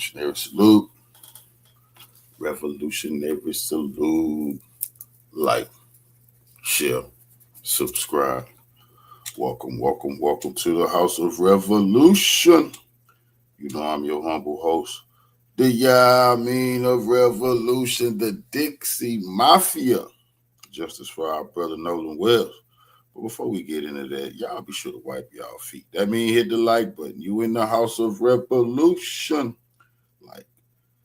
Revolutionary salute. Revolutionary salute. Like, share, subscribe. Welcome to the House of Revolution. You know I'm your humble host, the Yamin of Revolution, the Dixie Mafia. Justice for our brother Nolan Wells. But before we get into that, y'all be sure to wipe y'all feet. That means hit the like button. You in the House of Revolution. Like,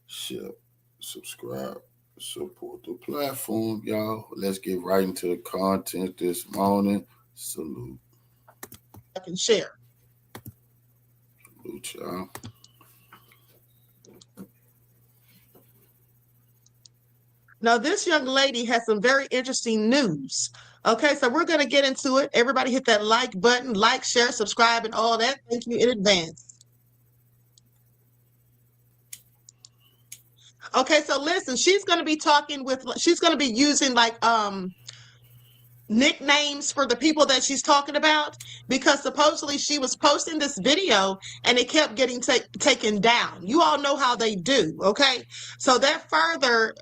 share, subscribe, support the platform, y'all. Let's get right into the content this morning. Salute. I can share. Salute, y'all. Now, this young lady has some very interesting news. Okay, so we're going to get into it. Everybody hit that like button, like, share, subscribe, and all that. Thank you in advance. Okay, so listen, she's going to be using like nicknames for the people that she's talking about, because supposedly she was posting this video and it kept getting taken down. You all know how they do, okay? So that further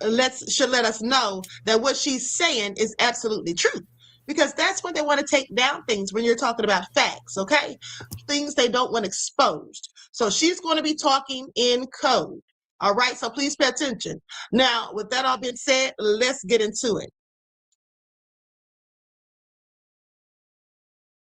should let us know that what she's saying is absolutely true, because that's when they want to take down things, when you're talking about facts, okay? Things they don't want exposed. So she's going to be talking in code. All right, so please pay attention. Now, with that all being said, let's get into it.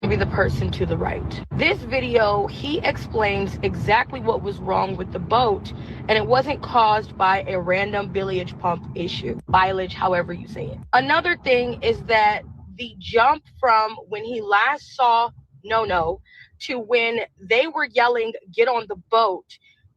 Be the person to the right. This video, he explains exactly what was wrong with the boat, and it wasn't caused by a random billiage pump issue. Bilage, however you say it. Another thing is that the jump from when he last saw No to when they were yelling, "Get on the boat,"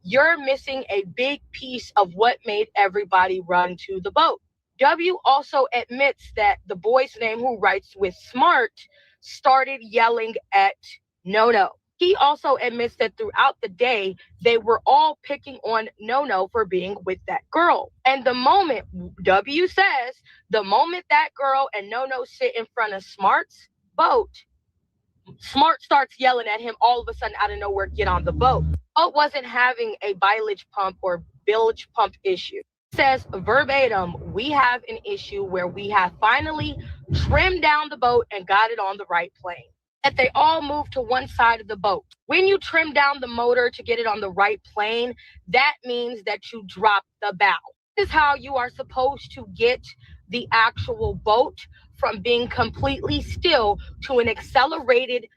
you're missing a big piece of what made everybody run to the boat. W also admits that the boy's name, who writes with Smart, started yelling at No. He also admits that throughout the day, they were all picking on No for being with that girl. And the moment, W says, the moment that girl and No sit in front of Smart's boat, Smart starts yelling at him all of a sudden out of nowhere, "Get on the boat." Boat wasn't having a bilage pump or bilge pump issue. Says verbatim, "We have an issue where we have finally trimmed down the boat and got it on the right plane." That they all moved to one side of the boat. When you trim down the motor to get it on the right plane, that means that you drop the bow. This is how you are supposed to get the actual boat from being completely still to an accelerated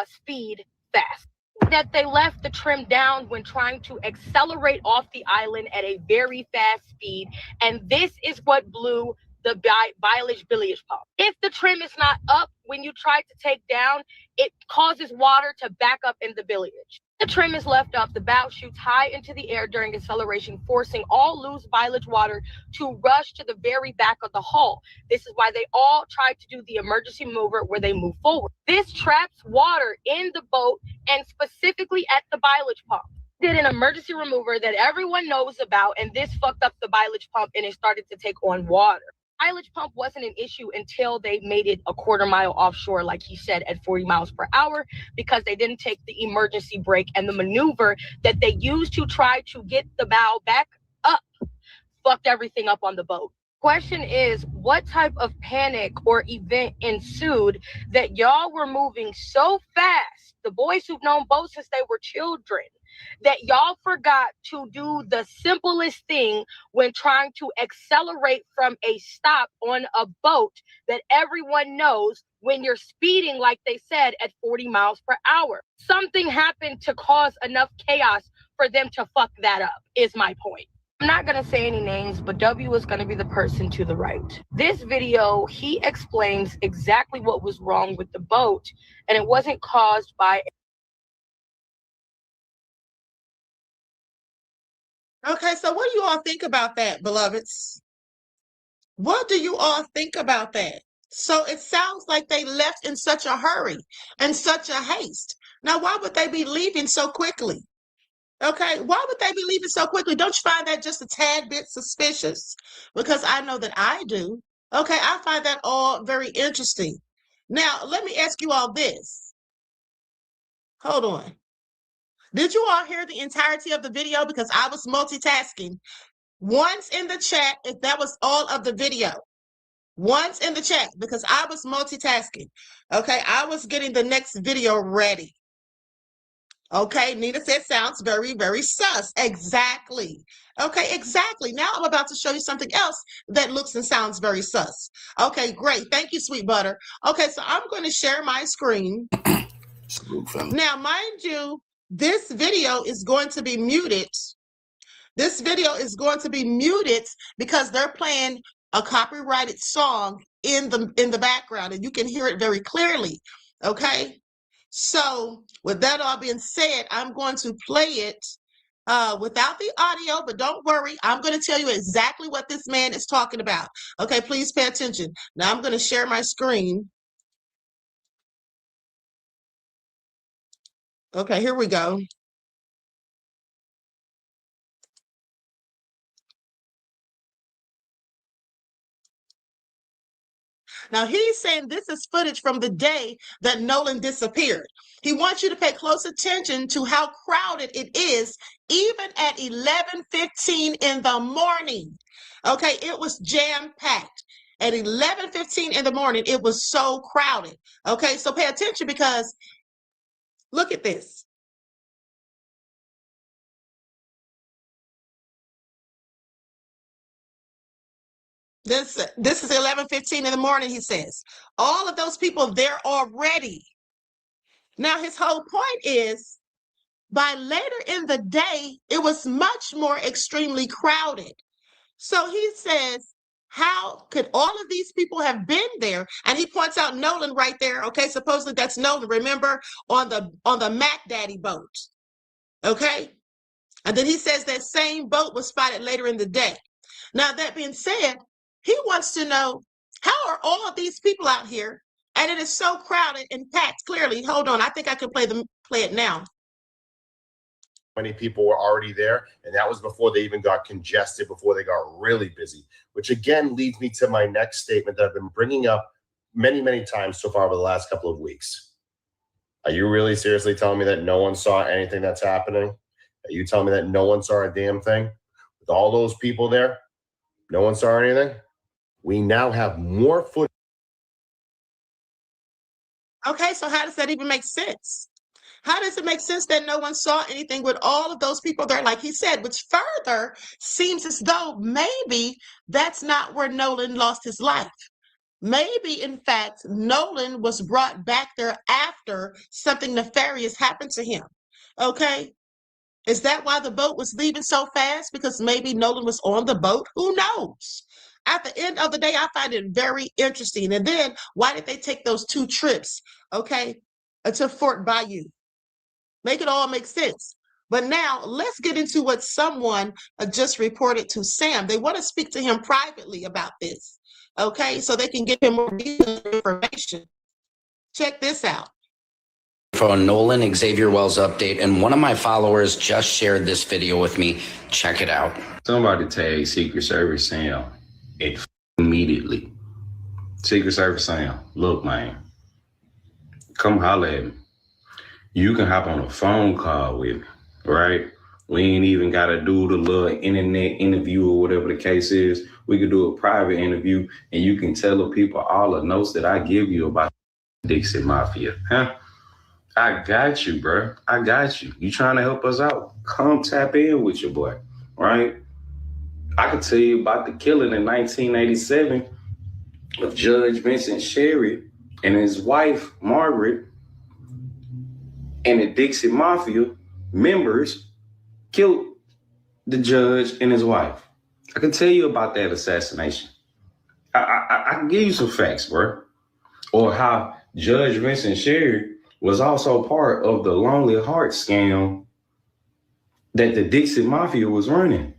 speed fast. That they left the trim down when trying to accelerate off the island at a very fast speed, and this is what blew the bilage pump. If the trim is not up when you try to take down, it causes water to back up in the bilage. The trim is left up, the bow shoots high into the air during acceleration, forcing all loose bilage water to rush to the very back of the hull. This is why they all tried to do the emergency mover where they move forward. This traps water in the boat and specifically at the bilage pump. Did an emergency remover that everyone knows about, and this fucked up the bilage pump and it started to take on water. Bilage pump wasn't an issue until they made it a quarter mile offshore, like he said, at 40 miles per hour, because they didn't take the emergency brake, and the maneuver that they used to try to get the bow back up fucked everything up on the boat. Question is, what type of panic or event ensued that y'all were moving so fast, the boys who've known boats since they were children, that y'all forgot to do the simplest thing when trying to accelerate from a stop on a boat that everyone knows when you're speeding, like they said, at 40 miles per hour. Something happened to cause enough chaos for them to fuck that up, is my point. I'm not going to say any names, but W is going to be the person to the right. This video, he explains exactly what was wrong with the boat, and it wasn't caused by... Okay, so what do you all think about that, beloveds? What do you all think about that? So it sounds like they left in such a hurry and such a haste. Now, why would they be leaving so quickly? Okay, why would they be leaving so quickly? Don't you find that just a tad bit suspicious? Because I know that I do. Okay, I find that all very interesting. Now, let me ask you all this. Hold on. Did you all hear the entirety of the video? Because I was multitasking. Once in the chat, if that was all of the video. Once in the chat, because I was multitasking. Okay, I was getting the next video ready. Okay, Nina said sounds very, very sus. Exactly. Okay, exactly. Now I'm about to show you something else that looks and sounds very sus. Okay, great. Thank you, sweet butter. Okay, so I'm going to share my screen. Now, mind you, this video is going to be muted. This video is going to be muted because they're playing a copyrighted song in the background, and you can hear it very clearly. Okay, so with that all being said, I'm going to play it without the audio, but don't worry, I'm going to tell you exactly what this man is talking about. Okay, please pay attention. Now I'm going to share my screen. Okay, here we go. Now, he's saying this is footage from the day that Nolan disappeared. He wants you to pay close attention to how crowded it is, even at 11:15 in the morning. Okay, it was jam-packed. At 11:15 in the morning, it was so crowded. Okay, so pay attention because look at this. This is 11:15 in the morning, he says. All of those people there already. Now, his whole point is, by later in the day, it was much more extremely crowded. So he says, how could all of these people have been there? And he points out Nolan right there. Okay, supposedly that's Nolan, remember, on the Mac Daddy boat. Okay? And then he says that same boat was spotted later in the day. Now, that being said, he wants to know, how are all of these people out here? And it is so crowded and packed. Clearly, hold on, I think I can play it now. Many people were already there, and that was before they even got congested, before they got really busy, which again leads me to my next statement that I've been bringing up many, many times so far over the last couple of weeks. Are you really seriously telling me that no one saw anything that's happening? Are you telling me that no one saw a damn thing? With all those people there, no one saw anything? We now have more footage. Okay, so how does that even make sense? How does it make sense that no one saw anything with all of those people there, like he said, which further seems as though maybe that's not where Nolan lost his life. Maybe, in fact, Nolan was brought back there after something nefarious happened to him. Okay? Is that why the boat was leaving so fast? Because maybe Nolan was on the boat? Who knows? At the end of the day, I find it very interesting. And then, why did they take those 2 trips, okay, to Fort Bayou? Make it all make sense. But now let's get into what someone just reported to Sam. They want to speak to him privately about this, okay, so they can give him more detailed information. Check this out. For Nolan Xavier Wells update, and one of my followers just shared this video with me. Check it out. Somebody tag Secret Service Sam immediately. Secret Service Sam, look, man, come holler at me. You can hop on a phone call with me, right? We ain't even got to do the little internet interview or whatever the case is. We could do a private interview, and you can tell the people all the notes that I give you about Dixie Mafia, huh? I got you, bro. I got you. You trying to help us out? Come tap in with your boy, right? I could tell you about the killing in 1987 of Judge Vincent Sherry and his wife, Margaret, and the Dixie Mafia members killed the judge and his wife. I can tell you about that assassination. I can give you some facts, bro. Or how Judge Vincent Sherry was also part of the Lonely Heart scam that the Dixie Mafia was running.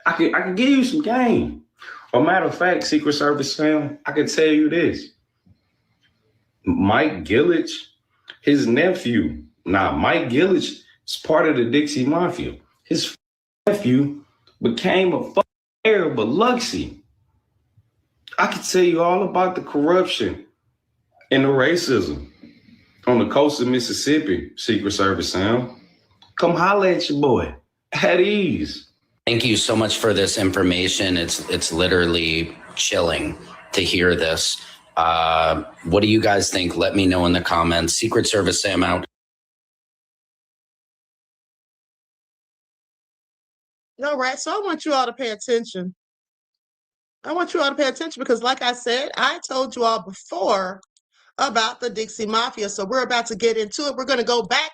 I can give you some game. A matter of fact, Secret Service Sam, I can tell you this. Mike Gillich, his nephew, Mike Gillich is part of the Dixie Mafia. His nephew became a fucking heir of Biloxi. I can tell you all about the corruption and the racism on the coast of Mississippi, Secret Service Sam. Come holler at your boy at ease. Thank you so much for this information. It's literally chilling to hear this. What do you guys think? Let me know in the comments. Secret Service Sam out. All right, so I want you all to pay attention. I want you all to pay attention because, like I said, I told you all before about the Dixie Mafia. So we're about to get into it. We're going to go back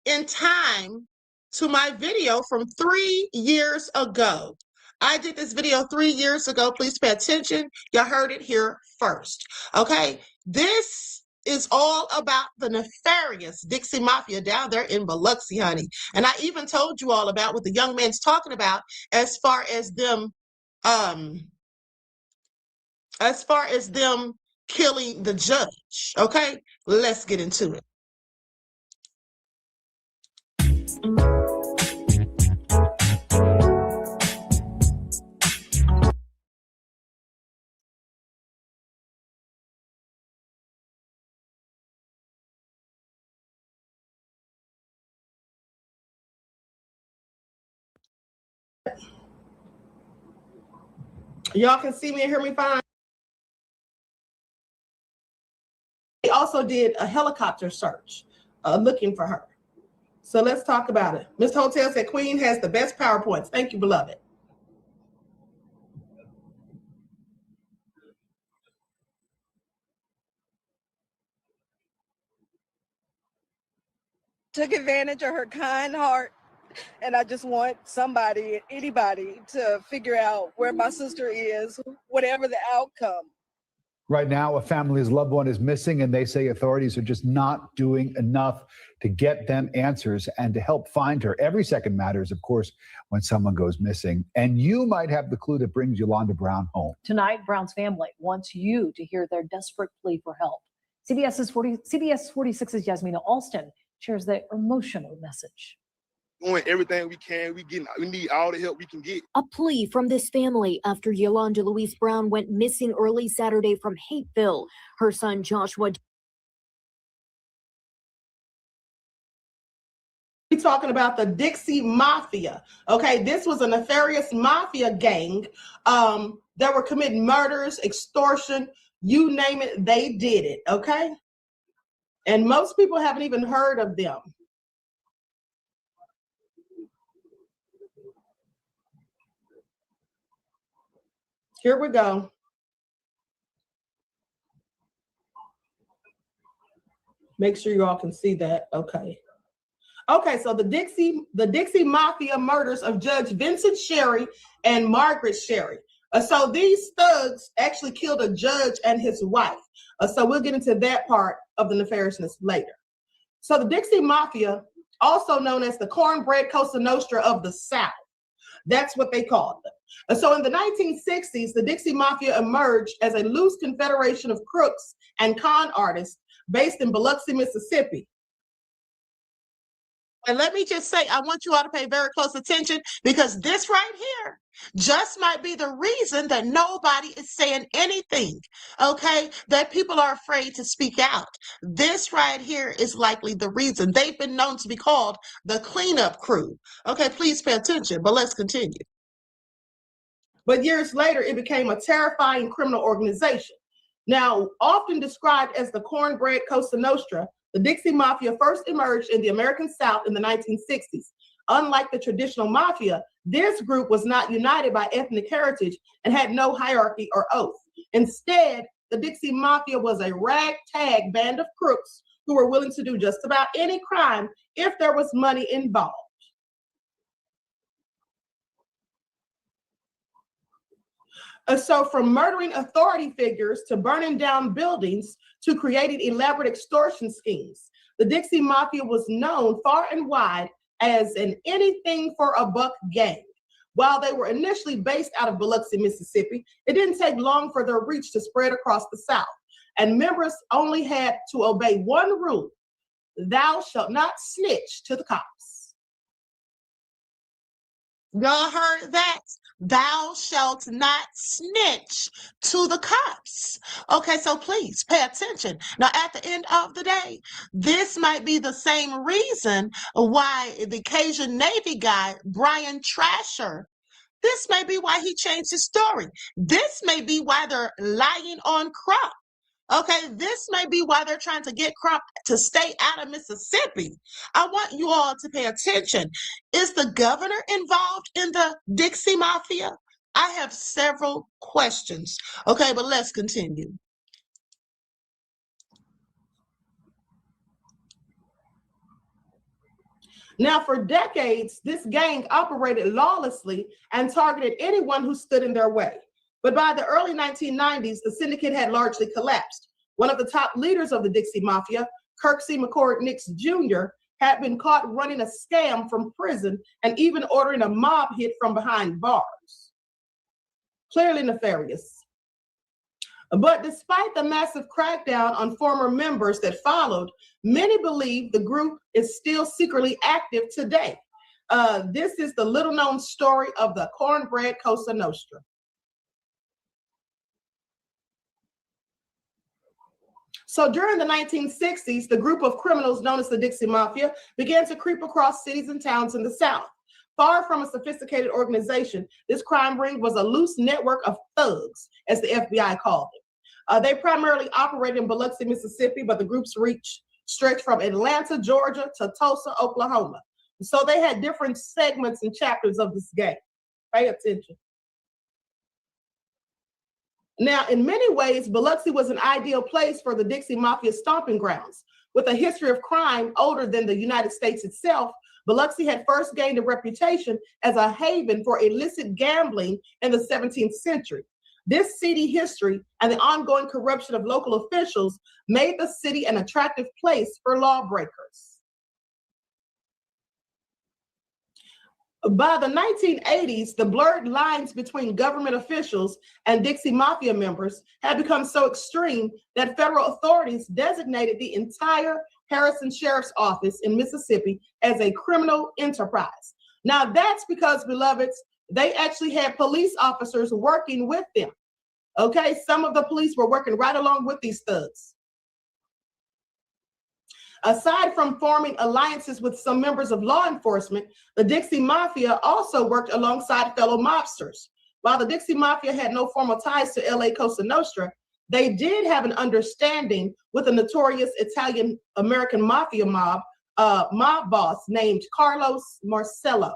in time to my video from 3 years ago. I did this video 3 years ago. Please pay attention. You heard it here first. Okay, this is all about the nefarious Dixie Mafia down there in Biloxi, honey. And I even told you all about what the young man's talking about as far as them killing the judge. Okay, let's get into it. Y'all can see me and hear me fine. They also did a helicopter search looking for her. So let's talk about it. Mr. Hotel said Queen has the best PowerPoints. Thank you, beloved. Took advantage of her kind heart, and I just want somebody, anybody, to figure out where my sister is, whatever the outcome. Right now, a family's loved one is missing, and they say authorities are just not doing enough to get them answers and to help find her. Every second matters, of course, when someone goes missing. And you might have the clue that brings Yolanda Brown home. Tonight, Brown's family wants you to hear their desperate plea for help. CBS 46's Yasmina Alston shares the emotional message. Doing everything we can. We need all the help we can get. A plea from this family after Yolanda Louise Brown went missing early Saturday from Hateville. Her son Joshua. We're talking about the Dixie Mafia. Okay, this was a nefarious mafia gang that were committing murders, extortion, you name it, they did it. Okay, and most people haven't even heard of them. Here we go. Make sure you all can see that. Okay. Okay, so the Dixie Mafia murders of Judge Vincent Sherry and Margaret Sherry. So these thugs actually killed a judge and his wife. So we'll get into that part of the nefariousness later. So the Dixie Mafia, also known as the Cornbread Cosa Nostra of the South. That's what they called them. So in the 1960s, the Dixie Mafia emerged as a loose confederation of crooks and con artists based in Biloxi, Mississippi. And let me just say, I want you all to pay very close attention because this right here just might be the reason that nobody is saying anything, okay? That people are afraid to speak out. This right here is likely the reason. They've been known to be called the cleanup crew. Okay, please pay attention, but let's continue. But years later, it became a terrifying criminal organization. Now, often described as the Cornbread Cosa Nostra, the Dixie Mafia first emerged in the American South in the 1960s. Unlike the traditional mafia, this group was not united by ethnic heritage and had no hierarchy or oath. Instead, the Dixie Mafia was a ragtag band of crooks who were willing to do just about any crime if there was money involved. So from murdering authority figures to burning down buildings to creating elaborate extortion schemes, the Dixie Mafia was known far and wide as an anything for a buck gang. While they were initially based out of Biloxi, Mississippi, it didn't take long for their reach to spread across the South, and members only had to obey one rule: thou shalt not snitch to the cops. Y'all heard that? Thou shalt not snitch to the cops. Okay, so please pay attention. Now, at the end of the day, this might be the same reason why the Cajun Navy guy, Brian Trasher, this may be why he changed his story. This may be why they're lying on Crump. Okay, this may be why they're trying to get Crump to stay out of Mississippi. I want you all to pay attention. Is the governor involved in the Dixie Mafia? I have several questions. Okay, but let's continue. Now, for decades, this gang operated lawlessly and targeted anyone who stood in their way. But by the early 1990s, the syndicate had largely collapsed. One of the top leaders of the Dixie Mafia, Kirksey McCord Nix Jr., had been caught running a scam from prison and even ordering a mob hit from behind bars. Clearly nefarious. But despite the massive crackdown on former members that followed, many believe the group is still secretly active today. This is the little-known story of the Cornbread Cosa Nostra. So during the 1960s, the group of criminals known as the Dixie Mafia began to creep across cities and towns in the South. Far from a sophisticated organization, this crime ring was a loose network of thugs, as the FBI called it. They primarily operated in Biloxi, Mississippi, but the group's reach stretched from Atlanta, Georgia to Tulsa, Oklahoma. So they had different segments and chapters of this gang. Pay attention. Now, in many ways, Biloxi was an ideal place for the Dixie Mafia stomping grounds. With a history of crime older than the United States itself, Biloxi had first gained a reputation as a haven for illicit gambling in the 17th century. This seedy history and the ongoing corruption of local officials made the city an attractive place for lawbreakers. By the 1980s, the blurred lines between government officials and Dixie Mafia members had become so extreme that federal authorities designated the entire Harrison Sheriff's Office in Mississippi as a criminal enterprise. Now that's because, beloveds, they actually had police officers working with them. Okay, some of the police were working right along with these thugs. Aside from forming alliances with some members of law enforcement, the Dixie Mafia also worked alongside fellow mobsters. While the Dixie Mafia had no formal ties to LA Cosa Nostra, they did have an understanding with a notorious Italian-American mafia mob boss named Carlos Marcello.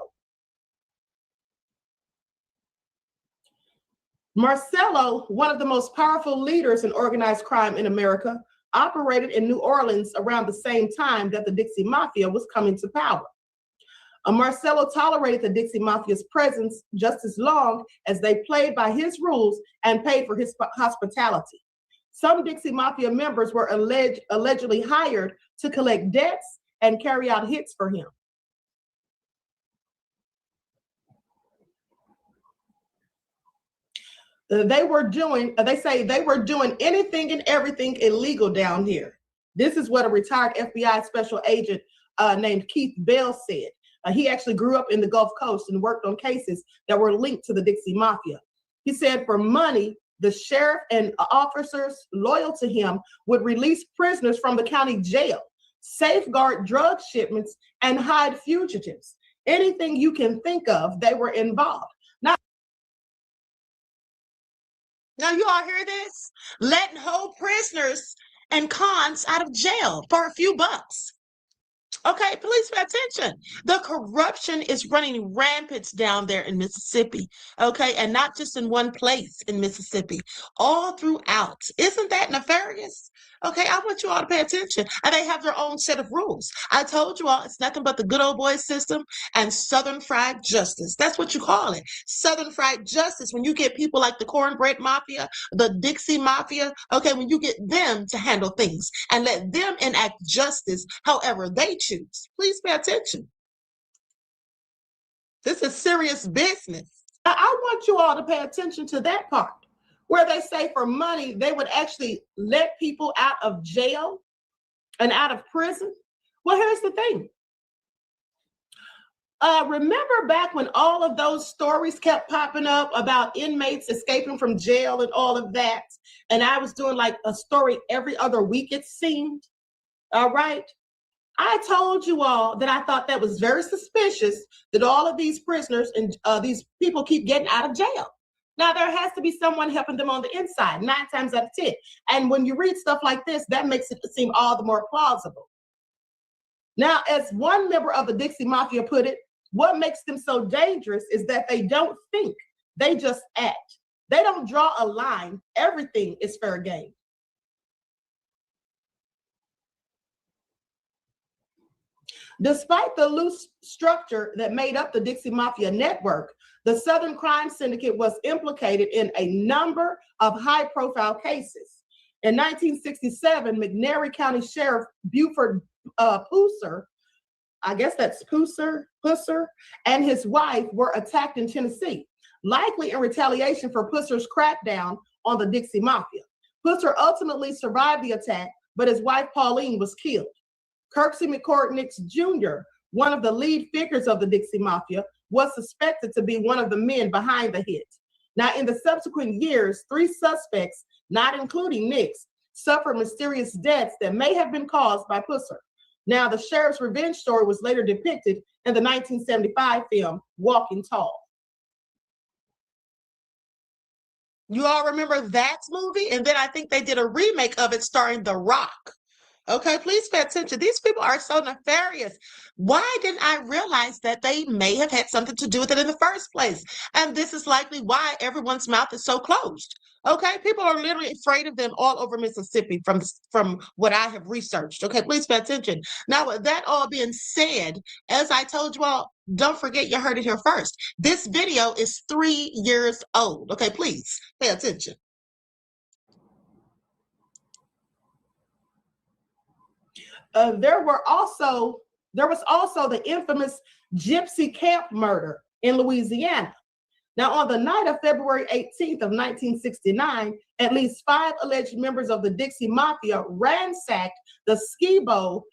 Marcello, one of the most powerful leaders in organized crime in America, operated in New Orleans around the same time that the Dixie Mafia was coming to power. Marcello tolerated the Dixie Mafia's presence just as long as they played by his rules and paid for his hospitality. Some Dixie Mafia members were allegedly hired to collect debts and carry out hits for him. They say they were doing anything and everything illegal down here. This is what a retired FBI special agent named Keith Bell said. He actually grew up in the Gulf Coast and worked on cases that were linked to the Dixie Mafia. He said for money, the sheriff and officers loyal to him would release prisoners from the county jail, safeguard drug shipments, and hide fugitives. Anything you can think of, they were involved. Now you all hear this? Letting whole prisoners and cons out of jail for a few bucks. Okay, please pay attention. The corruption is running rampant down there in Mississippi, okay? And not just in one place in Mississippi, all throughout. Isn't that nefarious? Okay, I want you all to pay attention. And they have their own set of rules. I told you all it's nothing but the good old boy system and Southern fried justice. That's what you call it. Southern fried justice. When you get people like the Cornbread Mafia, the Dixie Mafia, okay, when you get them to handle things and let them enact justice however they choose. Please pay attention. This is serious business. I want you all to pay attention to that part, where they say for money, they would actually let people out of jail and out of prison. Well, here's the thing. Remember back when all of those stories kept popping up about inmates escaping from jail and all of that? And I was doing like a story every other week, it seemed. All right. I told you all that I thought that was very suspicious that all of these prisoners and these people keep getting out of jail. Now, there has to be someone helping them on the inside, 9 times out of 10. And when you read stuff like this, that makes it seem all the more plausible. Now, as one member of the Dixie Mafia put it, what makes them so dangerous is that they don't think, they just act. They don't draw a line. Everything is fair game. Despite the loose structure that made up the Dixie Mafia network, the Southern Crime Syndicate was implicated in a number of high-profile cases. In 1967, McNairy County Sheriff Buford Pusser, I guess that's Pusser, and his wife were attacked in Tennessee, likely in retaliation for Pusser's crackdown on the Dixie Mafia. Pusser ultimately survived the attack, but his wife Pauline was killed. Kirksey McCord Nix Jr., one of the lead figures of the Dixie Mafia, was suspected to be one of the men behind the hit. Now, in the subsequent years, 3 suspects, not including Nix, suffered mysterious deaths that may have been caused by Pusser. Now, the sheriff's revenge story was later depicted in the 1975 film, Walking Tall. You all remember that movie? And then I think they did a remake of it starring The Rock. Okay, please pay attention. These people are so nefarious. Why didn't I realize that they may have had something to do with it in the first place? And this is likely why everyone's mouth is so closed. Okay, people are literally afraid of them all over Mississippi from what I have researched. Okay, please pay attention. Now, with that all being said, as I told you all, don't forget you heard it here first. This video is 3 years old. Okay, please pay attention. There was also the infamous Gypsy Camp murder in Louisiana. Now, on the night of February 18th of 1969, at least 5 alleged members of the Dixie Mafia ransacked the Skibo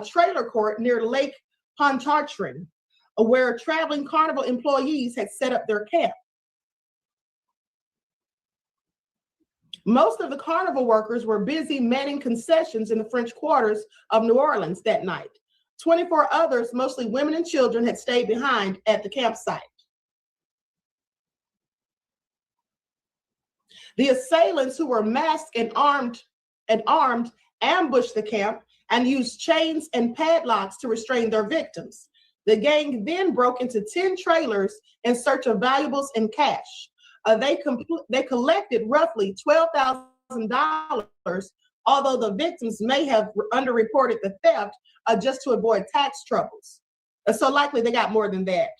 trailer court near Lake Pontchartrain, where traveling carnival employees had set up their camp. Most of the carnival workers were busy manning concessions in the French quarters of New Orleans that night. 24 others, mostly women and children, had stayed behind at the campsite. The assailants, who were masked and armed, ambushed the camp and used chains and padlocks to restrain their victims. The gang then broke into 10 trailers in search of valuables and cash. They collected roughly $12,000, although the victims may have underreported the theft just to avoid tax troubles. So likely they got more than that.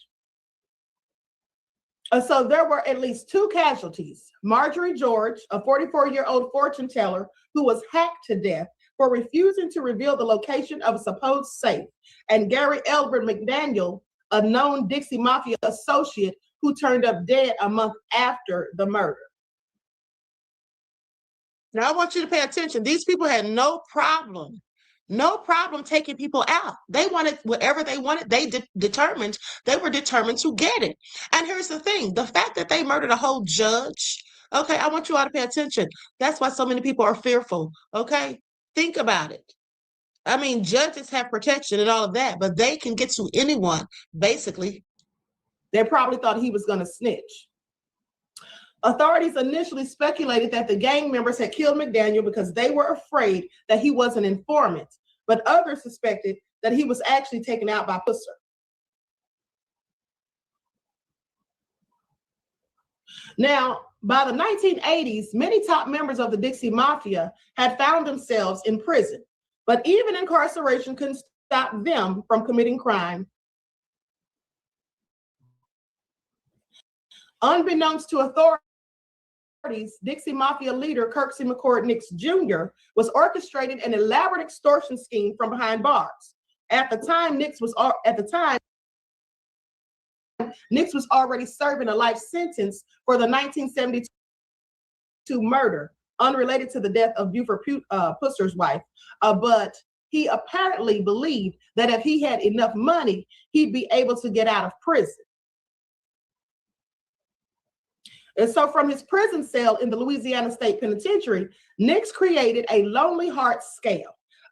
So there were at least 2 casualties. Marjorie George, a 44-year-old fortune teller who was hacked to death for refusing to reveal the location of a supposed safe, and Gary Elbert McDaniel, a known Dixie Mafia associate who turned up dead a month after the murder. Now, I want you to pay attention. These people had no problem taking people out. They wanted whatever they wanted. They were determined to get it. And here's the thing, the fact that they murdered a whole judge, okay, I want you all to pay attention. That's why so many people are fearful, okay? Think about it. I mean, judges have protection and all of that, but they can get to anyone, basically. They probably thought he was going to snitch. Authorities initially speculated that the gang members had killed McDaniel because they were afraid that he was an informant, but others suspected that he was actually taken out by Pusser. Now, by the 1980s, many top members of the Dixie Mafia had found themselves in prison, but even incarceration couldn't stop them from committing crime. Unbeknownst to authorities, Dixie Mafia leader Kirksey McCord Nix Jr. was orchestrating an elaborate extortion scheme from behind bars. At the time, Nix was already serving a life sentence for the 1972 murder, unrelated to the death of Buford Pusser's wife, but he apparently believed that if he had enough money, he'd be able to get out of prison. And so from his prison cell in the Louisiana State Penitentiary, Nix created a Lonely Heart scam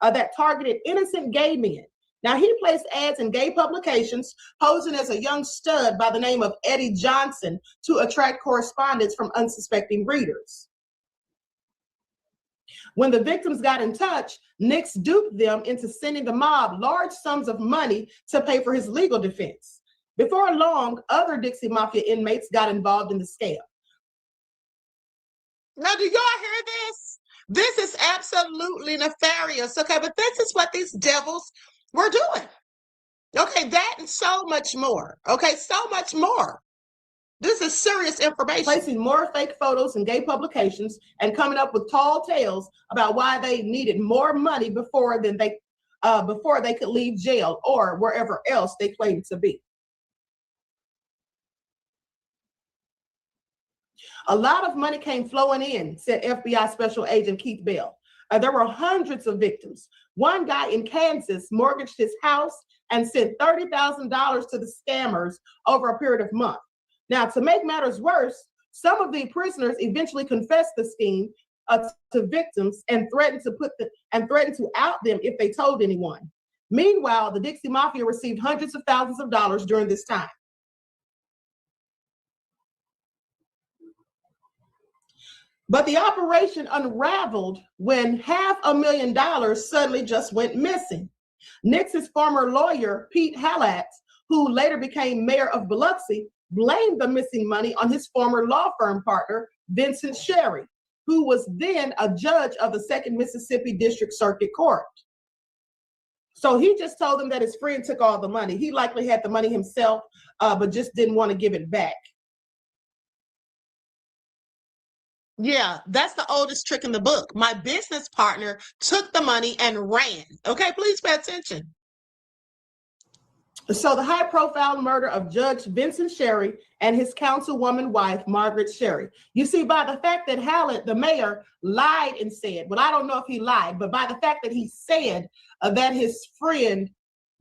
that targeted innocent gay men. Now, he placed ads in gay publications, posing as a young stud by the name of Eddie Johnson to attract correspondence from unsuspecting readers. When the victims got in touch, Nix duped them into sending the mob large sums of money to pay for his legal defense. Before long, other Dixie Mafia inmates got involved in the scam. Now, do y'all hear this? This is absolutely nefarious, okay? But this is what these devils were doing. Okay, that and so much more. Okay, so much more. This is serious information. Placing more fake photos in gay publications and coming up with tall tales about why they needed more money before they could leave jail or wherever else they claimed to be. A lot of money came flowing in, said FBI Special Agent Keith Bell. There were hundreds of victims. One guy in Kansas mortgaged his house and sent $30,000 to the scammers over a period of months. Now, to make matters worse, some of the prisoners eventually confessed the scheme to victims and threatened to out them if they told anyone. Meanwhile, the Dixie Mafia received hundreds of thousands of dollars during this time. But the operation unraveled when $500,000 suddenly just went missing. Nix's former lawyer, Pete Hallett, who later became mayor of Biloxi, blamed the missing money on his former law firm partner, Vincent Sherry, who was then a judge of the 2nd Mississippi District Circuit Court. So he just told them that his friend took all the money. He likely had the money himself, but just didn't want to give it back. Yeah, that's the oldest trick in the book. My business partner took the money and ran. Okay, please pay attention. So the high-profile murder of Judge Vincent Sherry and his councilwoman wife, Margaret Sherry. You see, by the fact that Hallett, the mayor, lied and said, well, I don't know if he lied, but by the fact that he said that his friend,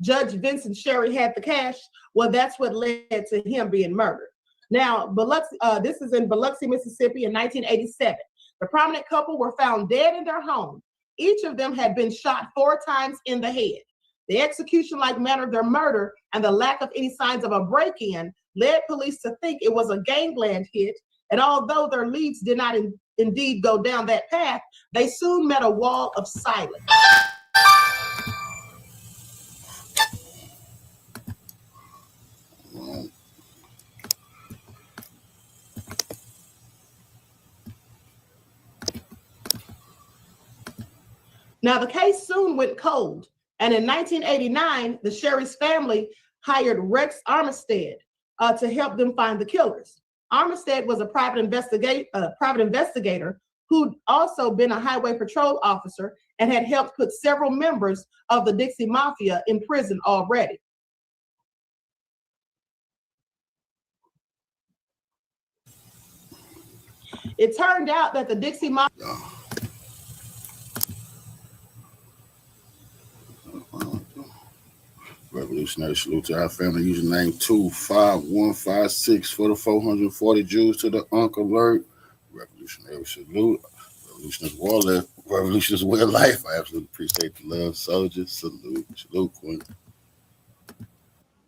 Judge Vincent Sherry, had the cash, well, that's what led to him being murdered. Now, Biloxi, this is in Biloxi, Mississippi in 1987. The prominent couple were found dead in their home. Each of them had been shot 4 times in the head. The execution-like manner of their murder and the lack of any signs of a break-in led police to think it was a gangland hit, and although their leads did not indeed go down that path, they soon met a wall of silence. Now, the case soon went cold, and in 1989, the Sherry's family hired Rex Armistead to help them find the killers. Armistead was a private investigator who'd also been a highway patrol officer and had helped put several members of the Dixie Mafia in prison already. It turned out that the Dixie Mafia... Revolutionary salute to our family. Username 25156 for the 440 Jews to the Unc alert. Revolutionary salute. Revolution is way of life. I absolutely appreciate the love, soldiers. Salute, Queen.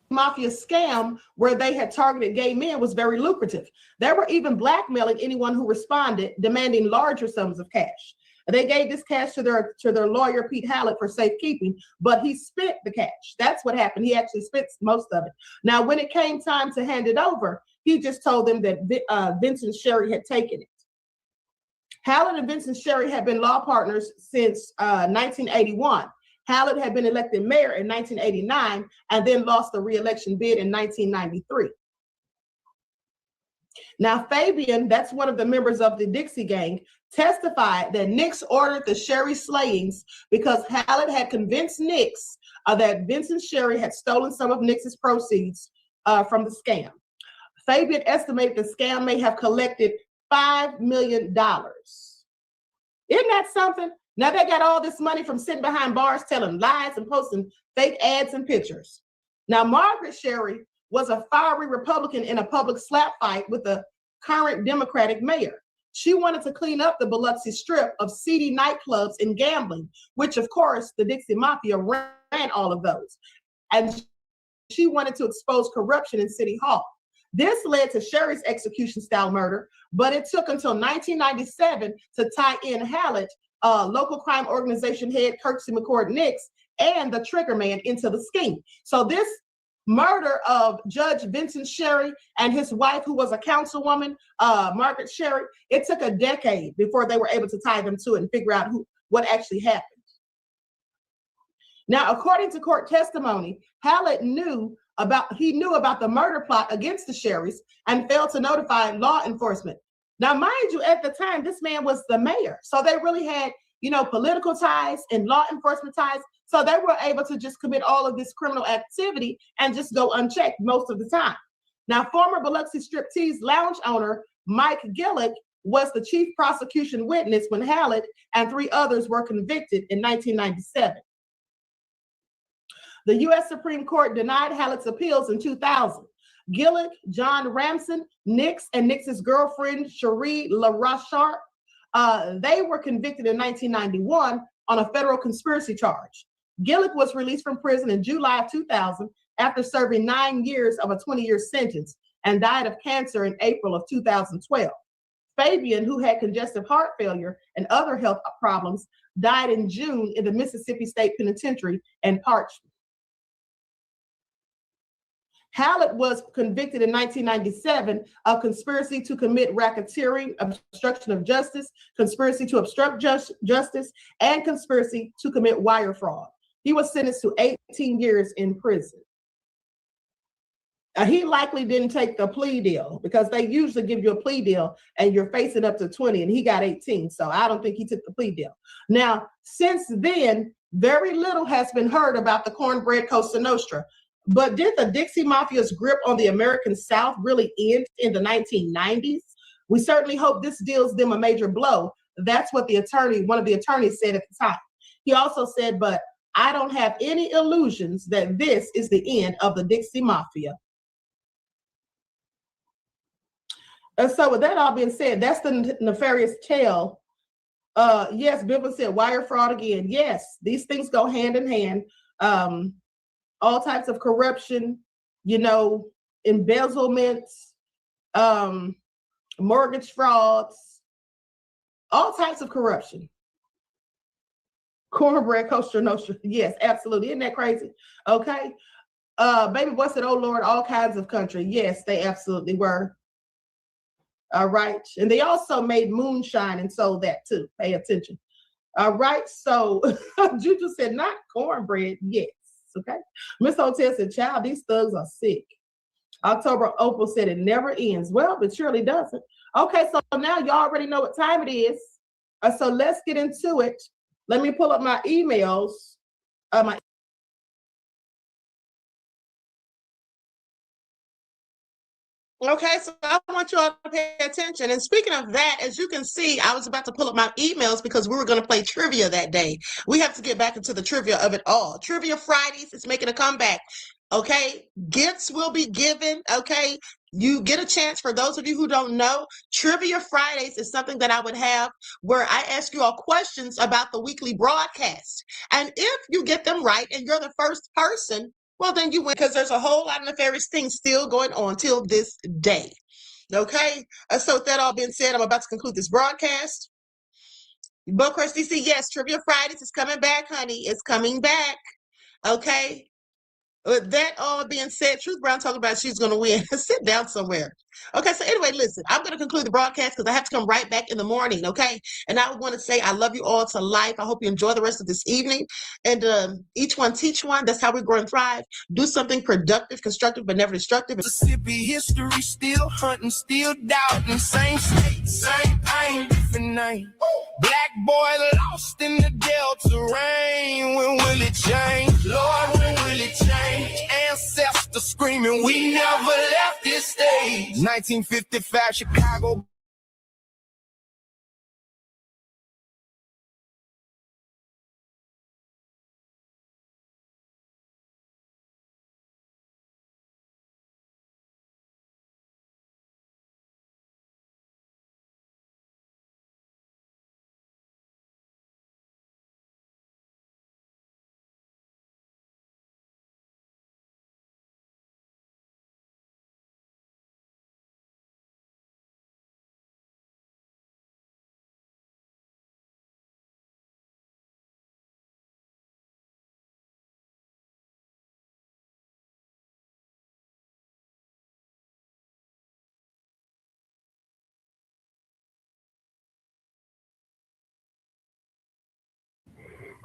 Mafia scam where they had targeted gay men was very lucrative. They were even blackmailing anyone who responded, demanding larger sums of cash. They gave this cash to their lawyer, Pete Hallett, for safekeeping, but he spent the cash. That's what happened. He actually spent most of it. Now, when it came time to hand it over, he just told them that Vincent Sherry had taken it. Hallett and Vincent Sherry had been law partners since 1981. Hallett had been elected mayor in 1989 and then lost the re-election bid in 1993. Now, Fabian, that's one of the members of the Dixie gang, testified that Nix ordered the Sherry slayings because Hallett had convinced Nix that Vincent Sherry had stolen some of Nix's proceeds from the scam. Fabian estimated the scam may have collected $5 million. Isn't that something? Now they got all this money from sitting behind bars telling lies and posting fake ads and pictures. Now, Margaret Sherry was a fiery Republican in a public slap fight with the current Democratic mayor. She wanted to clean up the Biloxi Strip of seedy nightclubs and gambling, which, of course, the Dixie Mafia ran all of those. And she wanted to expose corruption in City Hall. This led to Sherry's execution-style murder, but it took until 1997 to tie in Hallett, local crime organization head Kirksey McCord Nix, and the trigger man into the scheme. So this murder of Judge Vincent Sherry and his wife, who was a councilwoman, Margaret Sherry, it took a decade before they were able to tie them to it and figure out what actually happened. Now, according to court testimony, Hallett knew about the murder plot against the Sherrys and failed to notify law enforcement. Now, mind you, at the time, this man was the mayor. So they really had, political ties and law enforcement ties. So they were able to just commit all of this criminal activity and just go unchecked most of the time. Now, former Biloxi Striptease lounge owner Mike Gillick was the chief prosecution witness when Hallett and 3 others were convicted in 1997. The U.S. Supreme Court denied Hallett's appeals in 2000. Gillick, John Ramson, Nix, and Nix's girlfriend, Cherie LaRochart, they were convicted in 1991 on a federal conspiracy charge. Gillick was released from prison in July of 2000 after serving 9 years of a 20-year sentence and died of cancer in April of 2012. Fabian, who had congestive heart failure and other health problems, died in June in the Mississippi State Penitentiary in Parchman. Hallett was convicted in 1997 of conspiracy to commit racketeering, obstruction of justice, conspiracy to obstruct justice, and conspiracy to commit wire fraud. He was sentenced to 18 years in prison. He likely didn't take the plea deal because they usually give you a plea deal and you're facing up to 20 and he got 18. So I don't think he took the plea deal. Now, since then, very little has been heard about the cornbread Cosa Nostra. But did the Dixie Mafia's grip on the American South really end in the 1990s? We certainly hope this deals them a major blow. That's what one of the attorneys said at the time. He also said, but I don't have any illusions that this is the end of the Dixie Mafia. And so with that all being said, that's the nefarious tale. Yes, Bill said wire fraud again. Yes, these things go hand in hand. All types of corruption, embezzlements, mortgage frauds, all types of corruption. Cornbread, Cosa Nostra. Yes, absolutely. Isn't that crazy? Okay. Baby Boy said, oh Lord, all kinds of country. Yes, they absolutely were. All right. And they also made moonshine and sold that too. Pay attention. All right. So Juju said, not cornbread. Yes. Okay. Miss Hotel said, child, these thugs are sick. October Opal said it never ends. Well, it surely doesn't. Okay, so now you already know what time it is. So let's get into it. Let me pull up my emails. Okay, so I want you all to pay attention. And speaking of that, as you can see, I was about to pull up my emails because we were going to play trivia that day. We have to get back into the trivia of it all. Trivia Fridays is making a comeback. Okay, gifts will be given. Okay, you get a chance. For those of you who don't know, Trivia Fridays is something that I would have where I ask you all questions about the weekly broadcast. And if you get them right and you're the first person, well, then you win, because there's a whole lot of nefarious things still going on till this day. Okay, so with that all being said, I'm about to conclude this broadcast. Buckhurst DC, yes, Trivia Fridays is coming back, honey. It's coming back. Okay. With that all being said, Truth Brown talking about she's going to win. Sit down somewhere. Okay, so anyway, listen, I'm going to conclude the broadcast because I have to come right back in the morning, okay? And I want to say I love you all to life. I hope you enjoy the rest of this evening. And each one teach one. That's how we grow and thrive. Do something productive, constructive, but never destructive. Mississippi history, still hunting, still doubting. Same state, same pain, different name. Black boy lost in the Delta rain. When will it change? Lord, when will it change? Ancestors screaming, we never left this stage. 1955 Chicago.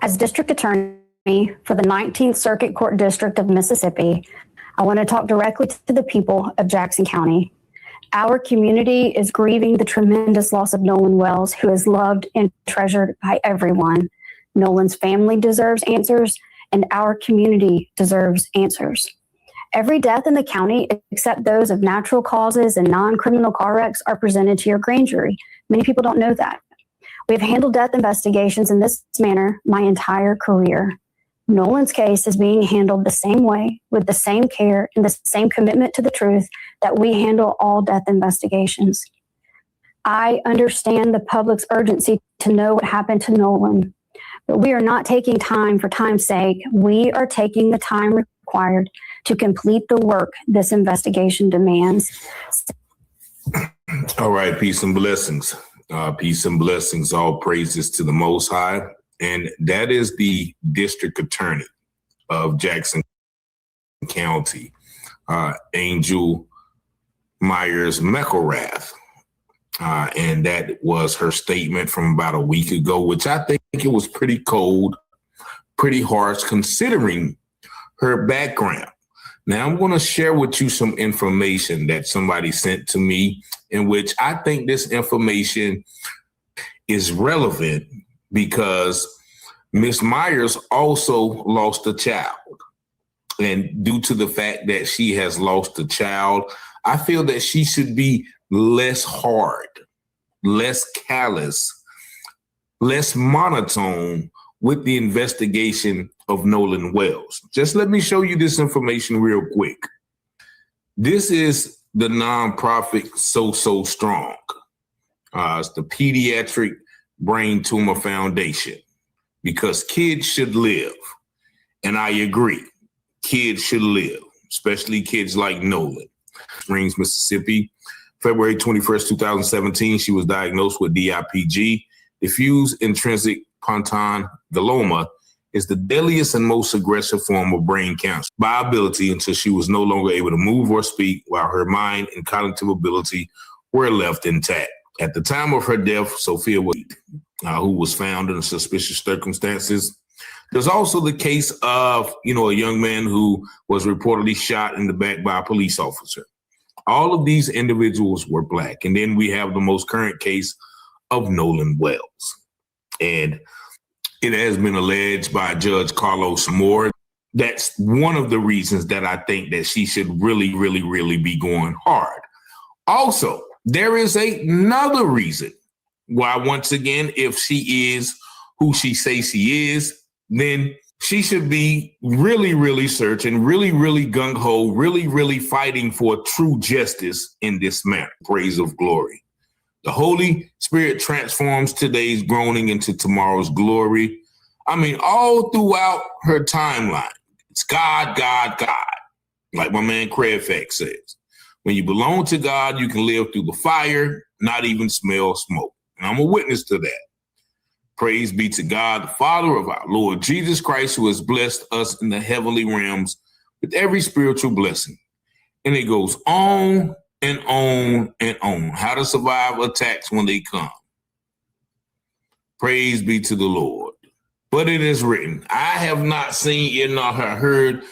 As District Attorney for the 19th Circuit Court District of Mississippi, I want to talk directly to the people of Jackson County. Our community is grieving the tremendous loss of Nolan Wells, who is loved and treasured by everyone. Nolan's family deserves answers, and our community deserves answers. Every death in the county, except those of natural causes and non-criminal car wrecks, are presented to your grand jury. Many people don't know that. We have handled death investigations in this manner my entire career. Nolan's case is being handled the same way, with the same care and the same commitment to the truth that we handle all death investigations. I understand the public's urgency to know what happened to Nolan, but we are not taking time for time's sake. We are taking the time required to complete the work this investigation demands. All right, peace and blessings. Peace and blessings, all praises to the Most High. And that is the District Attorney of Jackson County, Angel Myers-McElrath. And that was her statement from about a week ago, which I think it was pretty cold, pretty harsh, considering her background. Now, I'm going to share with you some information that somebody sent to me, in which I think this information is relevant because Miss Myers also lost a child. And due to the fact that she has lost a child, I feel that she should be less hard, less callous, less monotone with the investigation of Nolan Wells. Just let me show you this information real quick. This is the nonprofit So Strong. It's the Pediatric Brain Tumor Foundation, because kids should live. And I agree, kids should live, especially kids like Nolan. Springs, Mississippi, February 21st, 2017, she was diagnosed with DIPG. Diffuse intrinsic pontine glioma is the deadliest and most aggressive form of brain cancer by ability until she was no longer able to move or speak, while her mind and cognitive ability were left intact. At the time of her death, Sophia Wade, who was found in suspicious circumstances. There's also the case of, a young man who was reportedly shot in the back by a police officer. All of these individuals were Black. And then we have the most current case of Nolan Wells. And it has been alleged by Judge Carlos Moore. That's one of the reasons that I think that she should really, really, really be going hard. Also, there is another reason why, once again, if she is who she says she is, then she should be really, really searching, really, really gung-ho, really, really fighting for true justice in this matter. Praise of glory. The Holy Spirit transforms today's groaning into tomorrow's glory. I mean, all throughout her timeline, it's God, God, God, like my man Craig Fax says. When you belong to God, you can live through the fire, not even smell smoke. And I'm a witness to that. Praise be to God, the Father of our Lord Jesus Christ, who has blessed us in the heavenly realms with every spiritual blessing. And it goes on and on and on. How to survive attacks when they come. Praise be to the Lord. But it is written, I have not seen, yet not heard,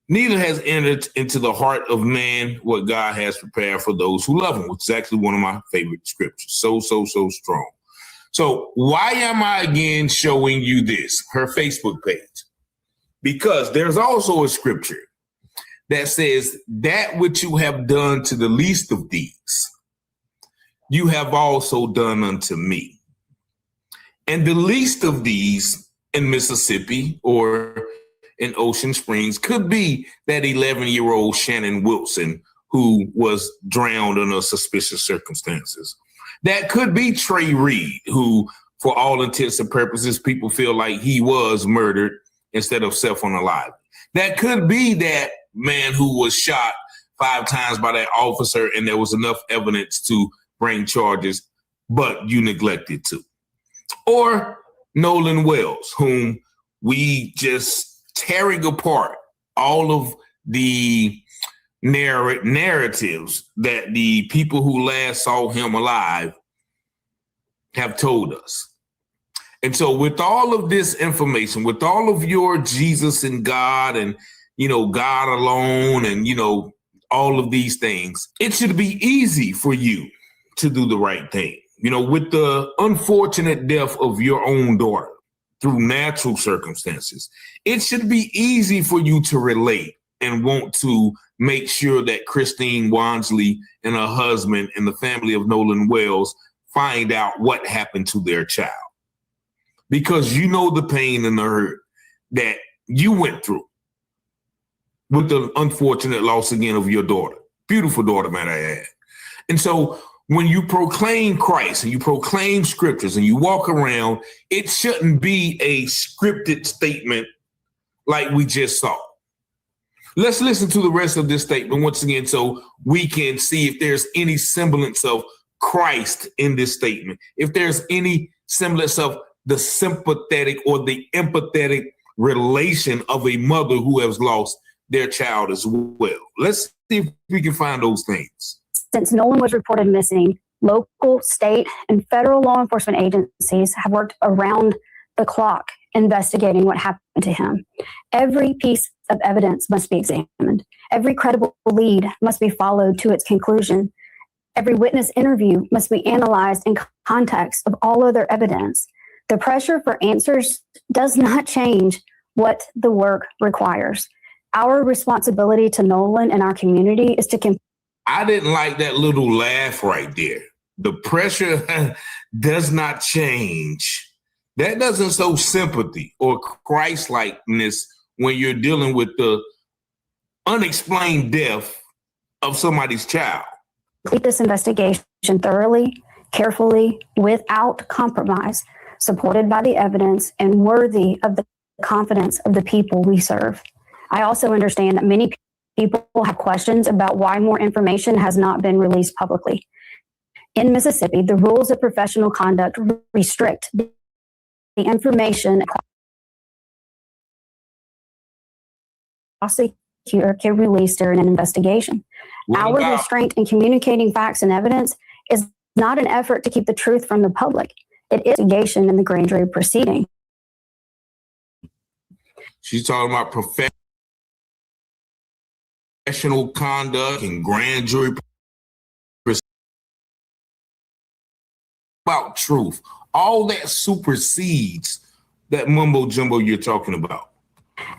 neither has entered into the heart of man what God has prepared for those who love him, which is actually one of my favorite scriptures. So strong. So why am I again showing you this, her Facebook page? Because there's also a scripture that says, that which you have done to the least of these, you have also done unto me. And the least of these in Mississippi or in Ocean Springs could be that 11-year-old Shannon Wilson who was drowned under suspicious circumstances. That could be Trey Reed, who, for all intents and purposes, people feel like he was murdered instead of self-unalived. That could be that man who was shot 5 times by that officer and there was enough evidence to bring charges, but you neglected to. Or Nolan Wells, whom we just tearing apart all of the narratives that the people who last saw him alive have told us. And so with all of this information, with all of your Jesus and God and, God alone and, all of these things, it should be easy for you to do the right thing. With the unfortunate death of your own daughter through natural circumstances, it should be easy for you to relate and want to make sure that Christine Wansley and her husband and the family of Nolan Wells find out what happened to their child. Because you know the pain and the hurt that you went through with the unfortunate loss again of your daughter. Beautiful daughter, might I add. And so when you proclaim Christ and you proclaim scriptures and you walk around, it shouldn't be a scripted statement like we just saw. Let's listen to the rest of this statement once again so we can see if there's any semblance of Christ in this statement, if there's any semblance of the sympathetic or the empathetic relation of a mother who has lost their child as well. Let's see if we can find those things. Since Nolan was reported missing, local, state, and federal law enforcement agencies have worked around the clock investigating what happened to him. Every piece of evidence must be examined. Every credible lead must be followed to its conclusion. Every witness interview must be analyzed in context of all other evidence. The pressure for answers does not change what the work requires. Our responsibility to Nolan and our community is to I didn't like that little laugh right there. The pressure does not change. That doesn't show sympathy or Christ-likeness when you're dealing with the unexplained death of somebody's child. complete this investigation thoroughly, carefully, without compromise, supported by the evidence and worthy of the confidence of the people we serve. I also understand that many people have questions about why more information has not been released publicly. In Mississippi, the rules of professional conduct restrict the information a prosecutor can release during an investigation. Our restraint in communicating facts and evidence is not an effort to keep the truth from the public. It is investigation in the grand jury proceeding. She's talking about professional conduct and grand jury about truth. All that supersedes that mumbo jumbo you're talking about.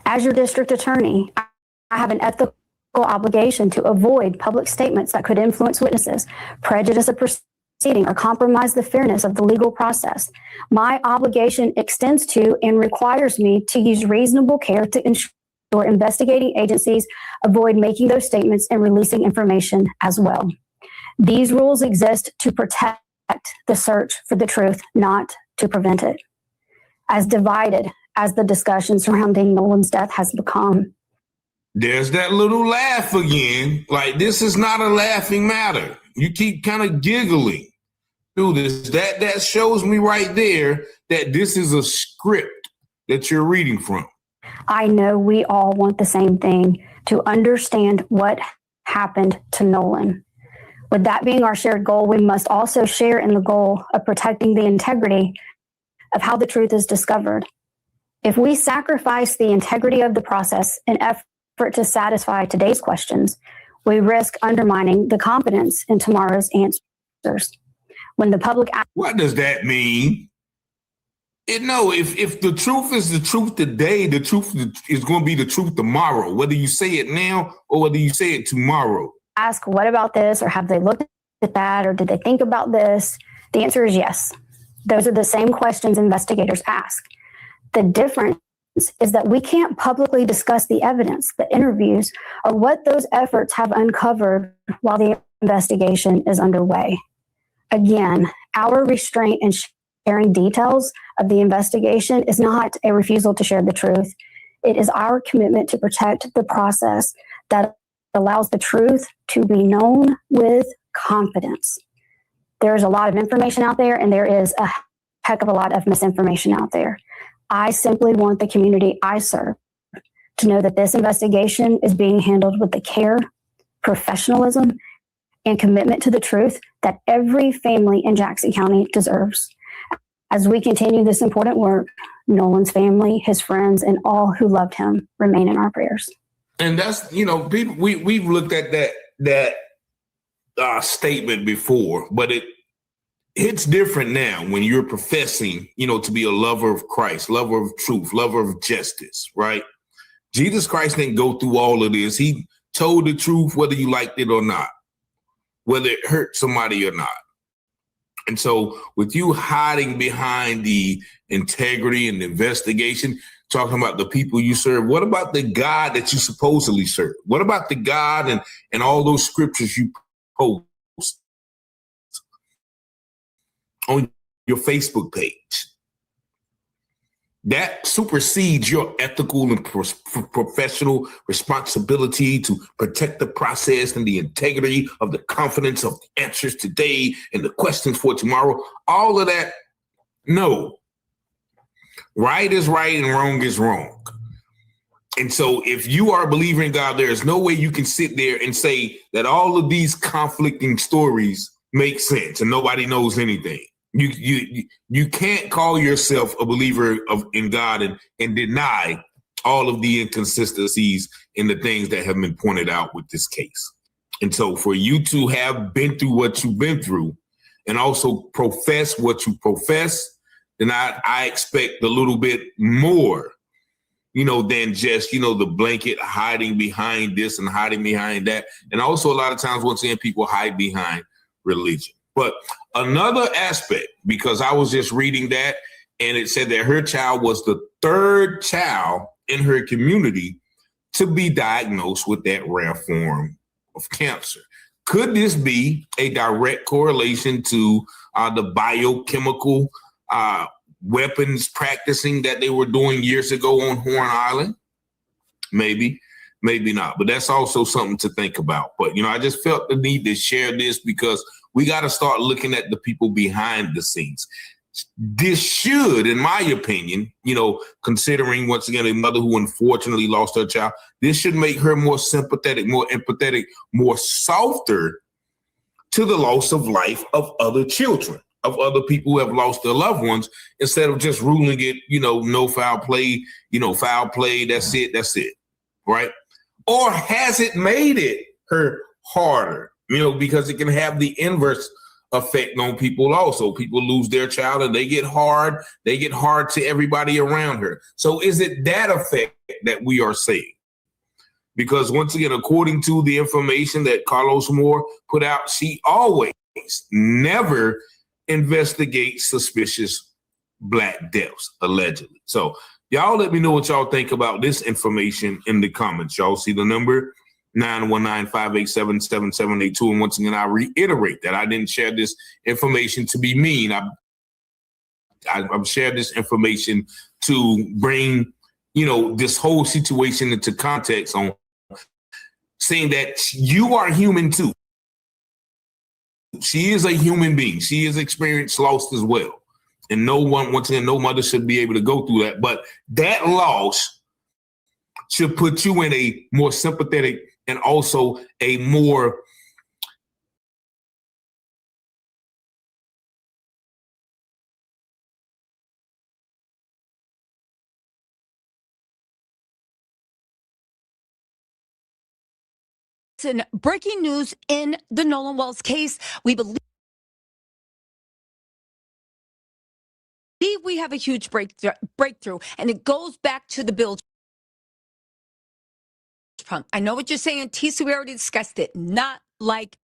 As your district attorney, I have an ethical obligation to avoid public statements that could influence witnesses, prejudice a proceeding, or compromise the fairness of the legal process. My obligation extends to and requires me to use reasonable care to ensure investigating agencies avoid making those statements and releasing information as well. These rules exist to protect the search for the truth, not to prevent it. As divided as the discussion surrounding Nolan's death has become. There's that little laugh again. Like, this is not a laughing matter. You keep kind of giggling through this. That shows me right there that this is a script that you're reading from. I know we all want the same thing, to understand what happened to Nolan. With that being our shared goal, we must also share in the goal of protecting the integrity of how the truth is discovered. If we sacrifice the integrity of the process in effort to satisfy today's questions, we risk undermining the confidence in tomorrow's answers. When the public... What does that mean? If the truth is the truth today, the truth is going to be the truth tomorrow, whether you say it now or whether you say it tomorrow. Ask, what about this? Or have they looked at that? Or did they think about this? The answer is yes. Those are the same questions investigators ask. The difference is that we can't publicly discuss the evidence, the interviews, or what those efforts have uncovered while the investigation is underway. Again, our restraint in sharing details of the investigation is not a refusal to share the truth. It is our commitment to protect the process that allows the truth to be known with confidence. There's a lot of information out there, and there is a heck of a lot of misinformation out there. I simply want the community I serve to know that this investigation is being handled with the care, professionalism, and commitment to the truth that every family in Jackson County deserves. As we continue this important work, Nolan's family, his friends, and all who loved him remain in our prayers. And that's, people, we've looked at that statement before, but it's different now when you're professing, to be a lover of Christ, lover of truth, lover of justice, right? Jesus Christ didn't go through all of this. He told the truth, whether you liked it or not, whether it hurt somebody or not. And so with you hiding behind the integrity and the investigation, talking about the people you serve, what about the God that you supposedly serve? What about the God and all those scriptures you post on your Facebook page? That supersedes your ethical and professional responsibility to protect the process and the integrity of the confidence of the answers today and the questions for tomorrow. All of that, no. Right is right and wrong is wrong. And so if you are a believer in God, there is no way you can sit there and say that all of these conflicting stories make sense and nobody knows anything. You can't call yourself a believer in God and deny all of the inconsistencies in the things that have been pointed out with this case. And so for you to have been through what you've been through and also profess what you profess, then I expect a little bit more, than just, the blanket hiding behind this and hiding behind that. And also a lot of times, once again, people hide behind religion. But another aspect, because I was just reading that, and it said that her child was the third child in her community to be diagnosed with that rare form of cancer. Could this be a direct correlation to the biochemical weapons practicing that they were doing years ago on Horn Island? Maybe, maybe not. But that's also something to think about. But, I just felt the need to share this because we got to start looking at the people behind the scenes. This should, in my opinion, considering once again a mother who unfortunately lost her child, this should make her more sympathetic, more empathetic, more softer to the loss of life of other children, of other people who have lost their loved ones, instead of just ruling it, no foul play, foul play, that's it, right? Or has it made it her harder? Because it can have the inverse effect on people also. People lose their child and they get hard to everybody around her. So is it that effect that we are seeing? Because once again, according to the information that Carlos Moore put out, she always never investigates suspicious Black deaths, allegedly. So y'all let me know what y'all think about this information in the comments. Y'all see the number 919-587-7782. And once again, I reiterate that I didn't share this information to be mean. I've shared this information to bring, this whole situation into context on saying that you are human too. She is a human being. She has experienced loss as well. And no one, once again, no mother should be able to go through that. But that loss should put you in a more sympathetic and also a more breaking news in the Nolan Wells case. We believe we have a huge breakthrough, and it goes back to the bill. I know what you're saying, Tisa, we already discussed it. Not like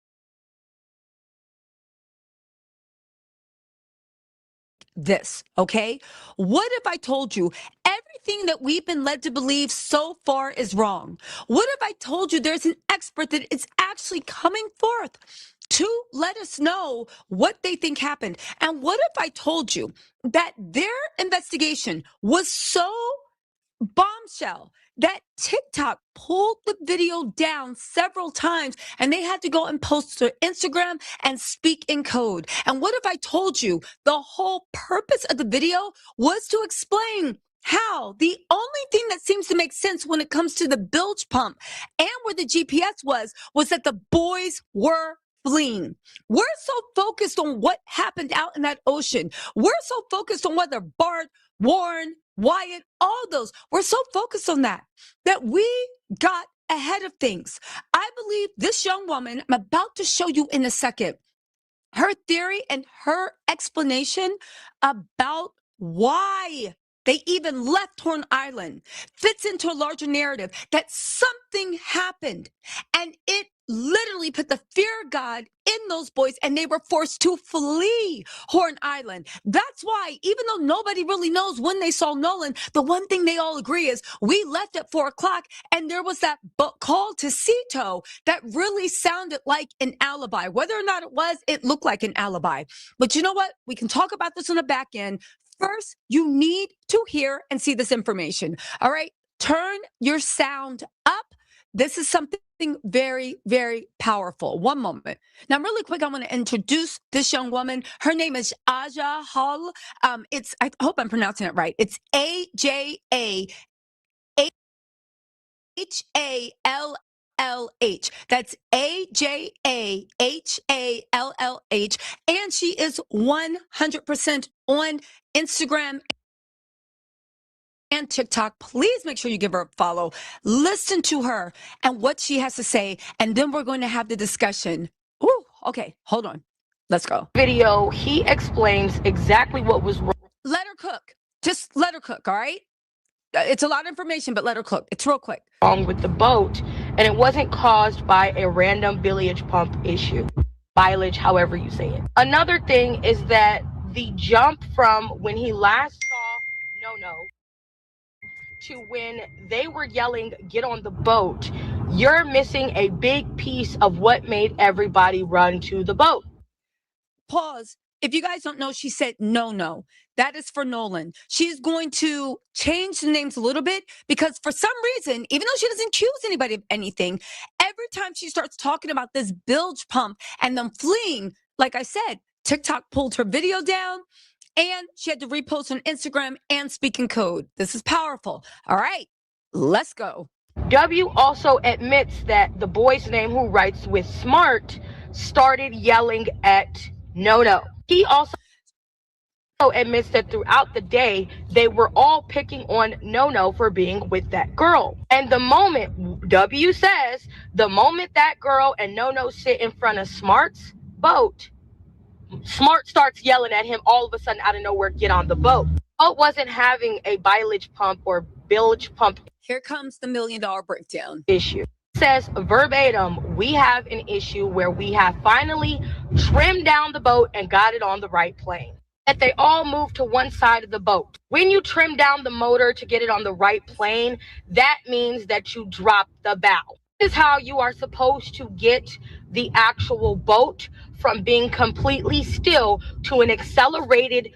this, okay? What if I told you everything that we've been led to believe so far is wrong? What if I told you there's an expert that is actually coming forth to let us know what they think happened? And what if I told you that their investigation was so bombshell that TikTok pulled the video down several times and they had to go and post to Instagram and speak in code? And what if I told you the whole purpose of the video was to explain how the only thing that seems to make sense when it comes to the bilge pump and where the GPS was that the boys were fleeing. We're so focused on what happened out in that ocean. We're so focused on whether Bart, Warren, Wyatt, all those, we're so focused on that we got ahead of things. I believe this young woman, I'm about to show you in a second, her theory and her explanation about why they even left Horn Island fits into a larger narrative that something happened and it literally put the fear of God in those boys and they were forced to flee Horn Island. That's why, even though nobody really knows when they saw Nolan, the one thing they all agree is we left at 4 o'clock and there was that call to Cito that really sounded like an alibi. Whether or not it was, it looked like an alibi. But you know what? We can talk about this on the back end. First, you need to hear and see this information. All right. Turn your sound up. This is something very, very powerful. One moment. Now, really quick, I want to introduce this young woman. Her name is Aja Hall. I hope I'm pronouncing it right. It's AJAHALLH. That's AJAHALLH. And she is 100% on Instagram and TikTok. Please make sure you give her a follow. Listen to her and what she has to say, and then we're going to have the discussion. Ooh, okay, hold on. Let's go. Video, he explains exactly what was wrong. Let her cook. Just let her cook, all right? It's a lot of information, but let her cook. It's real quick. Wrong with the boat, and it wasn't caused by a random billiage pump issue. Mileage, however you say it. Another thing is that the jump from when he last saw No to when they were yelling, get on the boat, you're missing a big piece of what made everybody run to the boat. Pause. If you guys don't know, she said no. That is for Nolan. She's going to change the names a little bit because for some reason, even though she doesn't accuse anybody of anything, every time she starts talking about this bilge pump and them fleeing, like I said, TikTok pulled her video down and she had to repost on Instagram and speak in code. This is powerful. All right, let's go. W also admits that the boy's name who writes with Smart started yelling at No. He also admits that throughout the day, they were all picking on No for being with that girl. And the moment, W says, the moment that girl and No sit in front of Smart's boat, Smart starts yelling at him all of a sudden out of nowhere, get on the boat. Boat wasn't having a bilge pump or bilge pump. Here comes the $1 million breakdown. Issue. Says verbatim, we have an issue where we have finally trimmed down the boat and got it on the right plane. That they all moved to one side of the boat. When you trim down the motor to get it on the right plane, that means that you drop the bow. This is how you are supposed to get the actual boat from being completely still to an accelerated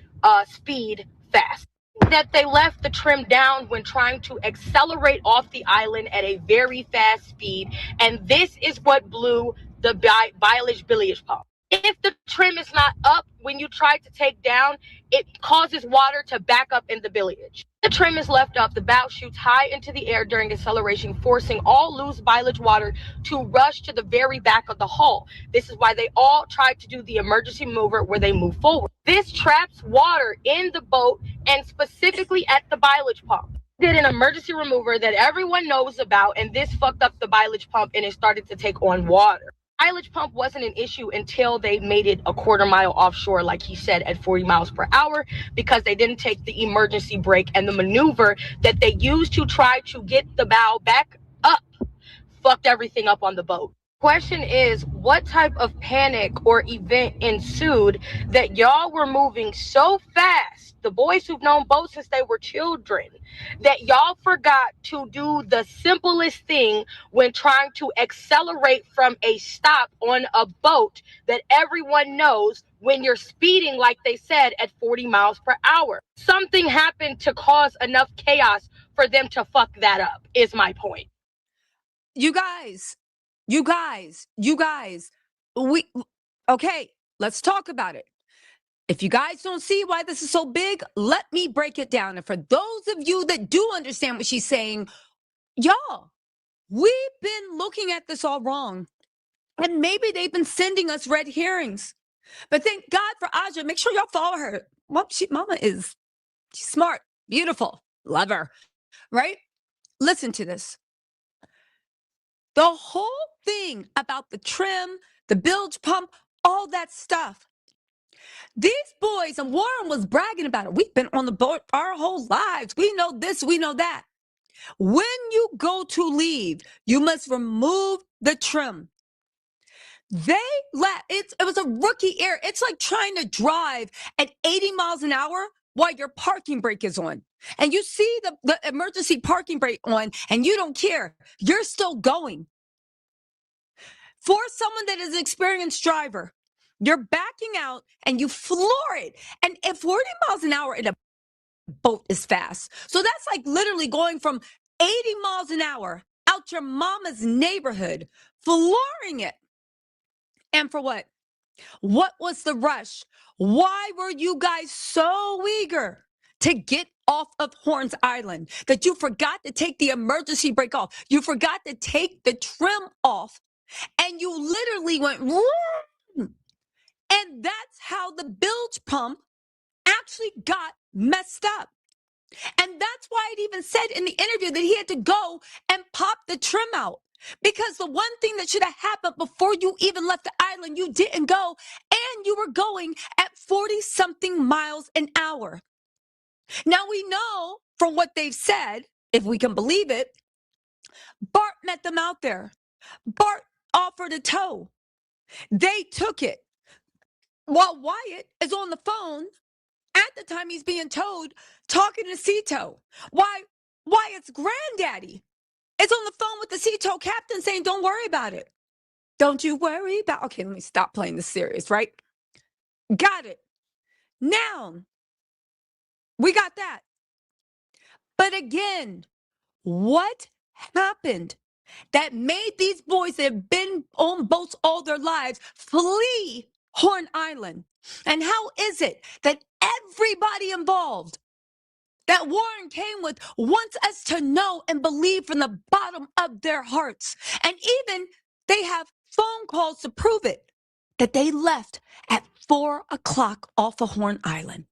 speed fast. That they left the trim down when trying to accelerate off the island at a very fast speed, and this is what blew the bilge pump. If the trim is not up when you try to take down, it causes water to back up in the bilge. The trim is left up, the bow shoots high into the air during acceleration, forcing all loose bilge water to rush to the very back of the hull. This is why they all tried to do the emergency mover where they move forward. This traps water in the boat and specifically at the bilge pump. Did an emergency remover that everyone knows about, and this fucked up the bilge pump and it started to take on water. Bilge pump wasn't an issue until they made it a quarter mile offshore, like he said, at 40 miles per hour, because they didn't take the emergency brake, and the maneuver that they used to try to get the bow back up fucked everything up on the boat. Question is, what type of panic or event ensued that y'all were moving so fast, the boys who've known boats since they were children, that y'all forgot to do the simplest thing when trying to accelerate from a stop on a boat that everyone knows when you're speeding, like they said, at 40 miles per hour. Something happened to cause enough chaos for them to fuck that up, is my point. You guys, okay, let's talk about it. If you guys don't see why this is so big, let me break it down. And for those of you that do understand what she's saying, y'all, we've been looking at this all wrong. And maybe they've been sending us red herrings. But thank God for Aja. Make sure y'all follow her. Mama is smart, beautiful, love her, right? Listen to this. The whole thing about the trim, the bilge pump, all that stuff. These boys, and Warren was bragging about it. We've been on the boat our whole lives. We know this, we know that. When you go to leave, you must remove the trim. They let it was a rookie error. It's like trying to drive at 80 miles an hour while your parking brake is on. And you see the emergency parking brake on and you don't care. You're still going. For someone that is an experienced driver, you're backing out and you floor it. And at 40 miles an hour in a boat is fast. So that's like literally going from 80 miles an hour out your mama's neighborhood, flooring it. And for what? What was the rush? Why were you guys so eager to get off of Horns Island that you forgot to take the emergency brake off? You forgot to take the trim off, and you literally went, vroom. And that's how the bilge pump actually got messed up. And that's why it even said in the interview that he had to go and pop the trim out. Because the one thing that should have happened before you even left the island, you didn't go, and you were going at 40-something miles an hour. Now we know from what they've said, if we can believe it, Bart met them out there. Bart offered a tow. They took it. While Wyatt is on the phone, at the time he's being towed, talking to Cito. Wyatt's granddaddy is on the phone with the Cito captain saying, don't worry about it. Don't you worry about, okay, let me stop playing this serious, right? Got it. Now, we got that. But again, what happened that made these boys that have been on boats all their lives flee Horn Island? And how is it that everybody involved that Warren came with wants us to know and believe from the bottom of their hearts? And even they have phone calls to prove it, that they left at 4 o'clock off of Horn Island.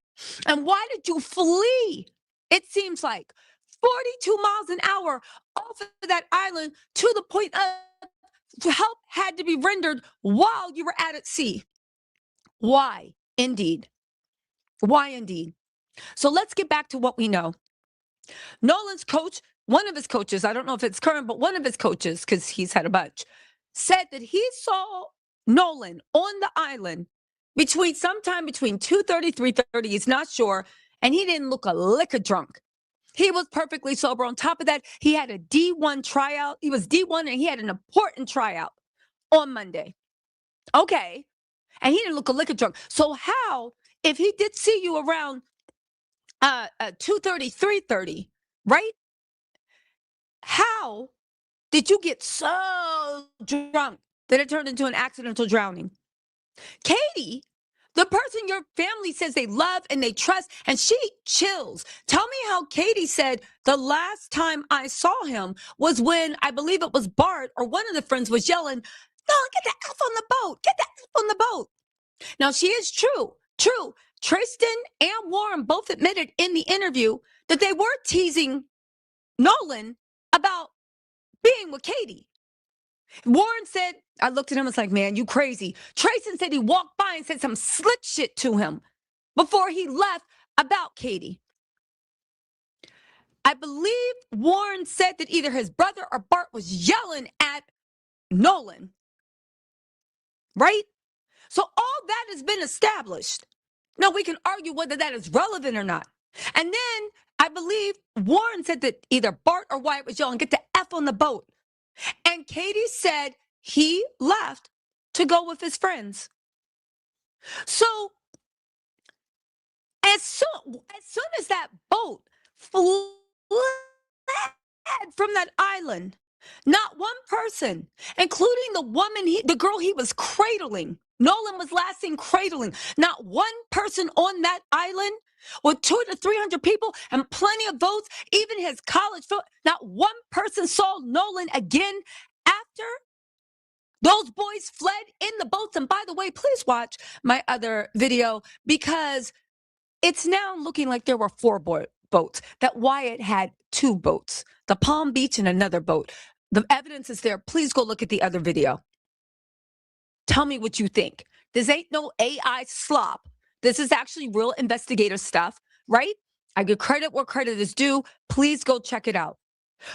And why did you flee? It seems like 42 miles an hour off of that island to the point of help had to be rendered while you were at sea. Why? Indeed. Why indeed? So let's get back to what we know. Nolan's coach, one of his coaches, I don't know if it's current, but one of his coaches, because he's had a bunch, said that he saw Nolan on the island sometime between 2:30, 3:30, he's not sure, and he didn't look a liquor drunk. He was perfectly sober. On top of that, he had a D1 tryout. He was D1 and he had an important tryout on Monday. Okay. And he didn't look a liquor drunk. So how, if he did see you around 2:30, 3:30, right? How did you get so drunk that it turned into an accidental drowning? Katie, the person your family says they love and they trust, and she chills. Tell me how Katie said the last time I saw him was when, I believe it was Bart or one of the friends was yelling, no, get the F on the boat. Get the F on the boat. Now, she is true. Tristan and Warren both admitted in the interview that they were teasing Nolan about being with Katie. Warren said, I looked at him and was like, man, you crazy. Tristan said he walked by and said some slick shit to him before he left about Katie. I believe Warren said that either his brother or Bart was yelling at Nolan. Right? So all that has been established. Now, we can argue whether that is relevant or not. And then I believe Warren said that either Bart or Wyatt was yelling, get the F on the boat. And Katie said he left to go with his friends. So as soon as that boat fled from that island, not one person, including the girl he was cradling, Nolan was last seen cradling, not one person on that island with 200 to 300 people and plenty of votes, even his college vote, not one person saw Nolan again after Those boys fled in the boats. And by the way, please watch my other video because it's now looking like there were 4 boats, that Wyatt had 2 boats, the Palm Beach and another boat. The evidence is there. Please go look at the other video. Tell me what you think. This ain't no AI slop. This is actually real investigative stuff, right? I give credit where credit is due. Please go check it out.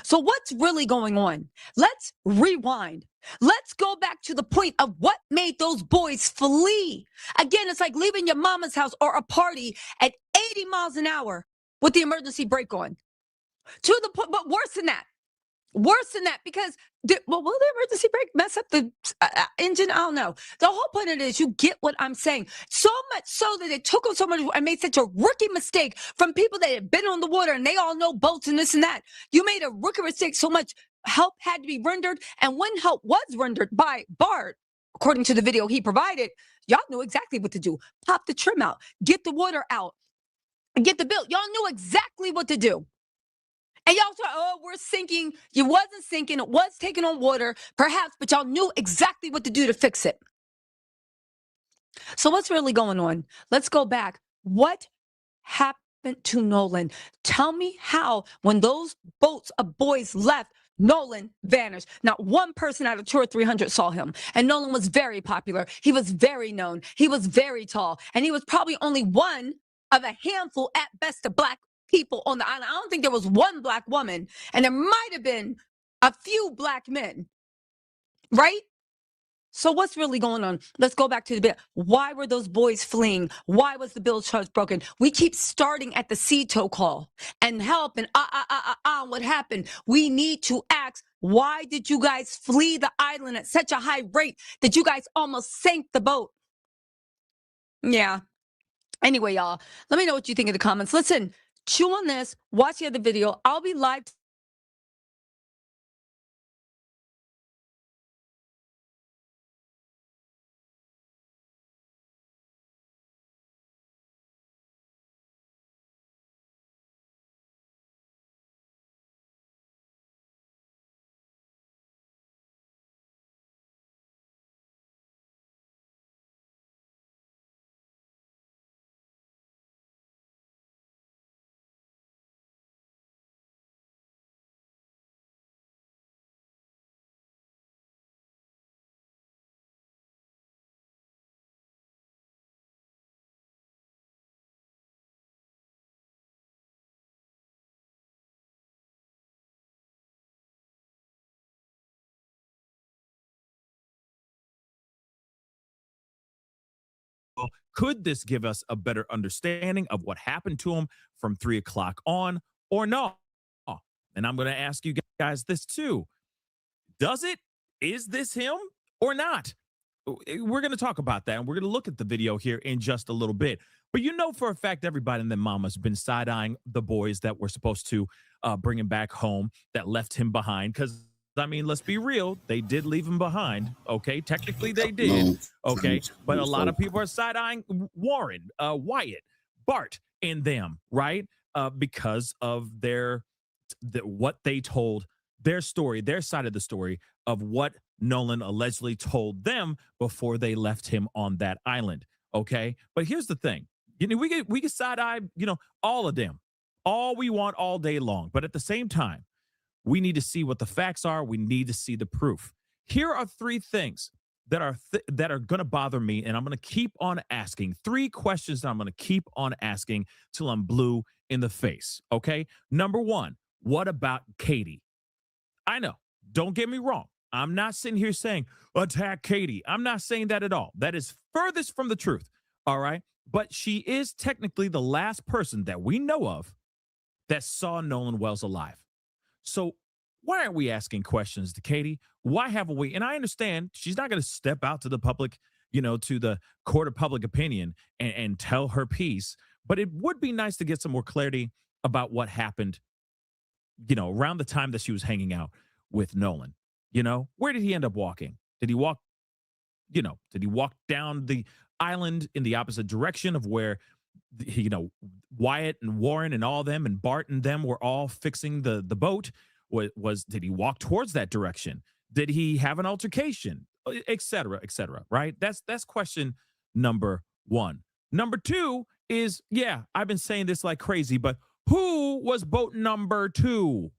So what's really going on? Let's rewind. Let's go back to the point of what made those boys flee. Again, it's like leaving your mama's house or a party at 80 miles an hour with the emergency brake on. To the point, but worse than that. Worse than that, because will the emergency brake mess up the engine? I don't know. The whole point of it is, you get what I'm saying. So much so that it took them so much and made such a rookie mistake from people that had been on the water and they all know boats and this and that. You made a rookie mistake so much help had to be rendered. And when help was rendered by Bart, according to the video he provided, y'all knew exactly what to do. Pop the trim out, get the water out, get the bill. Y'all knew exactly what to do. And y'all thought, oh, we're sinking. You wasn't sinking. It was taking on water, perhaps, but y'all knew exactly what to do to fix it. So what's really going on? Let's go back. What happened to Nolan? Tell me how, when those boats of boys left, Nolan vanished. Not one person out of 200 or 300 saw him. And Nolan was very popular. He was very known. He was very tall. And he was probably only one of a handful at best of black people on the island. I don't think there was one black woman, and there might have been a few black men, right? So what's really going on? Let's go back to the bit. Why were those boys fleeing? Why was the bill charge broken? We keep starting at the sea tow call and help and what happened? We need to ask, why did you guys flee the island at such a high rate that you guys almost sank the boat? Yeah. Anyway, y'all, let me know what you think in the comments. Listen, chew on this, watch the other video. I'll be live Could this give us a better understanding of what happened to him from 3 o'clock on or no? And I'm going to ask you guys this too. Does it? Is this him or not? We're going to talk about that, and we're going to look at the video here in just a little bit. But you know for a fact everybody in their mama's been side-eyeing the boys that were supposed to bring him back home, that left him behind, because I mean, let's be real. They did leave him behind. Okay. Technically, they did. Okay. But a lot of people are side eyeing Warren, Wyatt, Bart, and them, right? Because of what they told, their story, their side of the story of what Nolan allegedly told them before they left him on that island. Okay. But here's the thing. You know, we can side eye, all of them, all we want all day long. But at the same time, we need to see what the facts are. We need to see the proof. Here are 3 things that are going to bother me, and I'm going to keep on asking. 3 questions that I'm going to keep on asking till I'm blue in the face, okay? Number 1, what about Katie? I know, don't get me wrong. I'm not sitting here saying, attack Katie. I'm not saying that at all. That is furthest from the truth, all right? But she is technically the last person that we know of that saw Nolan Wells alive. So why aren't we asking questions to Katie? Why haven't we? And I understand she's not going to step out to the public, to the court of public opinion and tell her piece. But it would be nice to get some more clarity about what happened, around the time that she was hanging out with Nolan. Where did he end up walking? Did he walk down the island in the opposite direction of where Wyatt and Warren and all them and Bart and them were all fixing the boat? Did he walk towards that direction? Did he have an altercation? et cetera, right? That's question number one. Number two is, yeah, I've been saying this like crazy, but who was boat number two?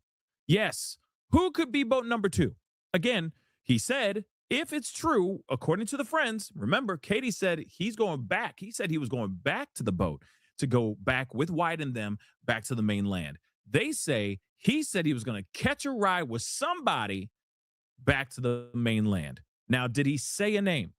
Yes, who could be boat number two? Again, he said, if it's true, according to the friends, remember, Katie said he's going back. He said he was going back to the boat to go back with White and them back to the mainland. They say he said he was going to catch a ride with somebody back to the mainland. Now, did he say a name?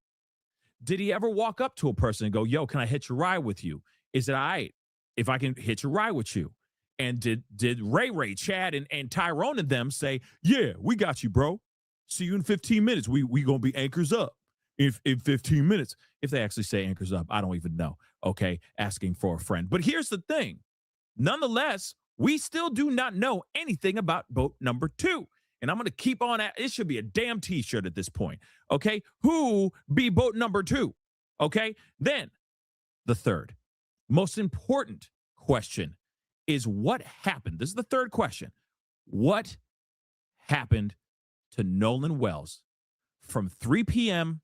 Did he ever walk up to a person and go, yo, can I hitch a ride with you? Is it all right if I can hitch a ride with you? And did Ray, Chad, and Tyrone and them say, yeah, we got you, bro. See you in 15 minutes. We going to be anchors up in 15 minutes. If they actually say anchors up, I don't even know. Okay, asking for a friend. But here's the thing. Nonetheless, we still do not know anything about boat number two. And I'm going to keep on at it. Should be a damn t-shirt at this point. Okay, who be boat number two? Okay, then the third most important question is what happened? This is the third question. What happened to Nolan Wells from 3 p.m.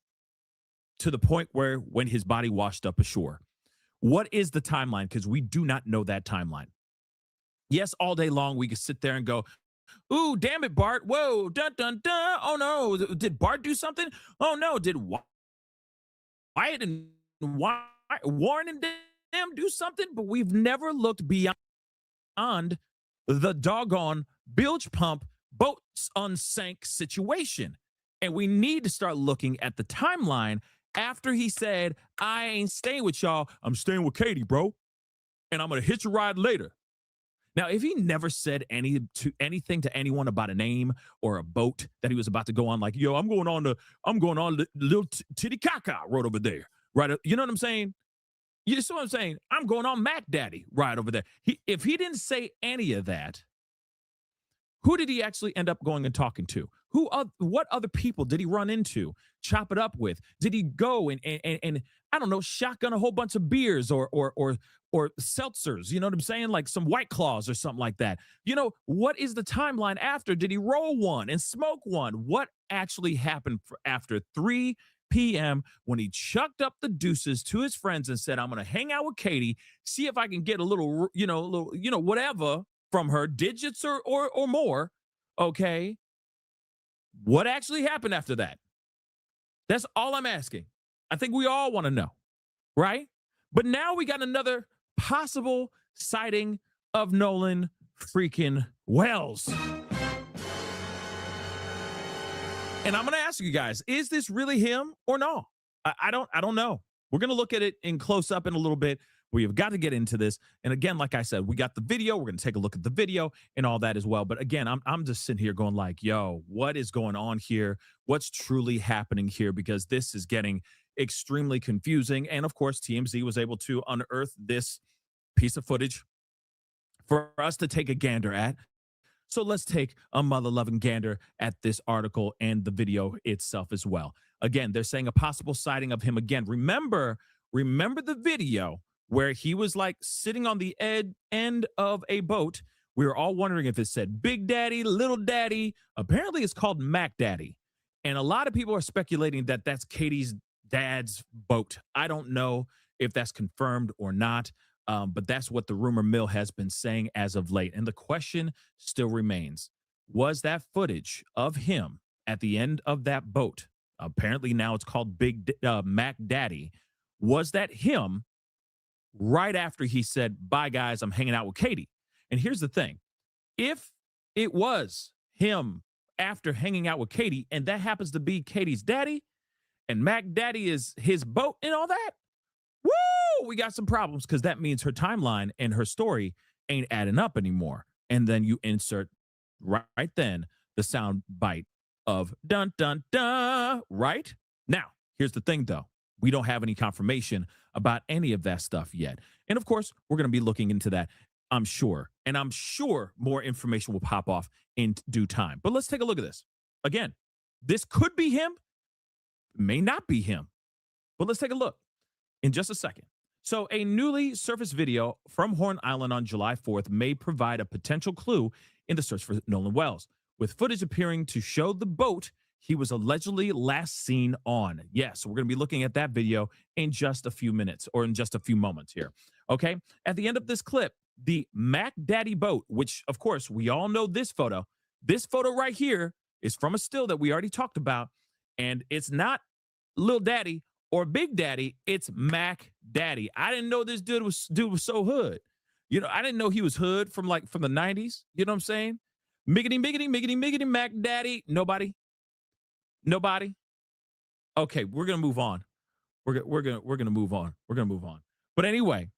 to the point where when his body washed up ashore? What is the timeline? Because we do not know that timeline. Yes, all day long we could sit there and go, ooh, damn it, Bart. Whoa, dun, dun, dun. Oh, no. Did Bart do something? Oh, no. Did Wyatt and Warren and them do something? But we've never looked beyond the doggone bilge pump boats unsank situation. And we need to start looking at the timeline after he said, I ain't staying with y'all. I'm staying with Katie, bro. And I'm going to hitch a ride later. Now, if he never said anything to anyone about a name or a boat that he was about to go on, like, yo, I'm going on the little Titicaca road over there, right? You know what I'm saying? You see what I'm saying? I'm going on Mac Daddy right over there. If he didn't say any of that, who did he actually end up going and talking to? What other people did he run into, chop it up with? Did he go and I don't know, shotgun a whole bunch of beers or seltzers? You know what I'm saying? Like some White Claws or something like that. You know, what is the timeline after? Did he roll one and smoke one? What actually happened after 3 p.m. when he chucked up the deuces to his friends and said, I'm going to hang out with Katie, see if I can get a little, whatever from her, digits or more. Okay. What actually happened after that? That's all I'm asking. I think we all want to know, right? But now we got another possible sighting of Nolan freaking Wells. And I'm going to ask you guys, is this really him or no? I don't know. We're going to look at it in close up in a little bit. We have got to get into this. And again, like I said, we got the video. We're going to take a look at the video and all that as well. But again, I'm just sitting here going like, yo, what is going on here? What's truly happening here? Because this is getting extremely confusing. And of course, TMZ was able to unearth this piece of footage for us to take a gander at. So let's take a mother-loving gander at this article and the video itself as well. Again, they're saying a possible sighting of him again. Remember the video where he was like sitting on the end of a boat. We were all wondering if it said Big Daddy, Little Daddy. Apparently it's called Mac Daddy. And a lot of people are speculating that that's Katie's dad's boat. I don't know if that's confirmed or not, but that's what the rumor mill has been saying as of late. And the question still remains, was that footage of him at the end of that boat, apparently now it's called Mac Daddy, was that him right after he said, bye, guys, I'm hanging out with Katie? And here's the thing. If it was him after hanging out with Katie, and that happens to be Katie's daddy, and Mac Daddy is his boat and all that, woo, we got some problems, because that means her timeline and her story ain't adding up anymore. And then you insert right then the sound bite of dun, dun, dun, right? Now, here's the thing, though. We don't have any confirmation about any of that stuff yet. And of course, we're going to be looking into that, I'm sure. And I'm sure more information will pop off in due time. But let's take a look at this. Again, this could be him, may not be him. But let's take a look in just a second. So a newly surfaced video from Horn Island on July 4th may provide a potential clue in the search for Nolan Wells, with footage appearing to show the boat he was allegedly last seen on. Yes, we're going to be looking at that video in just a few minutes or in just a few moments here. Okay. At the end of this clip, the Mac Daddy boat, which of course we all know this photo right here is from a still that we already talked about. And it's not Lil Daddy or Big Daddy, it's Mac Daddy. I didn't know this dude was so hood. You know, I didn't know he was hood from the 90s. You know what I'm saying? Miggity, miggity, miggity, miggity, Mac Daddy. Nobody. Okay, we're gonna move on. We're gonna move on. We're gonna move on. But anyway,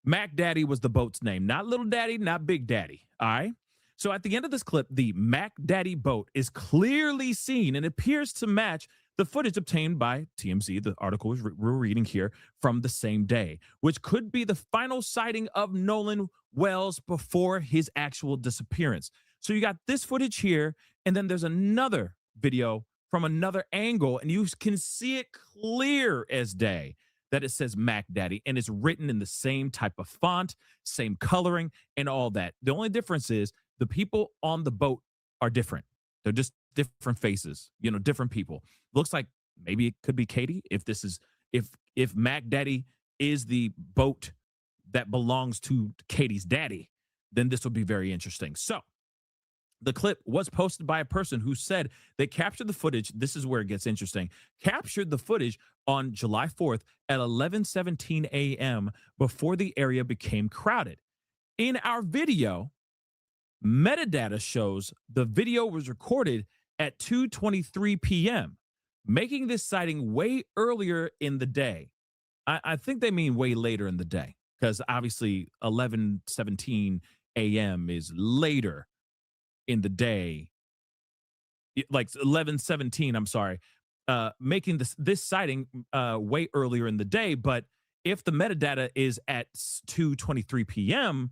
Mac Daddy was the boat's name, not Little Daddy, not Big Daddy. All right. So at the end of this clip, the Mac Daddy boat is clearly seen and appears to match the footage obtained by TMZ, the article we're reading here, from the same day, which could be the final sighting of Nolan Wells before his actual disappearance. So you got this footage here, and then there's another video from another angle, and you can see it clear as day that it says Mac Daddy, and it's written in the same type of font, same coloring, and all that. The only difference is the people on the boat are different. They're just different faces, you know, different people. Looks like maybe it could be Katie if Mac Daddy is the boat that belongs to Katie's daddy, then this will be very interesting. So the clip was posted by a person who said they captured the footage. This is where it gets interesting. Captured the footage on July 4th at 11:17 a.m. before the area became crowded. In our video, metadata shows the video was recorded at 2:23 p.m., making this sighting way earlier in the day. I think they mean way later in the day because obviously 11:17 a.m. is later in the day, like 11:17. I'm sorry, making this sighting way earlier in the day. But if the metadata is at 2:23 p.m.,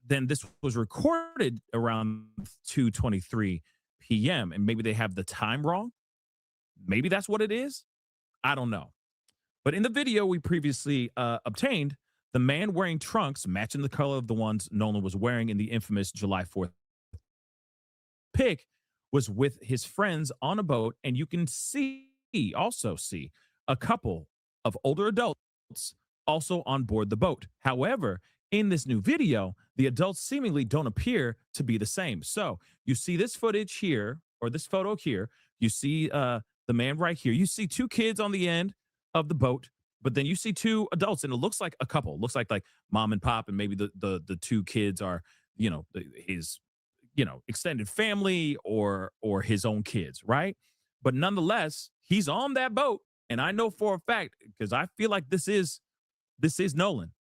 then this was recorded around 2:23 p.m. and maybe they have the time wrong. Maybe that's what it is. I don't know. But in the video we previously obtained, the man wearing trunks matching the color of the ones Nolan was wearing in the infamous July 4th pic was with his friends on a boat, and you can also see a couple of older adults also on board the boat. However, in this new video, the adults seemingly don't appear to be the same. So you see this footage here, or this photo here, you see the man right here, you see two kids on the end of the boat, but then you see two adults, and it looks like a couple. It looks like mom and pop, and maybe the two kids are, you know, his, you know, extended family or his own kids, right? But nonetheless, he's on that boat, and I know for a fact, because I feel like this is Nolan,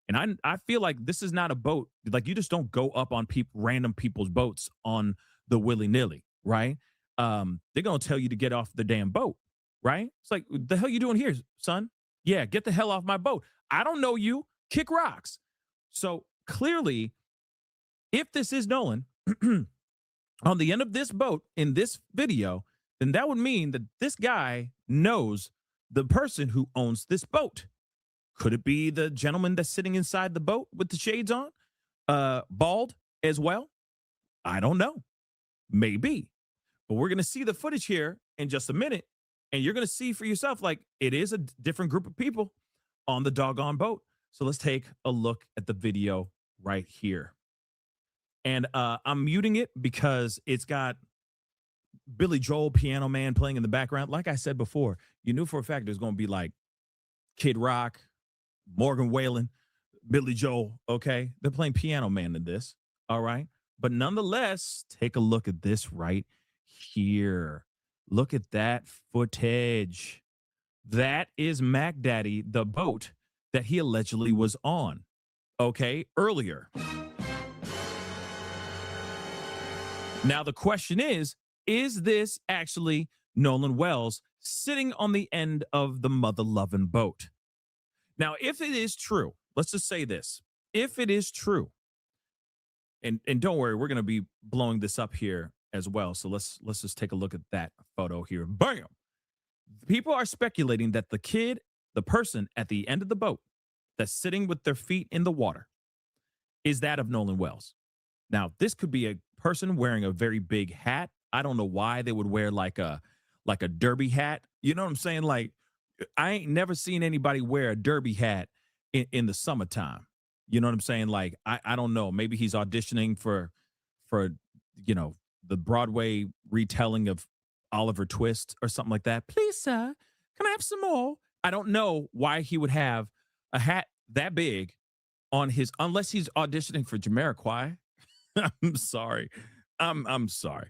and I feel like this is not a boat. Like, you just don't go up on random people's boats on the willy-nilly, right? They're gonna tell you to get off the damn boat, right? It's like, what the hell you doing here, son? Yeah, get the hell off my boat. I don't know you. Kick rocks. So clearly, if this is Nolan on the end of this boat in this video, then that would mean that this guy knows the person who owns this boat. Could it be the gentleman that's sitting inside the boat with the shades on, bald as well? I don't know. Maybe. But we're going to see the footage here in just a minute, and you're going to see for yourself, like, it is a different group of people on the doggone boat. So let's take a look at the video right here. And I'm muting it because it's got Billy Joel, Piano Man, playing in the background. Like I said before, you knew for a fact there's going to be like Kid Rock, Morgan Wallen, Billy Joel, okay? They're playing Piano Man in this, all right? But nonetheless, take a look at this right here. Look at that footage. That is Mac Daddy, the boat that he allegedly was on, okay, earlier. Now, the question is this actually Nolan Wells sitting on the end of the mother-loving boat? Now, if it is true, let's just say this. If it is true, and don't worry, we're going to be blowing this up here as well. So let's just take a look at that photo here. Bam! People are speculating that the person at the end of the boat that's sitting with their feet in the water is that of Nolan Wells. Now, this could be a person wearing a very big hat. I don't know why they would wear like a derby hat. You know what I'm saying? Like, I ain't never seen anybody wear a derby hat in the summertime. You know what I'm saying? Like, I don't know. Maybe he's auditioning for the Broadway retelling of Oliver Twist or something like that. Please, sir, can I have some more? I don't know why he would have a hat that big on his, unless he's auditioning for Jamiroquai. I'm sorry. I'm sorry.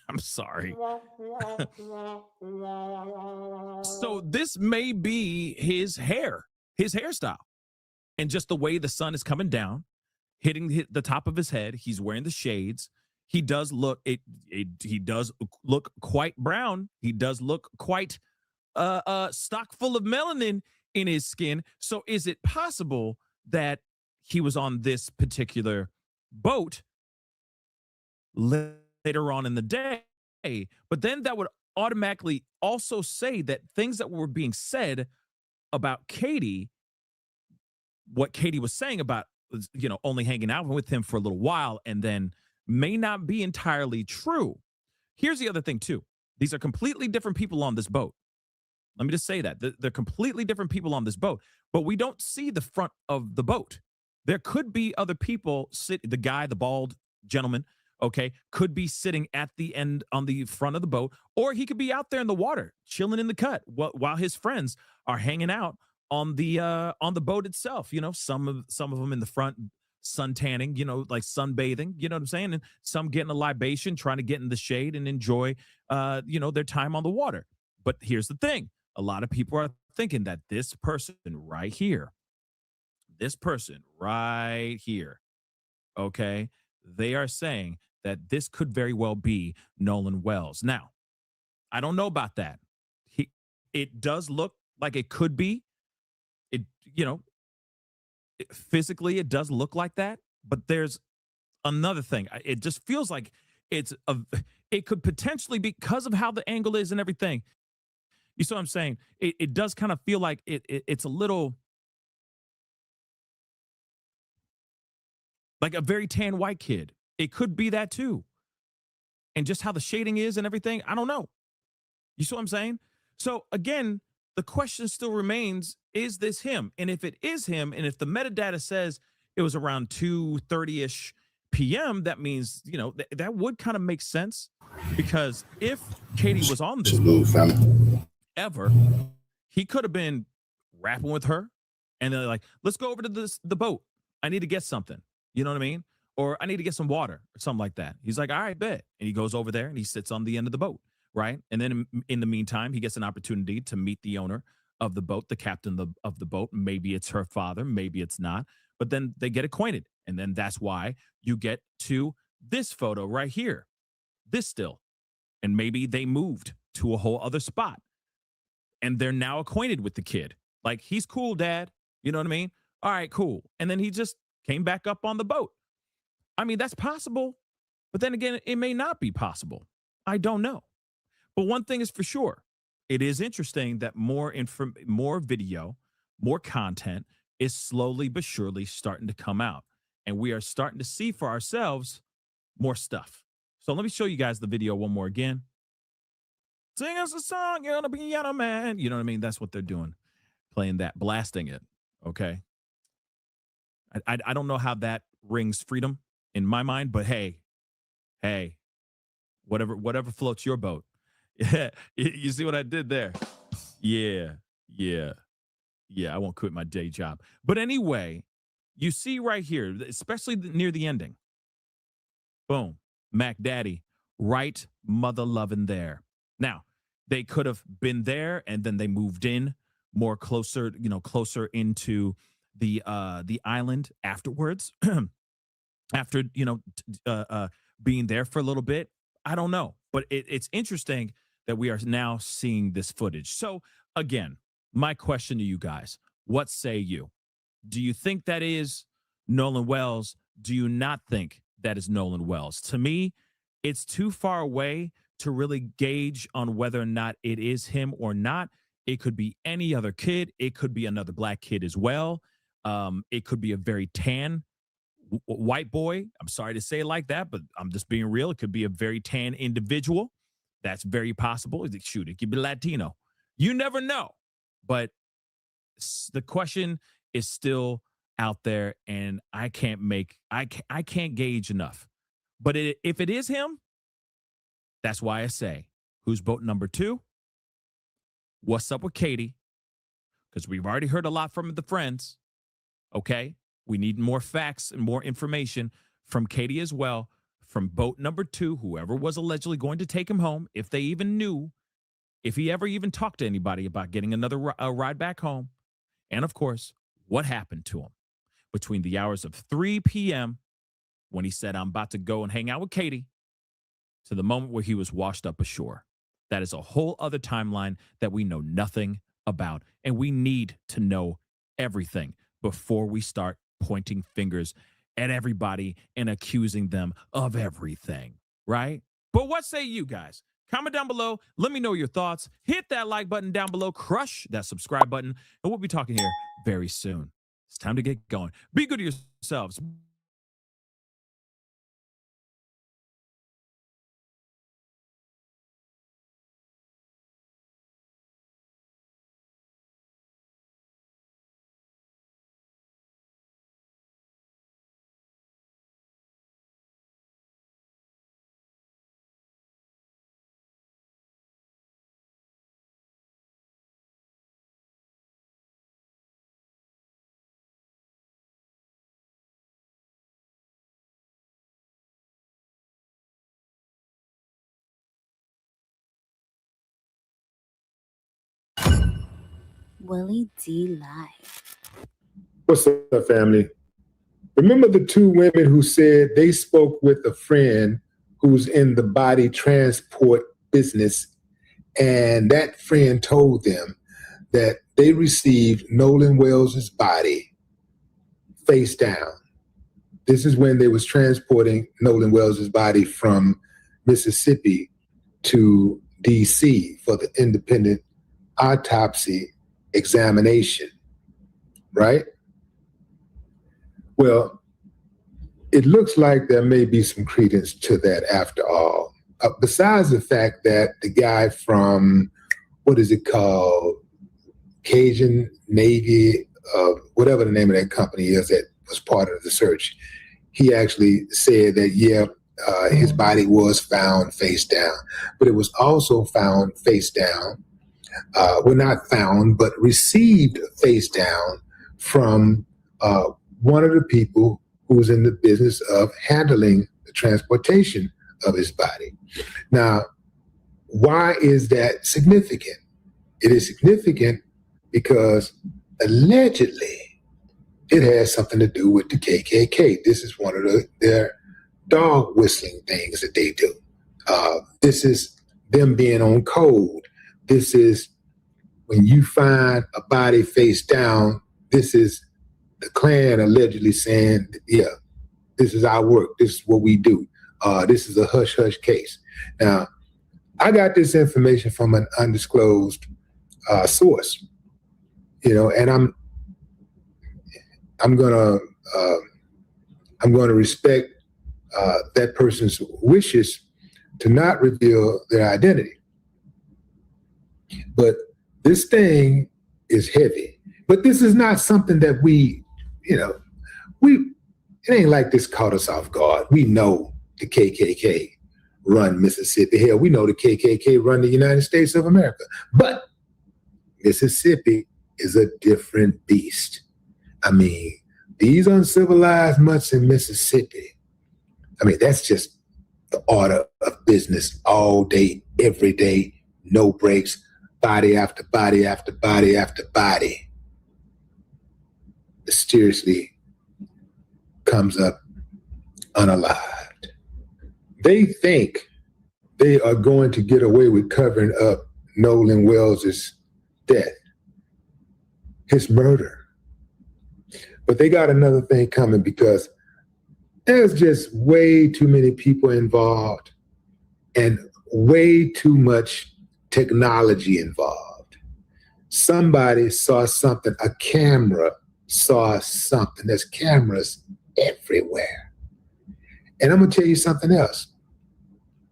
I'm sorry. So this may be his hairstyle, and just the way the sun is coming down, hitting the top of his head. He's wearing the shades. He does look he does look quite brown. He does look quite stock full of melanin in his skin. So is it possible that he was on this particular boat later on in the day? But then that would automatically also say that things that were being said about Katie, what Katie was saying about, only hanging out with him for a little while and then may not be entirely true. Here's the other thing too. These are completely different people on this boat. Let me just say that. They're completely different people on this boat, but we don't see the front of the boat. There could be other people the guy, the bald gentleman, okay, could be sitting at the end on the front of the boat, or he could be out there in the water, chilling in the cut while his friends are hanging out on the boat itself. Some of them in the front sun tanning, like sunbathing, you know what I'm saying? And some getting a libation, trying to get in the shade and enjoy their time on the water. But here's the thing. A lot of people are thinking that this person right here, okay, they are saying that this could very well be Nolan Wells. Now, I don't know about that. It does look like it could be. Physically, it does look like that. But there's another thing. It just feels like it could potentially, because of how the angle is and everything. You see what I'm saying? It does kind of feel like it's a little like a very tan white kid. It could be that too. And just how the shading is and everything, I don't know. You see what I'm saying? So again, the question still remains, is this him? And if it is him, and if the metadata says it was around 2:30-ish p.m., that means, that would kind of make sense. Because if Katie was on this boat ever, he could have been rapping with her, and they're like, let's go over to the boat. I need to get something. You know what I mean? Or I need to get some water or something like that. He's like, all right, bet. And he goes over there and he sits on the end of the boat, right? And then in the meantime, he gets an opportunity to meet the owner of the boat, the captain of the boat. Maybe it's her father, maybe it's not. But then they get acquainted. And then that's why you get to this photo right here, this still. And maybe they moved to a whole other spot. And they're now acquainted with the kid. Like, he's cool, Dad. You know what I mean? All right, cool. And then he just came back up on the boat. I mean, that's possible. But then again, it may not be possible. I don't know. But one thing is for sure. It is interesting that more video, more content is slowly but surely starting to come out. And we are starting to see for ourselves more stuff. So let me show you guys the video one more again. Sing us a song, you're gonna be a man. You know what I mean? That's what they're doing. Playing that, blasting it. Okay. I don't know how that rings freedom in my mind, but hey, whatever floats your boat. Yeah, you see what I did there? Yeah. I won't quit my day job. But anyway, you see right here, especially near the ending. Boom, Mac Daddy, right mother loving there. Now, they could have been there and then they moved in more closer into the island afterwards. After being there for a little bit. I don't know, but it's interesting that we are now seeing this footage. So again, my question to you guys, what say you? Do you think that is Nolan Wells? Do you not think that is Nolan Wells? To me, it's too far away to really gauge on whether or not it is him or not. It could be any other kid. It could be another black kid as well. It could be a very tan white boy. I'm sorry to say it like that, but I'm just being real. It could be a very tan individual. That's very possible. Shoot, it could be Latino. You never know. But the question is still out there, and I can't gauge enough. But if it is him, that's why I say, who's boat number 2? What's up with Katie? Because we've already heard a lot from the friends. Okay? We need more facts and more information from Katie as well. From boat number 2, whoever was allegedly going to take him home, if they even knew, if he ever even talked to anybody about getting another ride back home. And of course, what happened to him between the hours of 3 p.m. when he said, I'm about to go and hang out with Katie, to the moment where he was washed up ashore. That is a whole other timeline that we know nothing about. And we need to know everything before we start pointing fingers at everybody and accusing them of everything, right? But what say you guys? Comment down below. Let me know your thoughts. Hit that like button down below. Crush that subscribe button. And we'll be talking here very soon. It's time to get going. Be good to yourselves. Willie D Live. What's up, family? Remember the 2 women who said they spoke with a friend who's in the body transport business, and that friend told them that they received Nolan Wells's body face down. This is when they was transporting Nolan Wells's body from Mississippi to D.C. for the independent autopsy examination, right? Well, it looks like there may be some credence to that after all. Besides the fact that the guy from, what is it called, Cajun Navy, whatever the name of that company is that was part of the search, he actually said that, yeah, his body was found face down, but it was also found face down, well, not found, but received face down from one of the people who was in the business of handling the transportation of his body. Now, why is that significant? It is significant because allegedly it has something to do with the KKK. This is one of their dog whistling things that they do. This is them being on code. This is when you find a body face down, this is the Klan allegedly saying, yeah, this is our work. This is what we do. This is a hush-hush case. Now, I got this information from an undisclosed source, and I'm gonna respect that person's wishes to not reveal their identity. But this thing is heavy. But this is not something that it ain't like this caught us off guard. We know the KKK run Mississippi. Hell, we know the KKK run the United States of America. But Mississippi is a different beast. I mean, these uncivilized mutts in Mississippi, that's just the order of business all day, every day, no breaks, body after body after body after body. Mysteriously comes up unalived. They think they are going to get away with covering up Nolan Wells's death, his murder. But they got another thing coming because there's just way too many people involved and way too much technology involved. Somebody saw something, a camera saw something. There's cameras everywhere. And I'm going to tell you something else.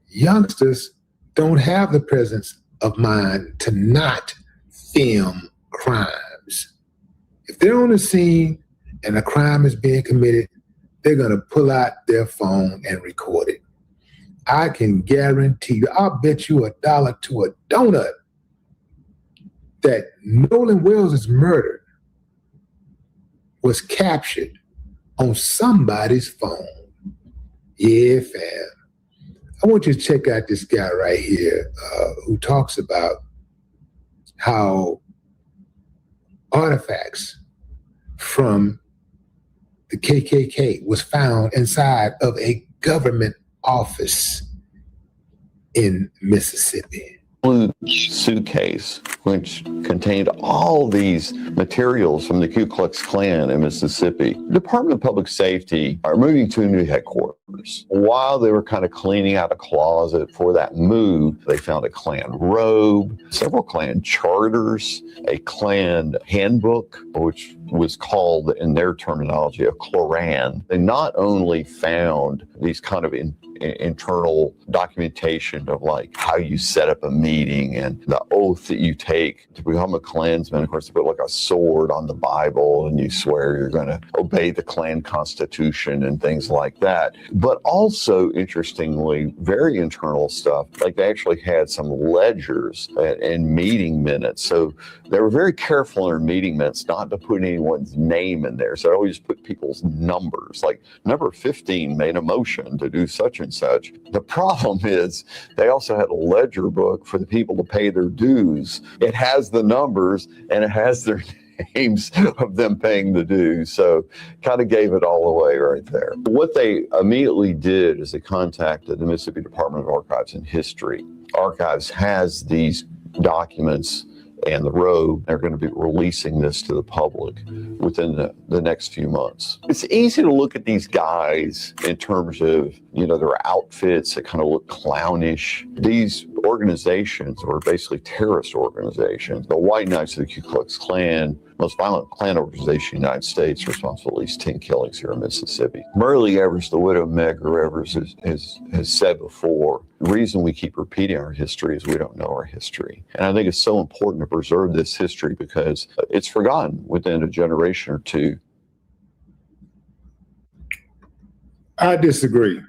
Youngsters don't have the presence of mind to not film crimes. If they're on the scene and a crime is being committed, they're going to pull out their phone and record it. I can guarantee you, I'll bet you $1 to a donut that Nolan Wells' murder was captured on somebody's phone. Yeah, fam. I want you to check out this guy right here who talks about how artifacts from the KKK was found inside of a government office in Mississippi. Blue suitcase, which contained all these materials from the Ku Klux Klan in Mississippi. The Department of Public Safety are moving to a new headquarters. While they were kind of cleaning out a closet for that move, they found a Klan robe, several Klan charters, a Klan handbook, which was called, in their terminology, a Koran. They not only found these kind of internal documentation of like how you set up a meeting and the oath that you take to become a Klansman. Of course, they put like a sword on the Bible and you swear you're going to obey the Klan Constitution and things like that. But also, interestingly, very internal stuff. Like they actually had some ledgers and meeting minutes. So they were very careful in their meeting minutes not to put anyone's name in there. So they always put people's numbers. Like number 15 made a motion to do such and such. The problem is they also had a ledger book for the people to pay their dues. It has the numbers and it has their names of them paying the dues. So kind of gave it all away right there. What they immediately did is they contacted the Mississippi Department of Archives and History. Archives has these documents and the robe. They're going to be releasing this to the public within the next few months. It's easy to look at these guys in terms of, you know, their outfits that kind of look clownish. These organizations are basically terrorist organizations. The White Knights of the Ku Klux Klan, most violent Klan organization in the United States, responsible for at least 10 killings here in Mississippi. Myrlie Evers, the widow of Medgar Evers, has said before, the reason we keep repeating our history is we don't know our history. And I think it's so important to preserve this history because it's forgotten within a generation or two. I disagree.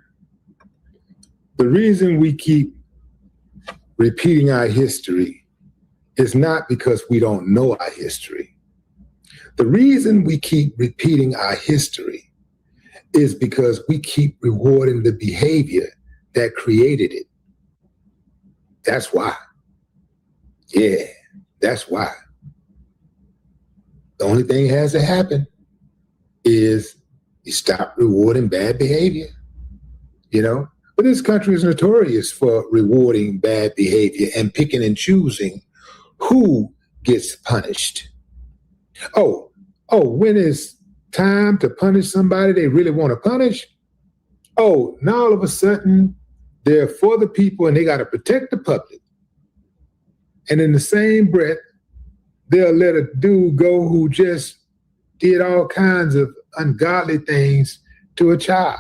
The reason we keep repeating our history is not because we don't know our history. The reason we keep repeating our history is because we keep rewarding the behavior that created it. That's why. Yeah, that's why. The only thing that has to happen is you stop rewarding bad behavior, you know? But this country is notorious for rewarding bad behavior and picking and choosing who gets punished. When it's time to punish somebody they really want to punish, now all of a sudden they're for the people and they got to protect the public. And in the same breath, they'll let a dude go who just did all kinds of ungodly things to a child.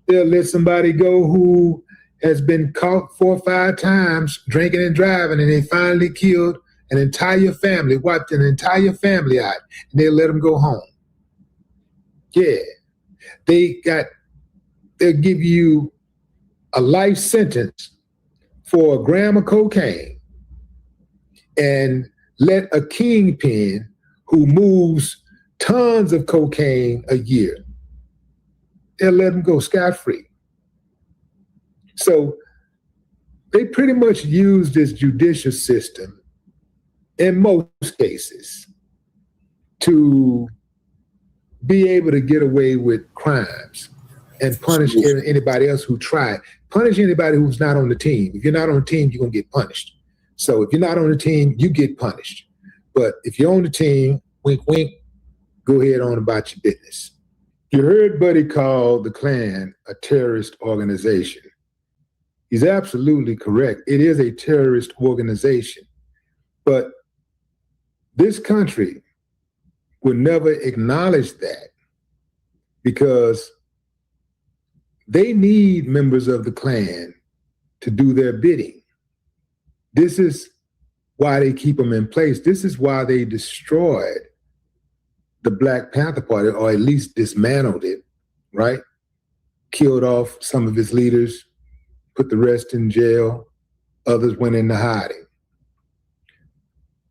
They'll let somebody go who has been caught 4 or 5 times drinking and driving, and they finally killed an entire family, wiped an entire family out, and they'll let them go home. Yeah, they'll give you a life sentence for a gram of cocaine and let a kingpin who moves tons of cocaine a year, they'll let them go scot-free. So they pretty much use this judicial system in most cases to be able to get away with crimes and punish anybody else who tried. Punish anybody who's not on the team. If you're not on the team, you're going to get punished. So if you're not on the team, you get punished. But if you're on the team, wink, wink, go ahead on about your business. You heard Buddy call the Klan a terrorist organization. He's absolutely correct. It is a terrorist organization. But this country would never acknowledge that because they need members of the Klan to do their bidding. This is why they keep them in place. This is why they destroyed the Black Panther Party, or at least dismantled it, right? Killed off some of its leaders, put the rest in jail, others went into hiding.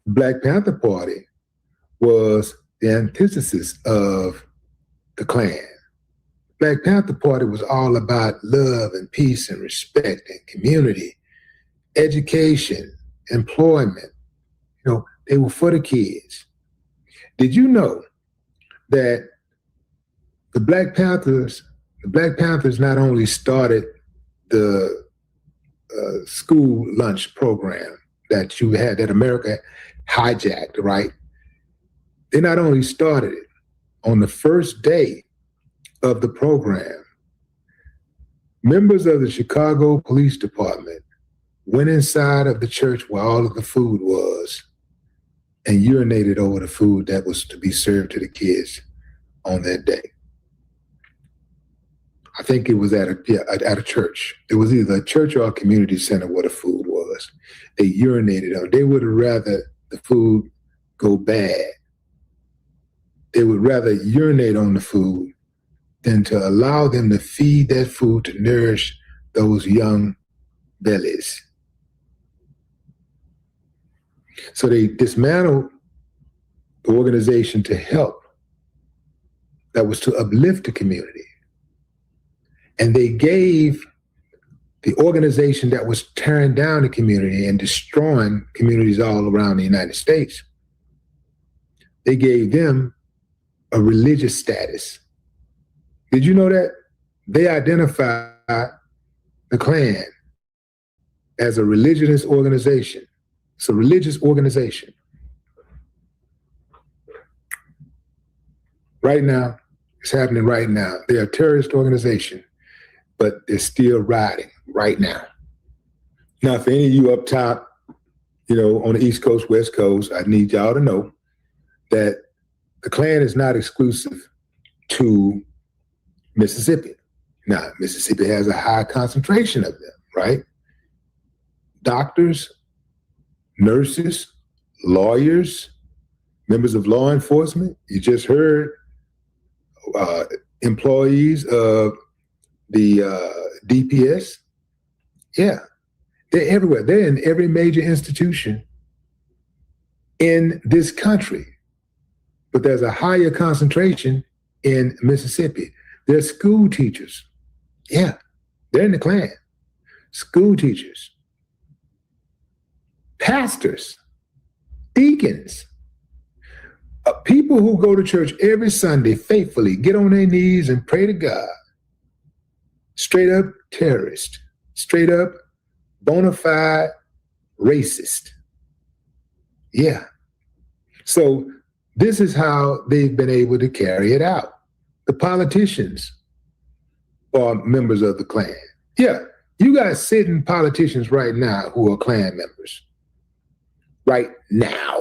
Black Panther Party was the antithesis of the Klan. Black Panther Party was all about love and peace and respect and community, education, employment. You know, they were for the kids. Did you know that the Black Panthers not only started the school lunch program that you had, that America hijacked, right? They not only started it, on the first day of the program, members of the Chicago Police Department went inside of the church where all of the food was and urinated over the food that was to be served to the kids on that day. I think it was at a church. It was either a church or a community center where the food was. They urinated on it. They would have rather the food go bad. They would rather urinate on the food than to allow them to feed that food to nourish those young bellies. So they dismantled the organization to help, that was to uplift the community. And they gave the organization that was tearing down the community and destroying communities all around the United States, they gave them a religious status. Did you know that? They identify the Klan as a religious organization. It's a religious organization. Right now, it's happening right now. They're a terrorist organization, but they're still riding right now. Now, for any of you up top, you know, on the East Coast, West Coast, I need y'all to know that the Klan is not exclusive to Mississippi. Now, Mississippi has a high concentration of them, right? Doctors, nurses, lawyers, members of law enforcement. You just heard employees of the DPS. Yeah, they're everywhere. They're in every major institution in this country. But there's a higher concentration in Mississippi. There's school teachers. Yeah, they're in the Klan. School teachers, pastors, deacons, people who go to church every Sunday faithfully, get on their knees and pray to God. Straight up terrorist, straight up bona fide racist. Yeah. So this is how they've been able to carry it out. The politicians are members of the Klan. Yeah, you got sitting politicians right now who are Klan members. Right now,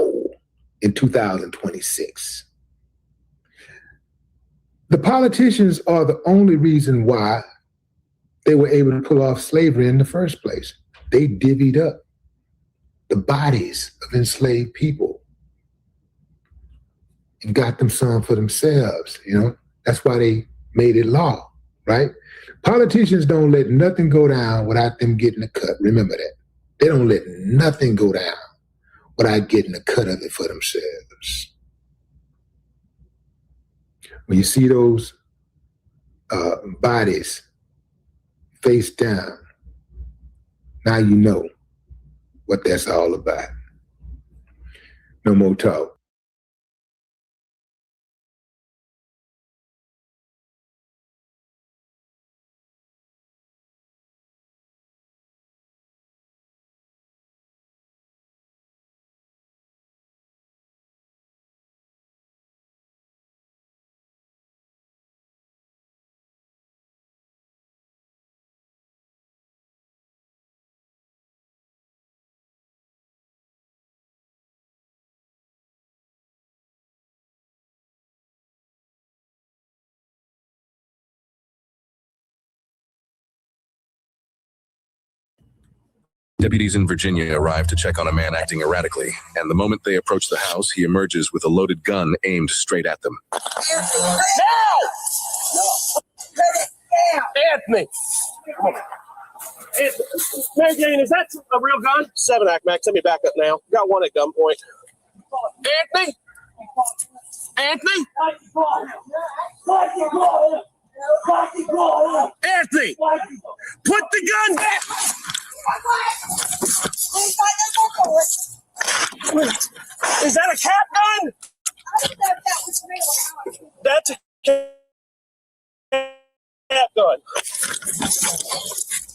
in 2026. The politicians are the only reason why they were able to pull off slavery in the first place. They divvied up the bodies of enslaved people and got them some for themselves, you know? That's why they made it law, right? Politicians don't let nothing go down without them getting a cut. Remember that. They don't let nothing go down without getting a cut of it for themselves. When you see those bodies face down, now you know what that's all about. No more talk. Deputies in Virginia arrive to check on a man acting erratically, and the moment they approach the house, he emerges with a loaded gun aimed straight at them. Now! Anthony! Mary Jane, is that a real gun? 7-Act, Mac. Tell me back up now. Got one at gunpoint. Anthony? Anthony? Anthony! Put the gun back! Is that a cap gun? That's a cap gun.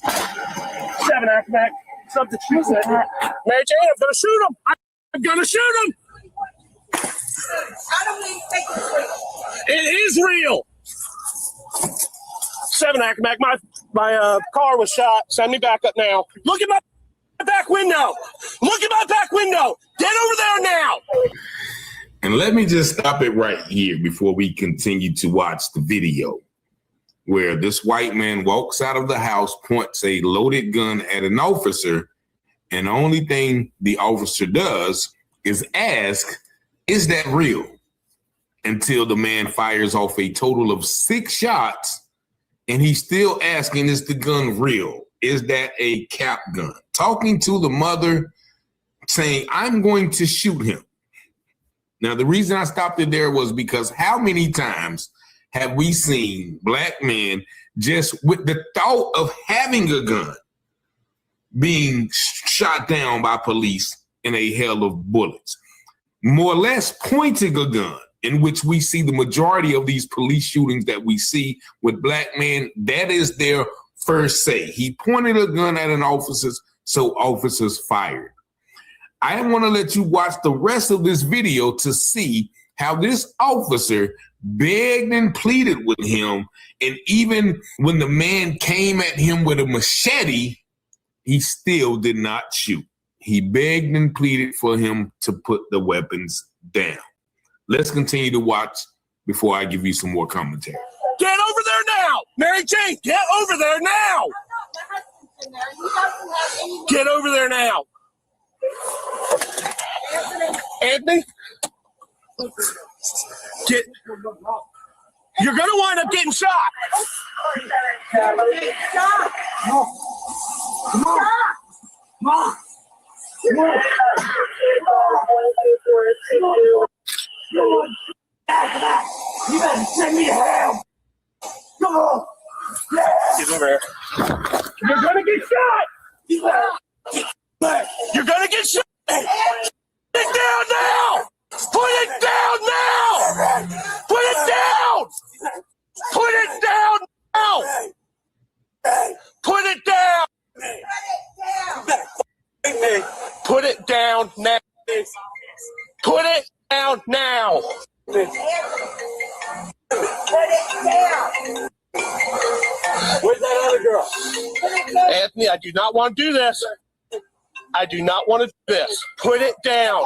7-Act, Mac. Something she said. Mary Jane, I'm gonna shoot him. I'm gonna shoot him. I don't need to take this real. It is real. 7-Act, Mac. My car was shot. Send me back up now. Look at my back window. Look at my back window. Get over there now. And let me just stop it right here before we continue to watch the video, where this white man walks out of the house, points a loaded gun at an officer, and the only thing the officer does is ask, is that real? Until the man fires off a total of 6 shots, and he's still asking, is the gun real? Is that a cap gun? Talking to the mother, saying, I'm going to shoot him. Now, the reason I stopped it there was because how many times have we seen black men just with the thought of having a gun being shot down by police in a hail of bullets, more or less pointing a gun, in which we see the majority of these police shootings that we see with black men, that is their first say. He pointed a gun at an officer, so officers fired. I want to let you watch the rest of this video to see how this officer begged and pleaded with him. And even when the man came at him with a machete, he still did not shoot. He begged and pleaded for him to put the weapons down. Let's continue to watch before I give you some more commentary. Get over there now! Mary Jane, get over there now! Get over there now! Anthony? You're gonna wind up getting shot! Come on! You better send me to hell! Come on! Get over here. You're gonna get shot! You're gonna get shot! Put it down now! Put it down now! Put it down! Put it down now! Put it down! Put it down now! Put it down now! Where's that other girl? Anthony, I do not want to do this. I do not want to do this. Put it down.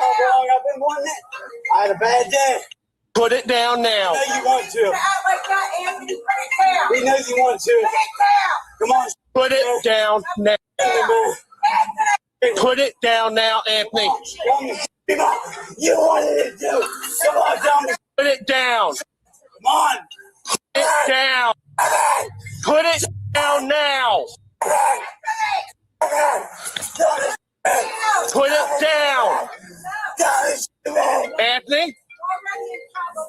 I had a bad day. Put it down now. I know you want to. We know you want to. Come on. Put it down now. Put it down now, Anthony. You wanted to do. Come on, Dominic. Put it down. Come on. Put it down. Put it down now. Put it down. Anthony?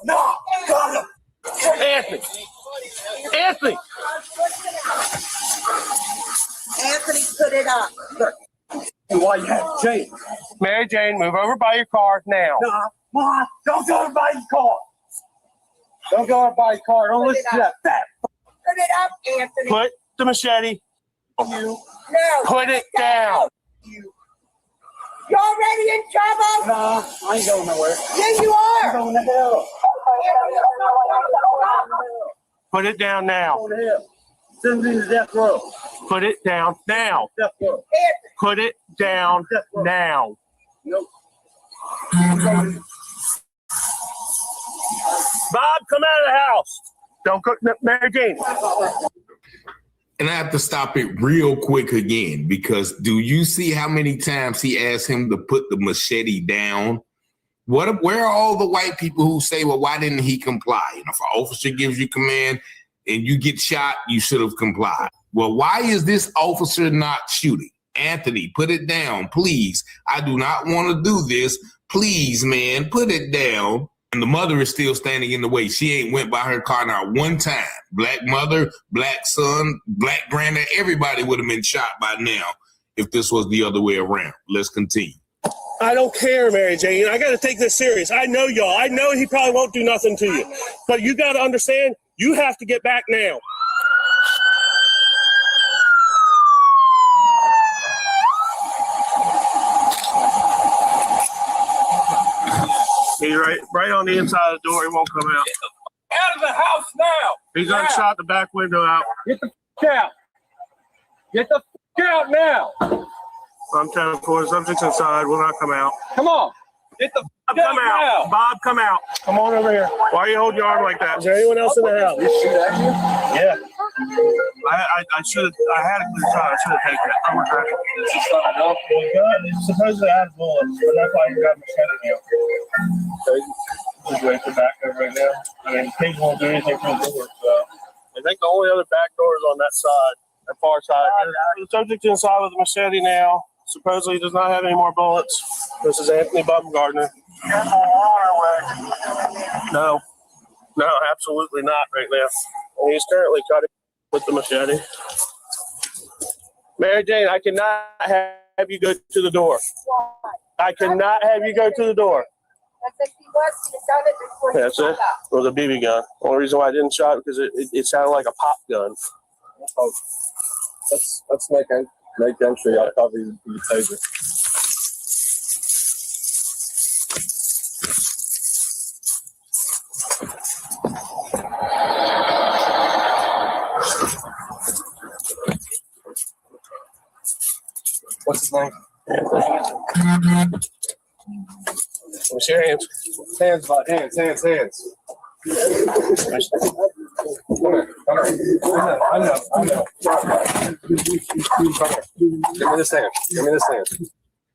No, Anthony. Anthony. Anthony, put it up. Why you have Jane? Mary Jane, move over by your car now. No, Mom, don't go over by your car. Don't go over by your car. Don't listen to that. Put it up, Anthony. Put the machete. No. Put it down. You already in trouble? No, I ain't going nowhere. Yeah, you are. I'm going to hell. Put it down now. I'm going to hell. Send me to death row. Put it down now. Death row. Put it down now. Nope. Bob, come out of the house. Don't cook Mary Jane. And I have to stop it real quick again, because do you see how many times he asked him to put the machete down? Where are all the white people who say, well, why didn't he comply? If an officer gives you command and you get shot, you should have complied. Well, why is this officer not shooting? Anthony, put it down, please. I do not want to do this. Please, man, put it down. And the mother is still standing in the way. She ain't went by her car not one time. Black mother, black son, black granddad, everybody would have been shot by now if this was the other way around. Let's continue. I don't care, Mary Jane. I got to take this serious. I know y'all. I know he probably won't do nothing to you. But you got to understand, you have to get back now. He's right on the inside of the door. He won't come out. Out of the house now. He's gonna shot the back window out. Get the out. Get the out now. I'm 10-4. Subject's inside. Will not come out. Come on. Get the Bob, come out. Now. Bob, come out. Come on over here. Why are you holding your arm like that? Is there anyone else in the house? Yeah. I should have. I had a clear shot. I should have taken it. I'm regretting it. It's supposedly out of bullets, but that's why you got machete now. Just wait for back there right now. I mean, people won't do anything for the door, so. I think the only other back door is on that side, that far side. The subject inside with a machete now. Supposedly does not have any more bullets. This is Anthony Baumgartner. No, absolutely not right now. And he's currently cutting with the machete. Mary Jane, I cannot have you go to the door. I cannot have you go to the door. That's it. It was a BB gun. The only reason why I didn't shot it because it sounded like a pop gun. Let's make entry. I'll cover you the taser. What's his name? Let me see your hands. Hands, bud. Hands. I know. Give me this hand.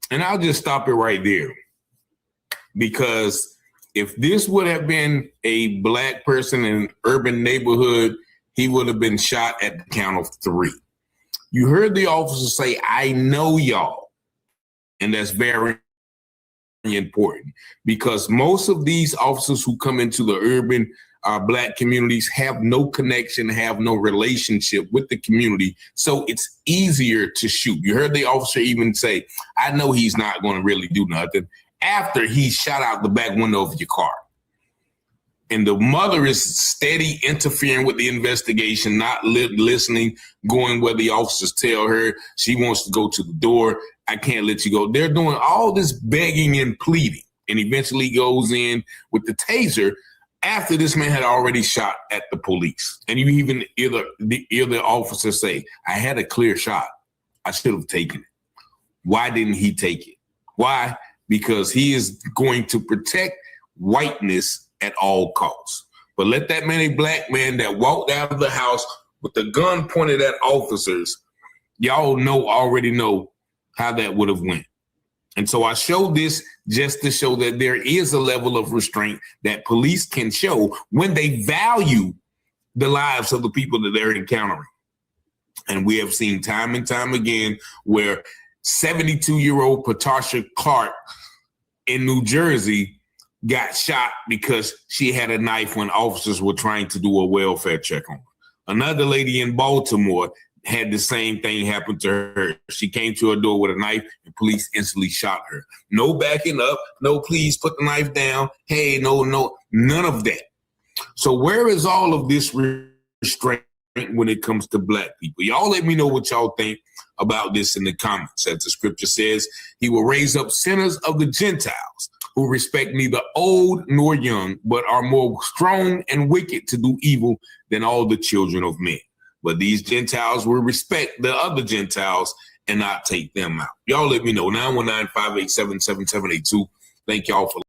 And I'll just stop it right there. Because if this would have been a black person in an urban neighborhood, he would have been shot at the count of 3. You heard the officer say, I know y'all. And that's very important, because most of these officers who come into the urban black communities have no connection, have no relationship with the community. So it's easier to shoot. You heard the officer even say, I know he's not going to really do nothing, after he shot out the back window of your car. And the mother is steady interfering with the investigation, not listening, going where the officers tell her she wants to go to the door. I can't let you go. They're doing all this begging and pleading, and eventually goes in with the taser after this man had already shot at the police. And you even hear the officer say, I had a clear shot. I should have taken it. Why didn't he take it? Why? Because he is going to protect whiteness at all costs. But let that man, a black man that walked out of the house with the gun pointed at officers, y'all already know how that would have went. And so I showed this just to show that there is a level of restraint that police can show when they value the lives of the people that they're encountering. And we have seen time and time again where 72-year-old Patasha Clark in New Jersey got shot because she had a knife when officers were trying to do a welfare check on her. Another lady in Baltimore had the same thing happen to her. She came to her door with a knife and police instantly shot her. No backing up. No, please put the knife down. Hey, no, none of that. So where is all of this restraint when it comes to black people? Y'all let me know what y'all think about this in the comments. As the scripture says, he will raise up sinners of the Gentiles who respect neither old nor young, but are more strong and wicked to do evil than all the children of men. But these Gentiles will respect the other Gentiles and not take them out. Y'all let me know. 919-587-7782. Thank y'all for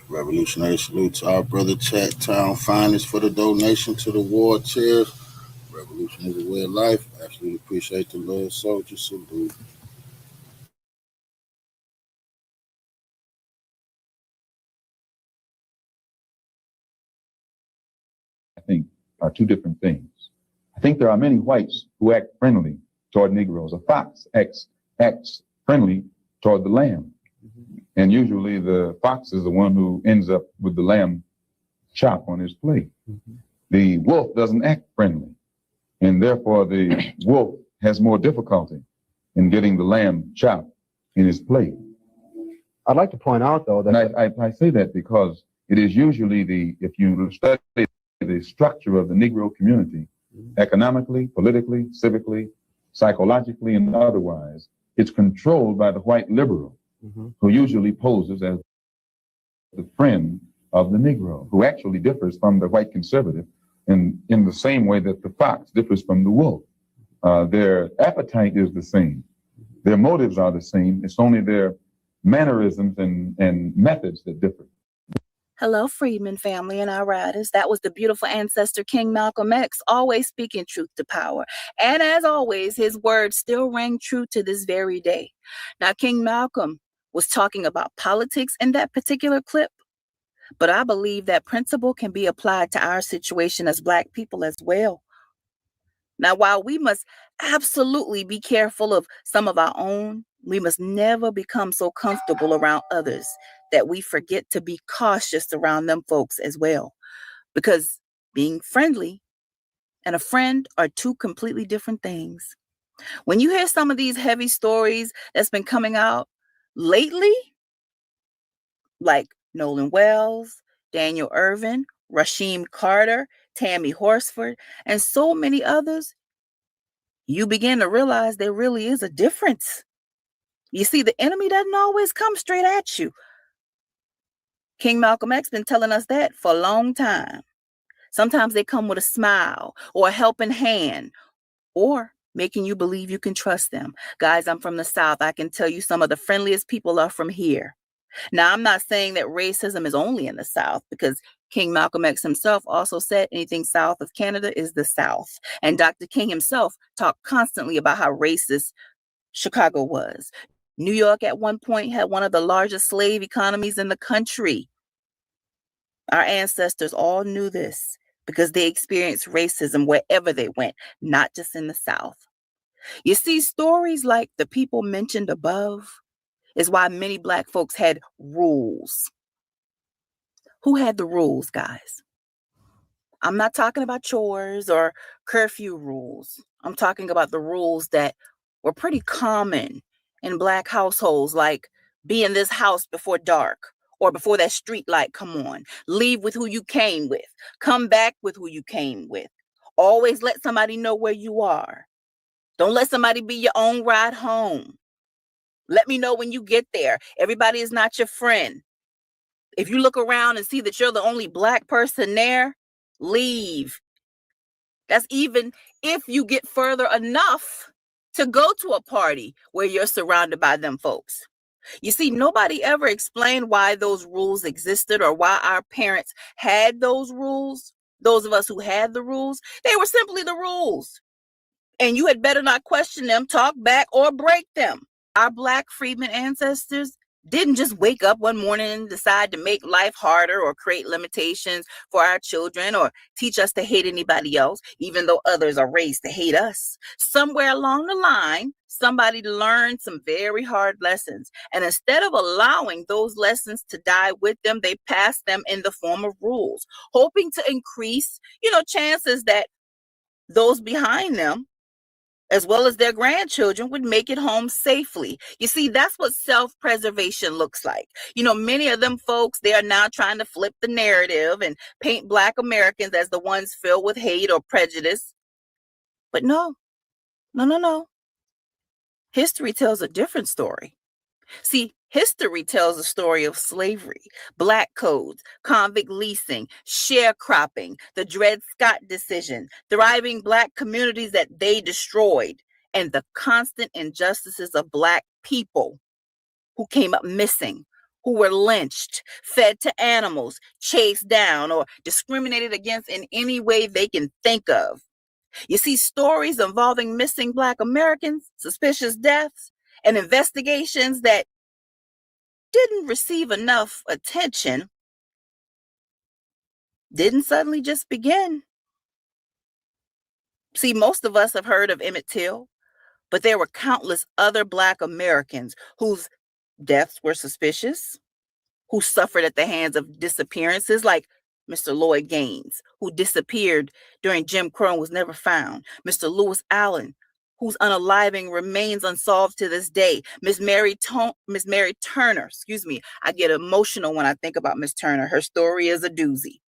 Revolutionary salute to our brother Chat Town Finest for the donation to the war chairs. Revolution is a way of life. Absolutely appreciate the loyal soldiers. Salute. I think are two different things. I think there are many whites who act friendly toward Negroes. A fox acts friendly toward the lamb. And usually the fox is the one who ends up with the lamb chop on his plate. The wolf doesn't act friendly. And therefore the wolf has more difficulty in getting the lamb chop in his plate. I'd like to point out, though, that I say that because it is usually if you study the structure of the Negro community, economically, politically, civically, psychologically, and otherwise, it's controlled by the white liberal, who usually poses as the friend of the Negro, who actually differs from the white conservative in the same way that the fox differs from the wolf. Their appetite is the same. Their motives are the same. It's only their mannerisms and methods that differ. Hello, Freedman family and our riders. That was the beautiful ancestor King Malcolm X, always speaking truth to power. And as always, his words still ring true to this very day. Now, King Malcolm was talking about politics in that particular clip, but I believe that principle can be applied to our situation as Black people as well. Now, while we must absolutely be careful of some of our own, we must never become so comfortable around others that we forget to be cautious around them folks as well. Because being friendly and a friend are two completely different things. When you hear some of these heavy stories that's been coming out lately, like Nolan Wells, Daniel Irvin, Rasheem Carter, Tammy Horsford, and so many others, you begin to realize there really is a difference. You see, the enemy doesn't always come straight at you. King Malcolm X been telling us that for a long time. Sometimes they come with a smile or a helping hand or making you believe you can trust them. Guys, I'm from the South. I can tell you some of the friendliest people are from here. Now, I'm not saying that racism is only in the South, because King Malcolm X himself also said anything south of Canada is the South. And Dr. King himself talked constantly about how racist Chicago was. New York at one point had one of the largest slave economies in the country. Our ancestors all knew this because they experienced racism wherever they went, not just in the South. You see, stories like the people mentioned above is why many Black folks had rules. Who had the rules, guys? I'm not talking about chores or curfew rules. I'm talking about the rules that were pretty common in Black households, like be in this house before dark or before that street light come on. Leave with who you came with. Come back with who you came with. Always let somebody know where you are. Don't let somebody be your own ride home. Let me know when you get there. Everybody is not your friend. If you look around and see that you're the only Black person there, leave. That's even if you get further enough to go to a party where you're surrounded by them folks. You see, nobody ever explained why those rules existed or why our parents had those rules. Those of us who had the rules, they were simply the rules. And you had better not question them, talk back, or break them. Our Black freedmen ancestors didn't just wake up one morning and decide to make life harder or create limitations for our children or teach us to hate anybody else, even though others are raised to hate us. Somewhere along the line, somebody learned some very hard lessons. And instead of allowing those lessons to die with them, they passed them in the form of rules, hoping to increase, chances that those behind them, as well as their grandchildren, would make it home safely. You see, that's what self-preservation looks like. Many of them folks, they are now trying to flip the narrative and paint Black Americans as the ones filled with hate or prejudice. But no. History tells a different story. See, history tells a story of slavery, Black codes, convict leasing, sharecropping, the Dred Scott decision, thriving Black communities that they destroyed, and the constant injustices of Black people who came up missing, who were lynched, fed to animals, chased down, or discriminated against in any way they can think of. You see, stories involving missing Black Americans, suspicious deaths, and investigations that didn't receive enough attention didn't suddenly just begin. See, most of us have heard of Emmett Till, but there were countless other Black Americans whose deaths were suspicious, who suffered at the hands of disappearances, like Mr. Lloyd Gaines, who disappeared during Jim Crow and was never found, Mr. Lewis Allen, whose unaliving remains unsolved to this day, Miss Mary Turner, I get emotional when I think about Miss Turner. Her story is a doozy.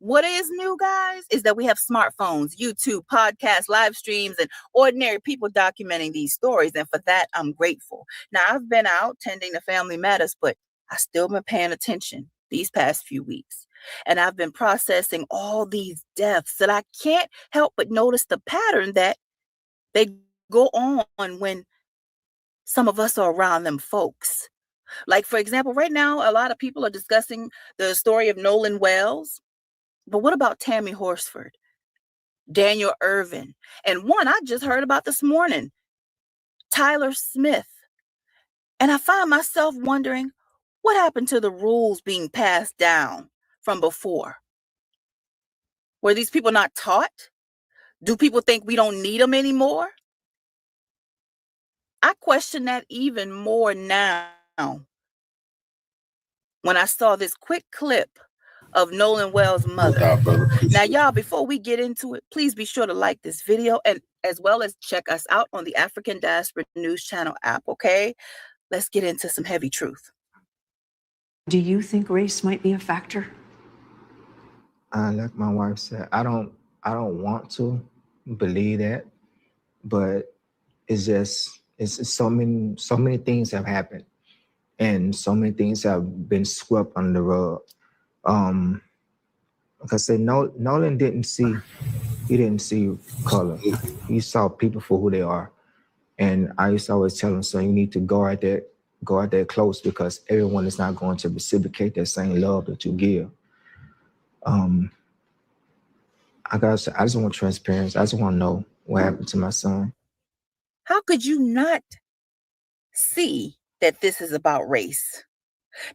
What is new, guys, is that we have smartphones, YouTube, podcasts, live streams, and ordinary people documenting these stories. And for that, I'm grateful. Now, I've been out tending to family matters, but I still been paying attention these past few weeks. And I've been processing all these deaths that I can't help but notice the pattern that they go on when some of us are around them folks. Like, for example, right now, a lot of people are discussing the story of Nolan Wells. But what about Tammy Horsford, Daniel Irvin, and one I just heard about this morning, Tyler Smith? And I find myself wondering, what happened to the rules being passed down from before? Were these people not taught? Do people think we don't need them anymore? I question that even more now when I saw this quick clip of Nolan Wells' mother. Now, y'all, before we get into it, please be sure to like this video and as well as check us out on the African Diaspora News Channel app, okay? Let's get into some heavy truth. Do you think race might be a factor? Like my wife said, I don't want to believe that, but it's so many things have happened, and so many things have been swept under the rug. Like I said, Nolan didn't see color. He saw people for who they are. And I used to always tell him, son, you need to go out there close, because everyone is not going to reciprocate that same love that you give. I just want transparency. I just want to know what happened to my son. How could you not see that this is about race?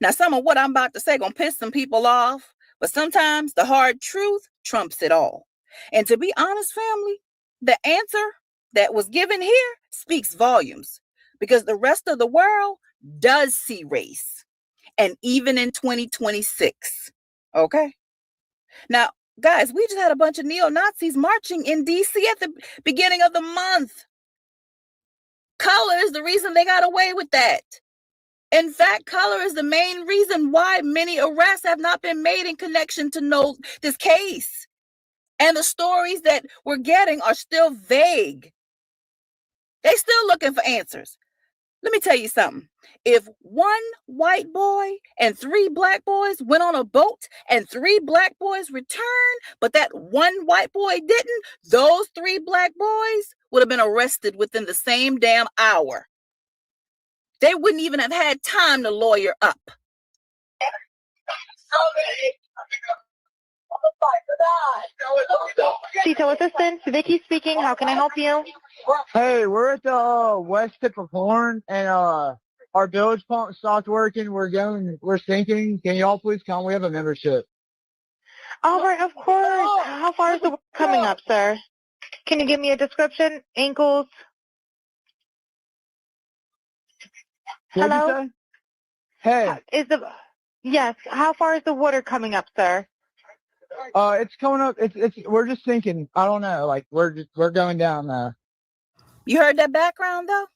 Now, some of what I'm about to say gonna piss some people off, but sometimes the hard truth trumps it all. And to be honest, family, the answer that was given here speaks volumes, because the rest of the world does see race, and even in 2026, okay? Now, guys, we just had a bunch of neo-Nazis marching in D.C. at the beginning of the month. Color is the reason they got away with that. In fact, color is the main reason why many arrests have not been made in connection to this case. And the stories that we're getting are still vague. They're still looking for answers. Let me tell you something. If one white boy and 3 black boys went on a boat and 3 black boys returned, but that one white boy didn't, those 3 black boys would have been arrested within the same damn hour. They wouldn't even have had time to lawyer up. CITO Assistant, Vicky speaking. How can I help you? Hey, we're at the west tip of Horn, and our bilge pump stopped working. We're sinking. Can y'all please come? We have a membership. All right, of course. How far is the work coming up, sir? Can you give me a description? Ankles? What'd you Hello? say? Hey. Yes. How far is the water coming up, sir? It's coming up. We're just sinking. I don't know. Like we're going down there. You heard that background though?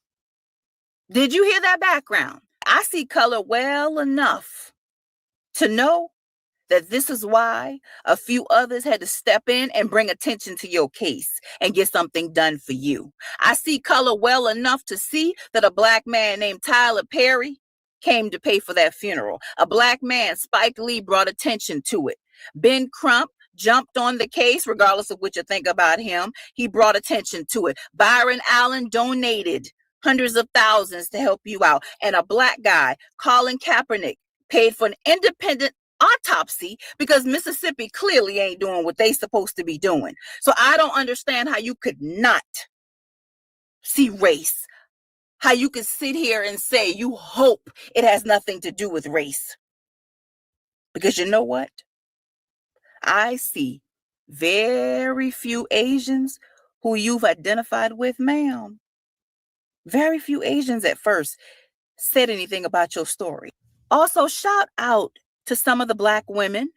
Did you hear that background? I see color well enough to know that this is why a few others had to step in and bring attention to your case and get something done for you. I see color well enough to see that a black man named Tyler Perry came to pay for that funeral. A black man, Spike Lee, brought attention to it. Ben Crump jumped on the case, regardless of what you think about him. He brought attention to it. Byron Allen donated hundreds of thousands to help you out. And a black guy, Colin Kaepernick, paid for an independent autopsy because Mississippi clearly ain't doing what they supposed to be doing. So I don't understand how you could not see race, how you could sit here and say you hope it has nothing to do with race. Because you know what? I see very few Asians who you've identified with, ma'am. Very few Asians at first said anything about your story. Also, shout out to some of the Black women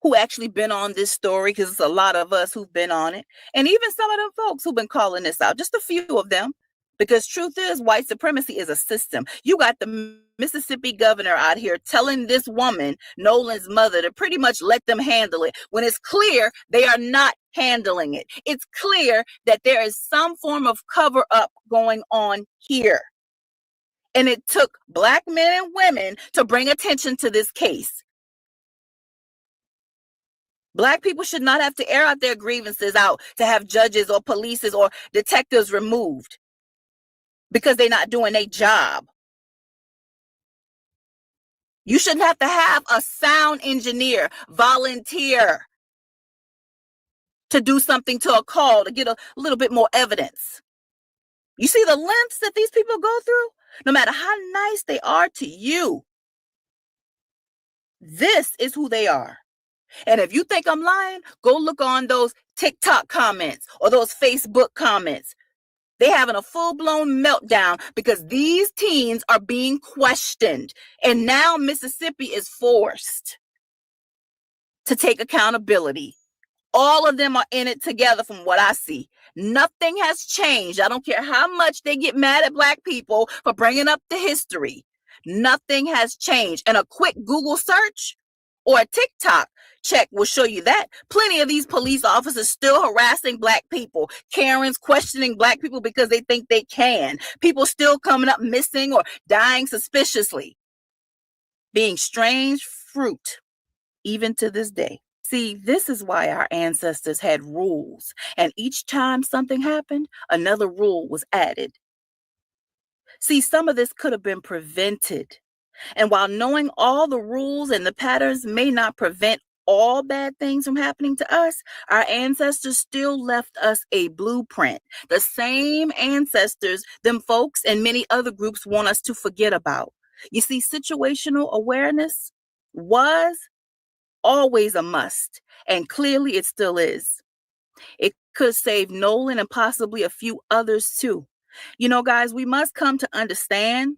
who actually been on this story, because it's a lot of us who've been on it. And even some of them folks who've been calling this out, just a few of them. Because truth is, white supremacy is a system. You got the Mississippi governor out here telling this woman, Nolan's mother, to pretty much let them handle it, when it's clear they are not handling it. It's clear that there is some form of cover up going on here. And it took Black men and women to bring attention to this case. Black people should not have to air out their grievances out to have judges or police or detectives removed because they're not doing their job. You shouldn't have to have a sound engineer volunteer to do something to a call to get a little bit more evidence. You see the lengths that these people go through? No matter how nice they are to you, this is who they are. And if you think I'm lying, go look on those TikTok comments or those Facebook comments. They're having a full-blown meltdown because these teens are being questioned. And now Mississippi is forced to take accountability. All of them are in it together from what I see. Nothing has changed. I don't care how much they get mad at Black people for bringing up the history. Nothing has changed. And a quick Google search or a TikTok check will show you that. Plenty of these police officers still harassing Black people. Karens questioning Black people because they think they can. People still coming up missing or dying suspiciously. Being strange fruit, even to this day. See, this is why our ancestors had rules. And each time something happened, another rule was added. See, some of this could have been prevented. And while knowing all the rules and the patterns may not prevent all bad things from happening to us, our ancestors still left us a blueprint. The same ancestors them folks and many other groups want us to forget about. You see, situational awareness was always a must, and clearly it still is. It could save Nolan and possibly a few others too. You know, guys, we must come to understand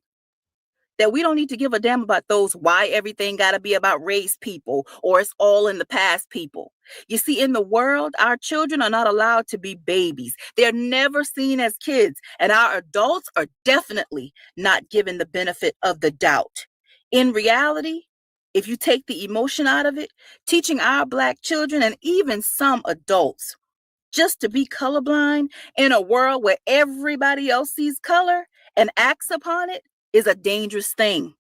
that we don't need to give a damn about those why everything got to be about race people or it's all in the past people. You see, in the world, our children are not allowed to be babies. They're never seen as kids, and our adults are definitely not given the benefit of the doubt. In reality, if you take the emotion out of it, teaching our Black children and even some adults just to be colorblind in a world where everybody else sees color and acts upon it is a dangerous thing.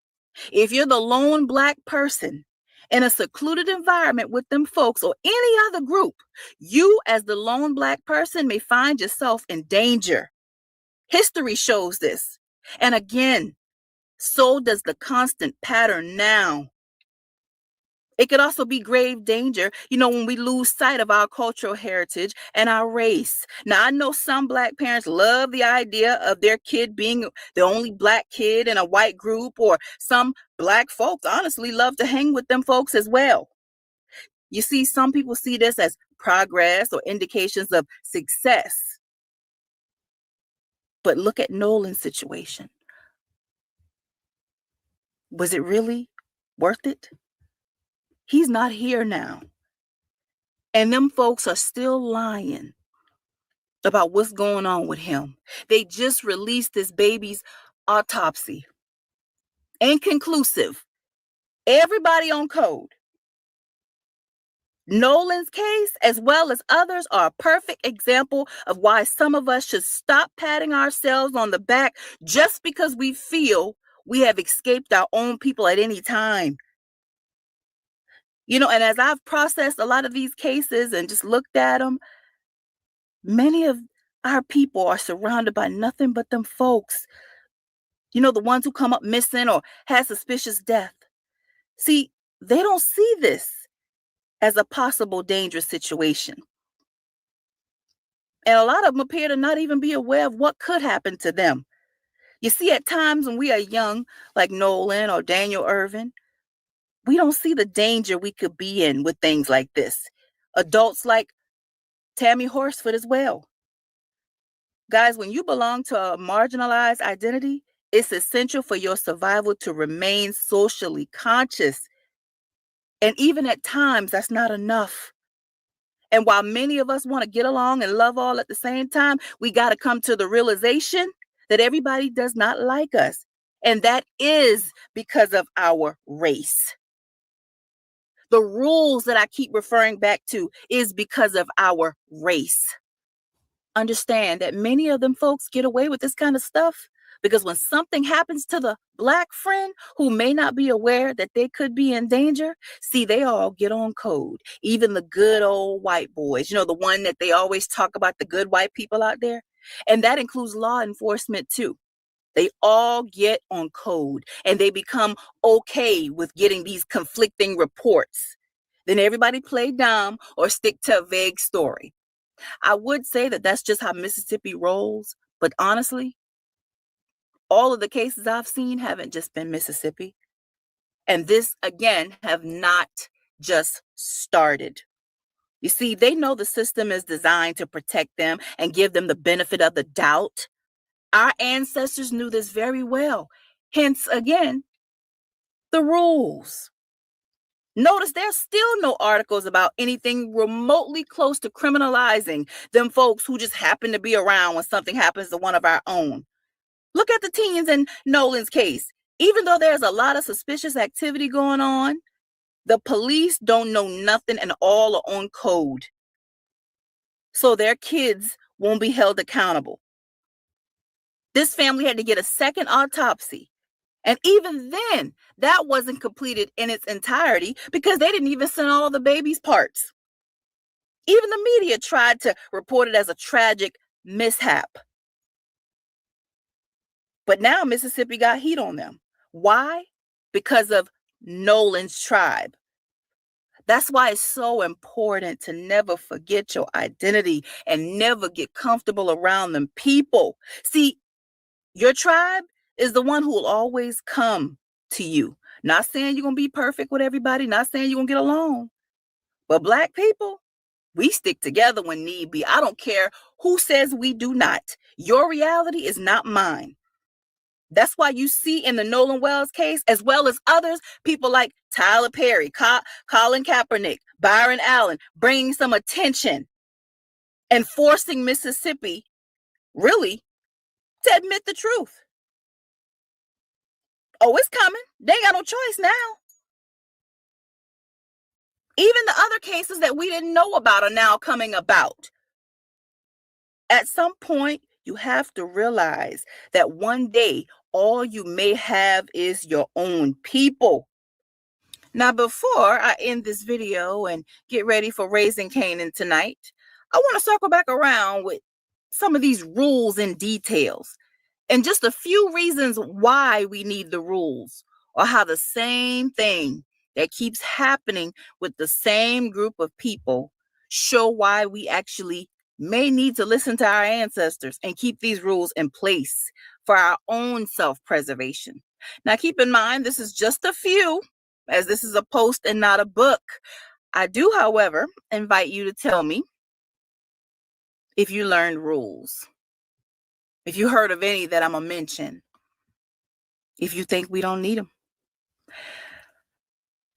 If you're the lone Black person in a secluded environment with them folks or any other group, you as the lone Black person may find yourself in danger. History shows this. And again, so does the constant pattern now. It could also be grave danger, when we lose sight of our cultural heritage and our race. Now, I know some Black parents love the idea of their kid being the only Black kid in a white group, or some Black folks honestly love to hang with them folks as well. You see, some people see this as progress or indications of success. But look at Nolan's situation. Was it really worth it? He's not here now. And them folks are still lying about what's going on with him. They just released this baby's autopsy. Inconclusive. Everybody on code. Nolan's case, as well as others, are a perfect example of why some of us should stop patting ourselves on the back just because we feel we have escaped our own people at any time. And as I've processed a lot of these cases and just looked at them, many of our people are surrounded by nothing but them folks. The ones who come up missing or had suspicious death. See, they don't see this as a possible dangerous situation. And a lot of them appear to not even be aware of what could happen to them. You see, at times when we are young, like Nolan or Daniel Irvin, we don't see the danger we could be in with things like this. Adults like Tammy Horsford as well. Guys, when you belong to a marginalized identity, it's essential for your survival to remain socially conscious. And even at times, that's not enough. And while many of us want to get along and love all at the same time, we got to come to the realization that everybody does not like us. And that is because of our race. The rules that I keep referring back to is because of our race. Understand that many of them folks get away with this kind of stuff because when something happens to the Black friend who may not be aware that they could be in danger, see, they all get on code. Even the good old white boys, you know, the one that they always talk about, the good white people out there. And that includes law enforcement too. They all get on code and they become okay with getting these conflicting reports. Then everybody play dumb or stick to a vague story. I would say that that's just how Mississippi rolls, but honestly, all of the cases I've seen haven't just been Mississippi. And this, again, have not just started. You see, they know the system is designed to protect them and give them the benefit of the doubt. Our ancestors knew this very well. Hence, again, the rules. Notice there's still no articles about anything remotely close to criminalizing them folks who just happen to be around when something happens to one of our own. Look at the teens in Nolan's case. Even though there's a lot of suspicious activity going on, the police don't know nothing and all are on code. So their kids won't be held accountable. This family had to get a second autopsy. And even then, that wasn't completed in its entirety because they didn't even send all the baby's parts. Even the media tried to report it as a tragic mishap. But now Mississippi got heat on them. Why? Because of Nolan's tribe. That's why it's so important to never forget your identity and never get comfortable around them people. See, your tribe is the one who will always come to you. Not saying you're going to be perfect with everybody, not saying you're going to get along. But Black people, we stick together when need be. I don't care who says we do not. Your reality is not mine. That's why you see in the Nolan Wells case, as well as others, people like Tyler Perry, Colin Kaepernick, Byron Allen, bringing some attention and forcing Mississippi, really, to admit the truth. Oh, it's coming. They ain't got no choice now. Even the other cases that we didn't know about are now coming about. At some point, you have to realize that one day, all you may have is your own people. Now, before I end this video and get ready for Raising Canaan tonight, I want to circle back around with some of these rules and details and just a few reasons why we need the rules, or how the same thing that keeps happening with the same group of people show why we actually may need to listen to our ancestors and keep these rules in place for our own self-preservation. Now, keep in mind, this is just a few, as this is a post and not a book. I do, however, invite you to tell me if you learned rules, if you heard of any that I'm going to mention, if you think we don't need them.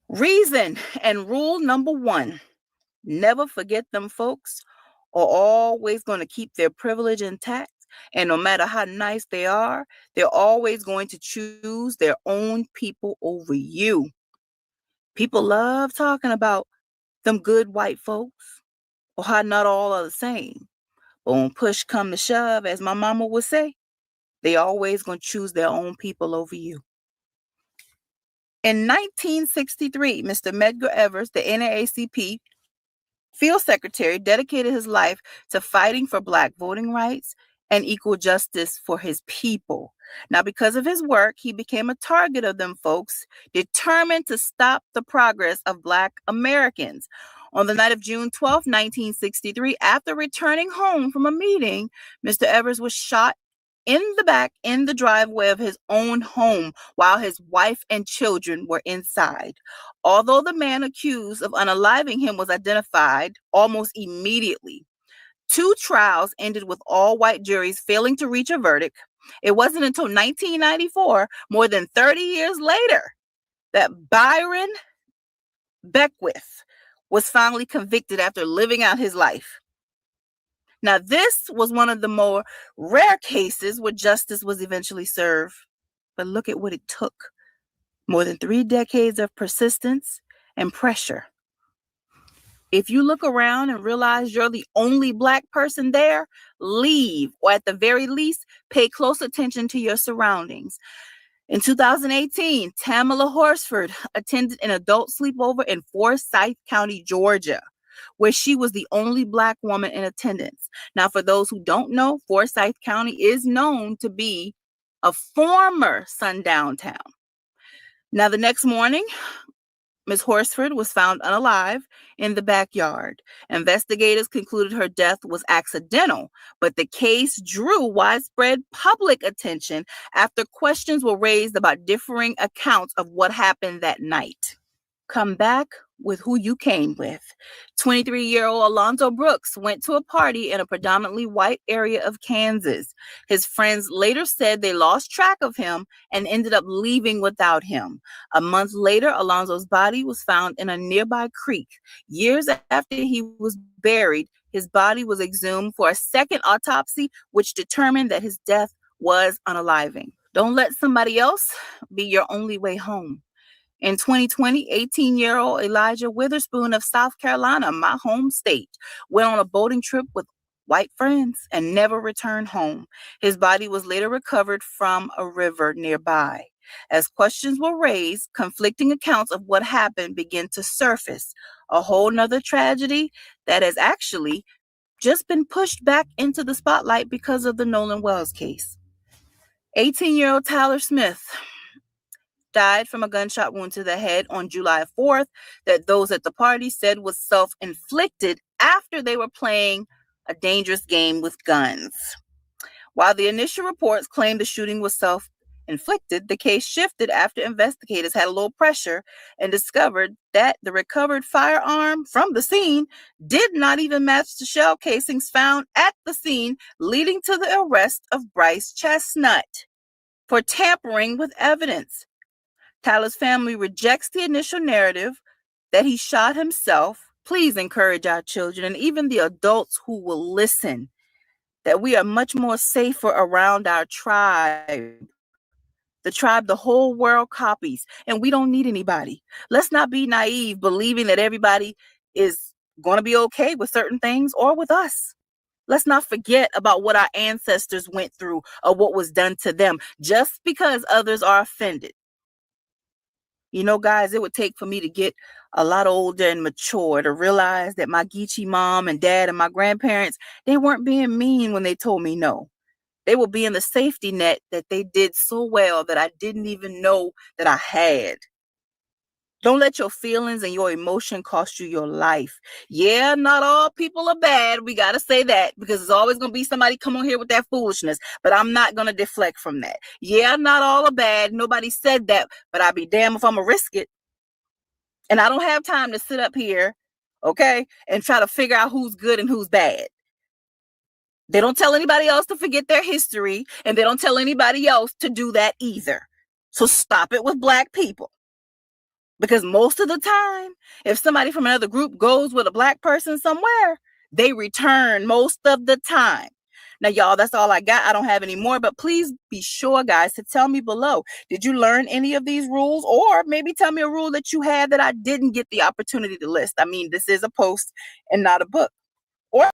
Reason and rule number 1, never forget them folks are always going to keep their privilege intact. And no matter how nice they are, they're always going to choose their own people over you. People love talking about them good white folks, or how not all are the same. But when push come to shove, as my mama would say, they always going to choose their own people over you. In 1963, Mr. Medgar Evers, the NAACP field secretary, dedicated his life to fighting for Black voting rights and equal justice for his people. Now, because of his work, he became a target of them folks, determined to stop the progress of Black Americans. On the night of June 12, 1963, after returning home from a meeting, Mr. Evers was shot in the back in the driveway of his own home while his wife and children were inside. Although the man accused of unaliving him was identified almost immediately, 2 trials ended with all white juries failing to reach a verdict. It wasn't until 1994, more than 30 years later, that Byron Beckwith was finally convicted after living out his life. Now, this was one of the more rare cases where justice was eventually served. But look at what it took. More than 3 decades of persistence and pressure. If you look around and realize you're the only Black person there, leave, or at the very least, pay close attention to your surroundings. In 2018, Tamala Horsford attended an adult sleepover in Forsyth County, Georgia, where she was the only Black woman in attendance. Now, for those who don't know, Forsyth County is known to be a former sundown town. Now, the next morning, Ms. Horsford was found unalive in the backyard. Investigators concluded her death was accidental, but the case drew widespread public attention after questions were raised about differing accounts of what happened that night. Come back with who you came with. 23-year-old Alonzo Brooks went to a party in a predominantly white area of Kansas. His friends later said they lost track of him and ended up leaving without him. A month later, Alonzo's body was found in a nearby creek. Years after he was buried, his body was exhumed for a second autopsy, which determined that his death was unaliving. Don't let somebody else be your only way home. In 2020, 18-year-old Elijah Witherspoon of South Carolina, my home state, went on a boating trip with white friends and never returned home. His body was later recovered from a river nearby. As questions were raised, conflicting accounts of what happened began to surface. A whole nother tragedy that has actually just been pushed back into the spotlight because of the Nolan Wells case. 18-year-old Tyler Smith died from a gunshot wound to the head on July 4th that those at the party said was self-inflicted after they were playing a dangerous game with guns. While the initial reports claimed the shooting was self-inflicted, the case shifted after investigators had a little pressure and discovered that the recovered firearm from the scene did not even match the shell casings found at the scene, leading to the arrest of Bryce Chestnut for tampering with evidence. Tyler's family rejects the initial narrative that he shot himself. Please encourage our children and even the adults who will listen that we are much more safer around our tribe. The tribe the whole world copies, and we don't need anybody. Let's not be naive, believing that everybody is going to be okay with certain things or with us. Let's not forget about what our ancestors went through or what was done to them just because others are offended. You know, guys, it would take for me to get a lot older and mature to realize that my Geechee mom and dad and my grandparents, they weren't being mean when they told me no. They were being the safety net that they did so well that I didn't even know that I had. Don't let your feelings and your emotion cost you your life. Yeah, not all people are bad. We got to say that because there's always going to be somebody come on here with that foolishness. But I'm not going to deflect from that. Yeah, not all are bad. Nobody said that. But I'd be damned if I'm going to risk it. And I don't have time to sit up here, okay, and try to figure out who's good and who's bad. They don't tell anybody else to forget their history. And they don't tell anybody else to do that either. So stop it with Black people. Because most of the time, if somebody from another group goes with a Black person somewhere, they return most of the time. Now, y'all, that's all I got. I don't have any more, but please be sure, guys, to tell me below. Did you learn any of these rules? Or maybe tell me a rule that you had that I didn't get the opportunity to list. I mean, this is a post and not a book. Or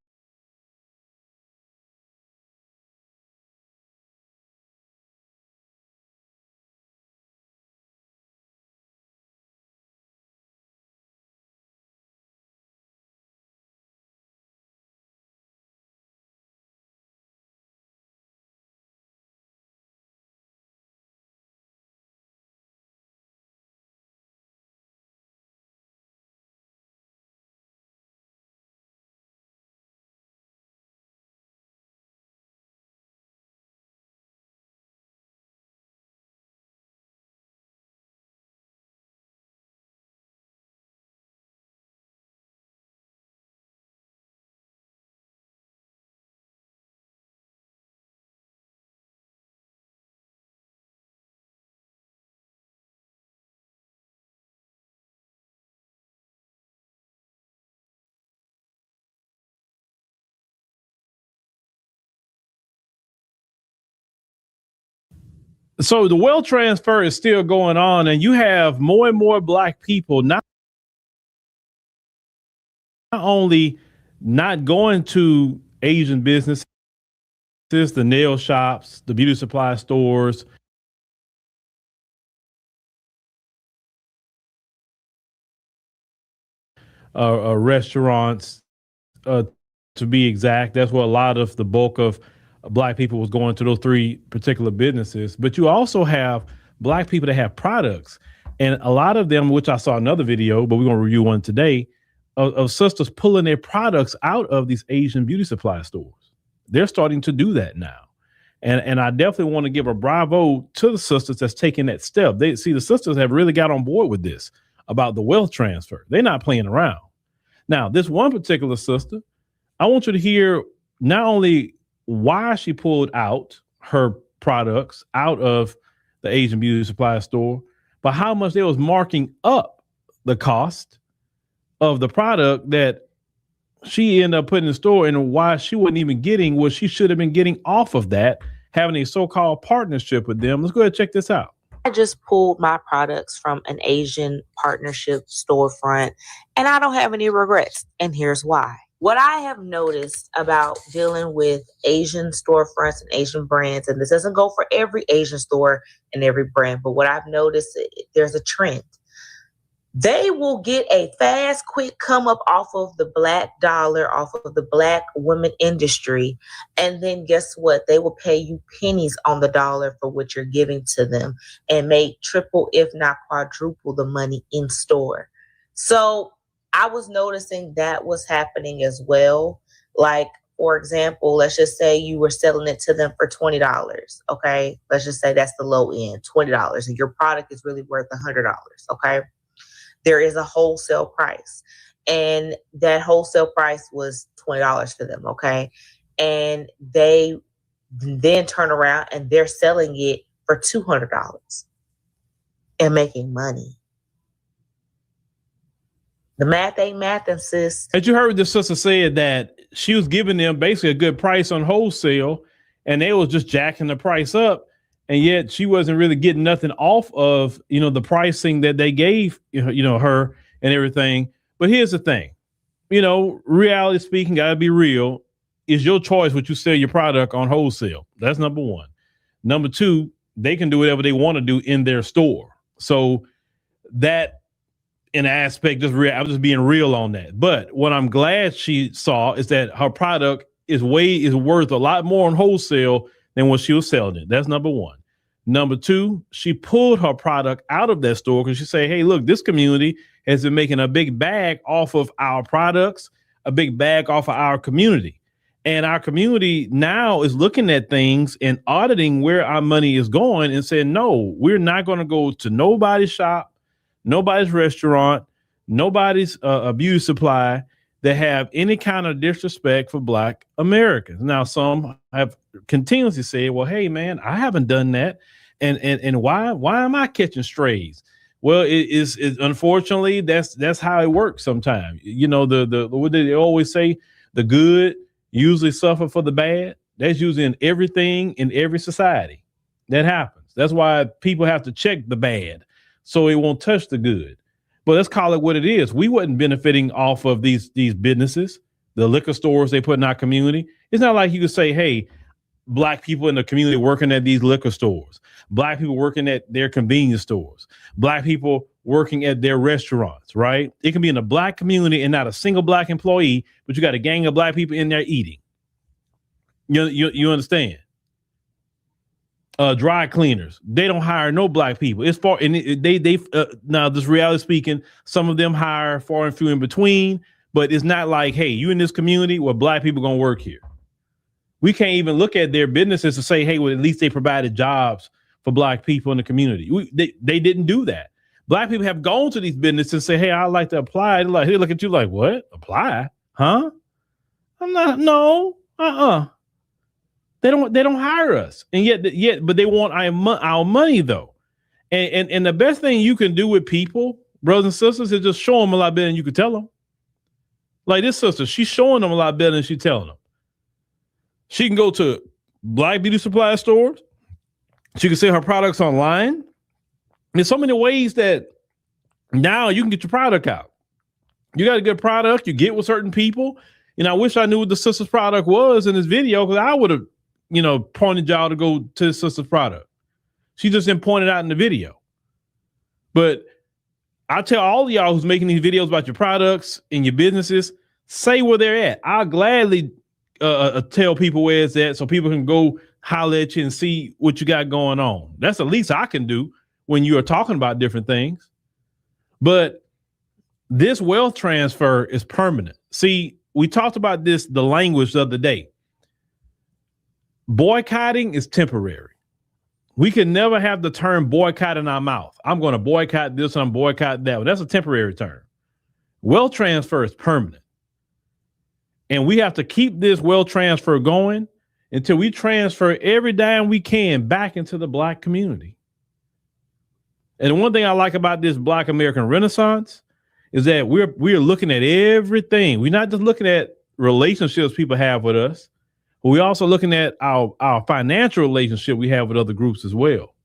So the wealth transfer is still going on, and you have more and more black people not only not going to Asian businesses, the nail shops, the beauty supply stores, restaurants, to be exact. That's where a lot of the bulk of black people was going to, those three particular businesses. But you also have black people that have products, and a lot of them, which I saw another video, but we're going to review one today, of sisters pulling their products out of these Asian beauty supply stores. They're starting to do that now. And I definitely want to give a bravo to the sisters that's taking that step. They see the sisters have really got on board with this about the wealth transfer. They're not playing around. Now, this one particular sister, I want you to hear not only why she pulled out her products out of the Asian beauty supply store, but how much they was marking up the cost of the product that she ended up putting in the store, and why she wasn't even getting what she should have been getting off of that, having a so-called partnership with them. Let's go ahead and check this out. I just pulled my products from an Asian partnership storefront, and I don't have any regrets. And here's why. What I have noticed about dealing with Asian storefronts and Asian brands, and this doesn't go for every Asian store and every brand, but what I've noticed, there's a trend. They will get a fast, quick come up off of the black dollar, off of the black women industry. And then guess what? They will pay you pennies on the dollar for what you're giving to them and make triple, if not quadruple the money in store. So I was noticing that was happening as well. Like, for example, let's just say you were selling it to them for $20. Okay. Let's just say that's the low end, $20. And your product is really worth $100. Okay. There is a wholesale price, and that wholesale price was $20 for them. Okay. And they then turn around and they're selling it for $200 and making money. The math ain't math, sis. As you heard, the sister said that she was giving them basically a good price on wholesale, and they was just jacking the price up. And yet she wasn't really getting nothing off of, the pricing that they gave, her and everything. But here's the thing, reality speaking, gotta be real. It's your choice what you sell your product on wholesale. That's number one. Number two, they can do whatever they want to do in their store. So that in aspect, I'm just being real on that. But what I'm glad she saw is that her product is worth a lot more on wholesale than what she was selling it. That's number one. Number two, she pulled her product out of that store because she said, hey, look, this community has been making a big bag off of our products, a big bag off of our community. And our community now is looking at things and auditing where our money is going and saying, no, we're not going to go to nobody's shop, nobody's restaurant, nobody's beauty supply that have any kind of disrespect for Black Americans. Now, some have continuously said, well, hey, man, I haven't done that. And why am I catching strays? Well, it unfortunately, that's how it works sometimes. What do they always say? The good usually suffer for the bad. That's usually in everything in every society. That happens. That's why people have to check the bad so it won't touch the good. But let's call it what it is. We wasn't benefiting off of these businesses, the liquor stores they put in our community. It's not like you could say, hey, Black people in the community working at these liquor stores, Black people working at their convenience stores, Black people working at their restaurants, right? It can be in a Black community and not a single Black employee, but you got a gang of Black people in there eating. You understand? Dry cleaners, they don't hire no Black people. It's far, and now this reality speaking, some of them hire far and few in between, but it's not like, hey, you in this community where Black people gonna work here. We can't even look at their businesses to say, hey, well, at least they provided jobs for Black people in the community. They didn't do that. Black people have gone to these businesses and say, hey, I'd like to apply. They're like, hey, look at you like, what? Apply? Huh? I'm not, no, They don't hire us. And but they want our money though. And the best thing you can do with people, brothers and sisters, is just show them a lot better than you could tell them. Like this sister, she's showing them a lot better than she's telling them. She can go to Black beauty supply stores. She can sell her products online. There's so many ways that now you can get your product out. You got a good product, you get with certain people. And I wish I knew what the sister's product was in this video, because I would have, pointed y'all to go to the sister's product. She just didn't point it out in the video. But I tell all of y'all who's making these videos about your products and your businesses, say where they're at. I'll gladly tell people where it's at so people can go holler at you and see what you got going on. That's the least I can do when you are talking about different things. But this wealth transfer is permanent. See, we talked about this, the language the other day. Boycotting is temporary. We can never have the term boycott in our mouth. I'm going to boycott this and I'm boycott that. Well, that's a temporary term. Wealth transfer is permanent. And we have to keep this wealth transfer going until we transfer every dime we can back into the Black community. And one thing I like about this Black American Renaissance is that we're looking at everything. We're not just looking at relationships people have with us, but we're also looking at our financial relationship we have with other groups as well.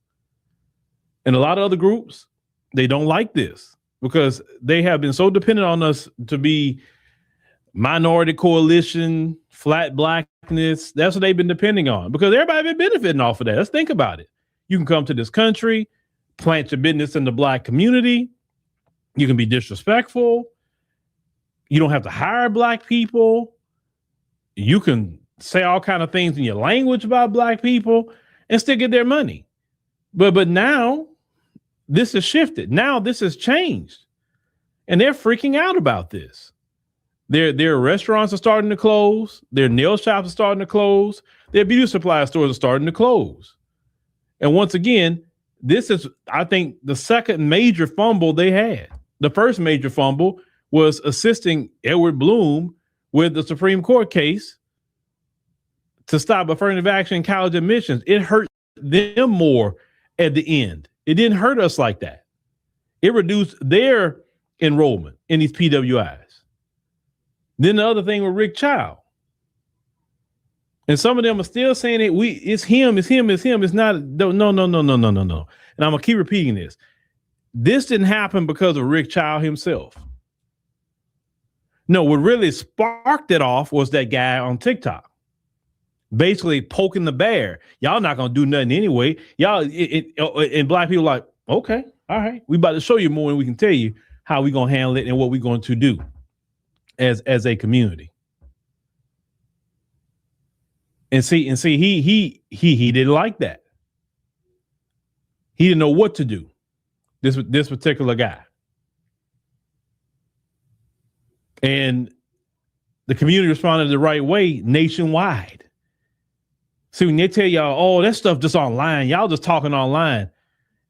And a lot of other groups, they don't like this because they have been so dependent on us to be minority coalition, flat blackness. That's what they've been depending on, because everybody been benefiting off of that. Let's think about it. You can come to this country, plant your business in the Black community. You can be disrespectful. You don't have to hire Black people. You can say all kind of things in your language about Black people and still get their money. But now this has shifted. Now this has changed. And they're freaking out about this. Their restaurants are starting to close. Their nail shops are starting to close. Their beauty supply stores are starting to close. And once again, this is, I think, the second major fumble they had. The first major fumble was assisting Edward Bloom with the Supreme Court case to stop affirmative action in college admissions. It hurt them more at the end. It didn't hurt us like that. It reduced their enrollment in these PWIs. Then the other thing with Rick Child. And some of them are still saying it's him. It's not. No. And I'm going to keep repeating this. This didn't happen because of Rick Child himself. No, what really sparked it off was that guy on TikTok, basically poking the bear. Y'all not going to do nothing anyway. Y'all, and Black people like, okay, all right. We about to show you more and we can tell you how we going to handle it and what we're going to do as a community. And see, he didn't like that. He didn't know what to do. This particular guy. And the community responded the right way nationwide. See, when they tell y'all, oh, that stuff just online, y'all just talking online.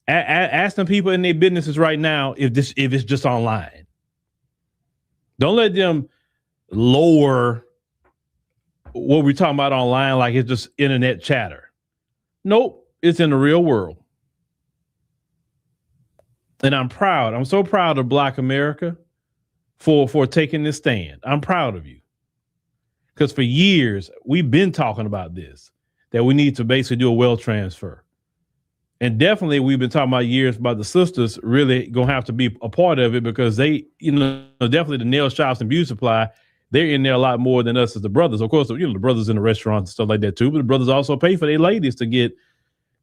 Ask them people in their businesses right now if it's just online. Don't let them lower what we're talking about online like it's just internet chatter. Nope, it's in the real world. And I'm proud. I'm so proud of Black America for taking this stand. I'm proud of you. Because for years, we've been talking about this, that we need to basically do a wealth transfer. And definitely we've been talking about years about the sisters really going to have to be a part of it, because they, definitely the nail shops and beauty supply, they're in there a lot more than us as the brothers. Of course, the brothers in the restaurants and stuff like that too, but the brothers also pay for their ladies to get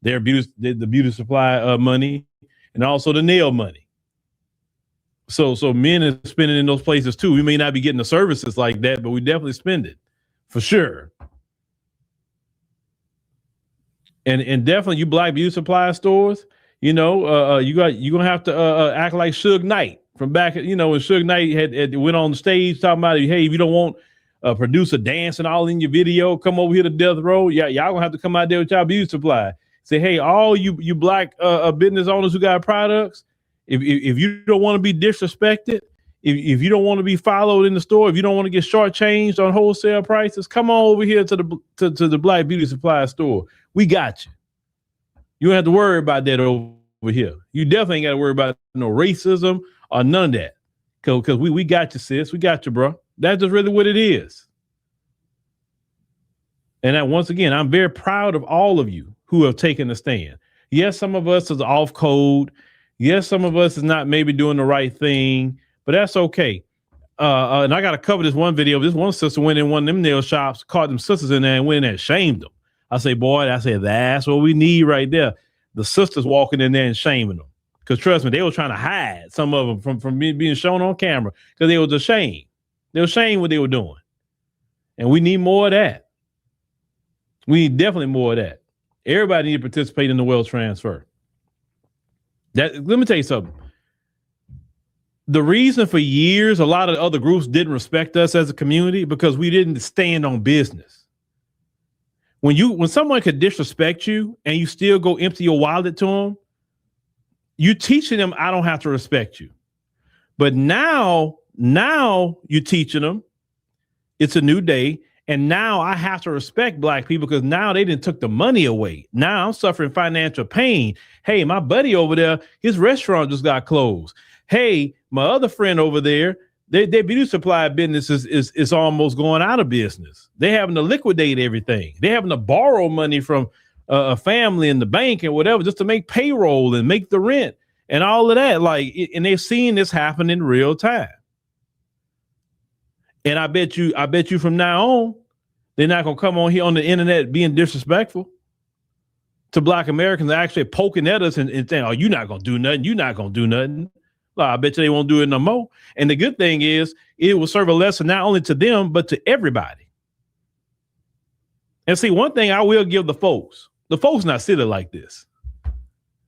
their the beauty supply money and also the nail money. So men are spending in those places too. We may not be getting the services like that, but we definitely spend it for sure. And definitely you Black beauty supply stores, you're gonna have to act like Suge Knight from back, when Suge Knight had went on the stage talking about, hey, if you don't want producer dancing all in your video, come over here to Death Row. Yeah, y'all gonna have to come out there with y'all beauty supply. Say, hey, all you Black business owners who got products, if you don't want to be disrespected, if you don't want to be followed in the store, if you don't want to get shortchanged on wholesale prices, come on over here to the Black beauty supply store. We got you. You don't have to worry about that over here. You definitely ain't got to worry about no racism or none of that. Because we got you, sis. We got you, bro. That's just really what it is. And once again, I'm very proud of all of you who have taken a stand. Yes, some of us is off code. Yes, some of us is not maybe doing the right thing, but that's okay. And I got to cover this one video. This one sister went in one of them nail shops, caught them sisters in there and went in there and shamed them. I say, boy, that's what we need right there. The sisters walking in there and shaming them. Because trust me, they were trying to hide some of them from being shown on camera because they was ashamed. They were ashamed what they were doing. And we need more of that. We need definitely more of that. Everybody need to participate in the wealth transfer. Let me tell you something. The reason for years a lot of other groups didn't respect us as a community because we didn't stand on business. When someone could disrespect you and you still go empty your wallet to them, you teaching them I don't have to respect you. But now you're teaching them it's a new day. And now I have to respect black people because now they didn't took the money away. Now I'm suffering financial pain. Hey, my buddy over there, his restaurant just got closed. Hey, my other friend over there, their beauty supply business is almost going out of business. They having to liquidate everything. They having to borrow money from a family in the bank and whatever just to make payroll and make the rent and all of that. And they're seeing this happen in real time. And I bet you from now on, they're not going to come on here on the internet being disrespectful to black Americans, actually poking at us and saying, oh, you're not going to do nothing. You're not going to do nothing. Well, I bet you they won't do it no more. And the good thing is it will serve a lesson not only to them, but to everybody. And see, one thing I will give the folks not silly like this.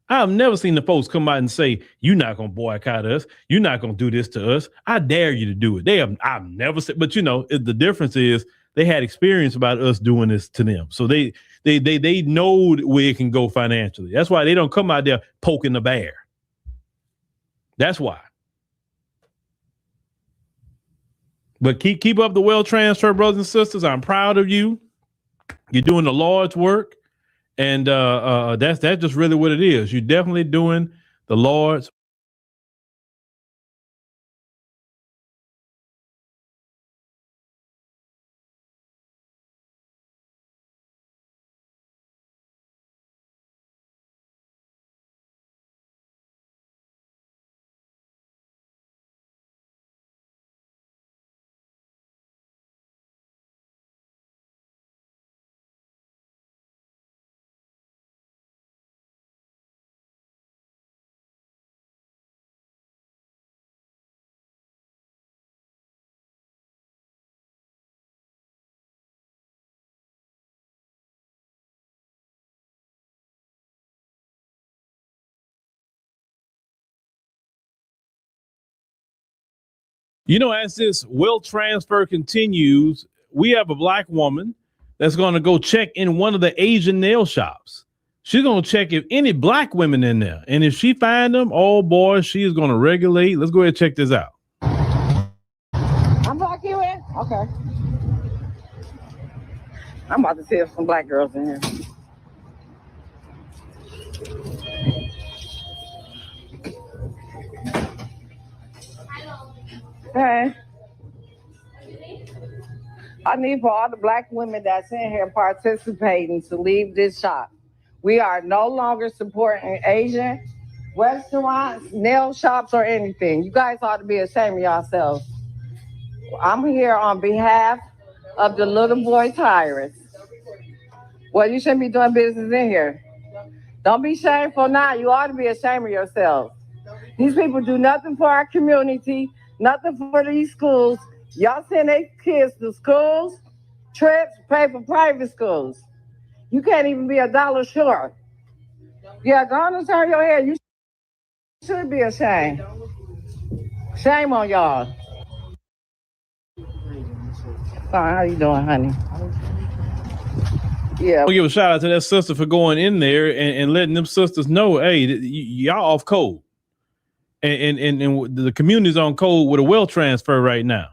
I've never seen the folks come out and say, you're not going to boycott us. You're not going to do this to us. I dare you to do it. I've never said, but the difference is they had experience about us doing this to them. So they know where it can go financially. That's why they don't come out there poking the bear. That's why. But keep up the wealth transfer, brothers and sisters. I'm proud of you. You're doing the Lord's work. And that's just really what it is. You're definitely doing the Lord's. As this wealth transfer continues, we have a black woman that's going to go check in one of the Asian nail shops. She's going to check if any black women in there. And if she find them, oh boy, she is going to regulate. Let's go ahead and check this out. I'm black you in? Okay. I'm about to see if some black girls in here. Hey. I need for all the black women that's in here participating to leave this shop. We are no longer supporting Asian restaurants, nail shops, or anything. You guys ought to be ashamed of yourselves. I'm here on behalf of the little boy tyrants. Well, you shouldn't be doing business in here. Don't be shameful now. You ought to be ashamed of yourselves. These people do nothing for our community, nothing for these schools. Y'all send their kids to schools, trips, pay for private schools. You can't even be $1 short. Yeah, go on and turn your head. You should be ashamed. Shame on y'all. How you doing, honey? Yeah. I'll give a shout out to that sister for going in there and letting them sisters know, hey, y'all off code. And the community's on code with a wealth transfer right now.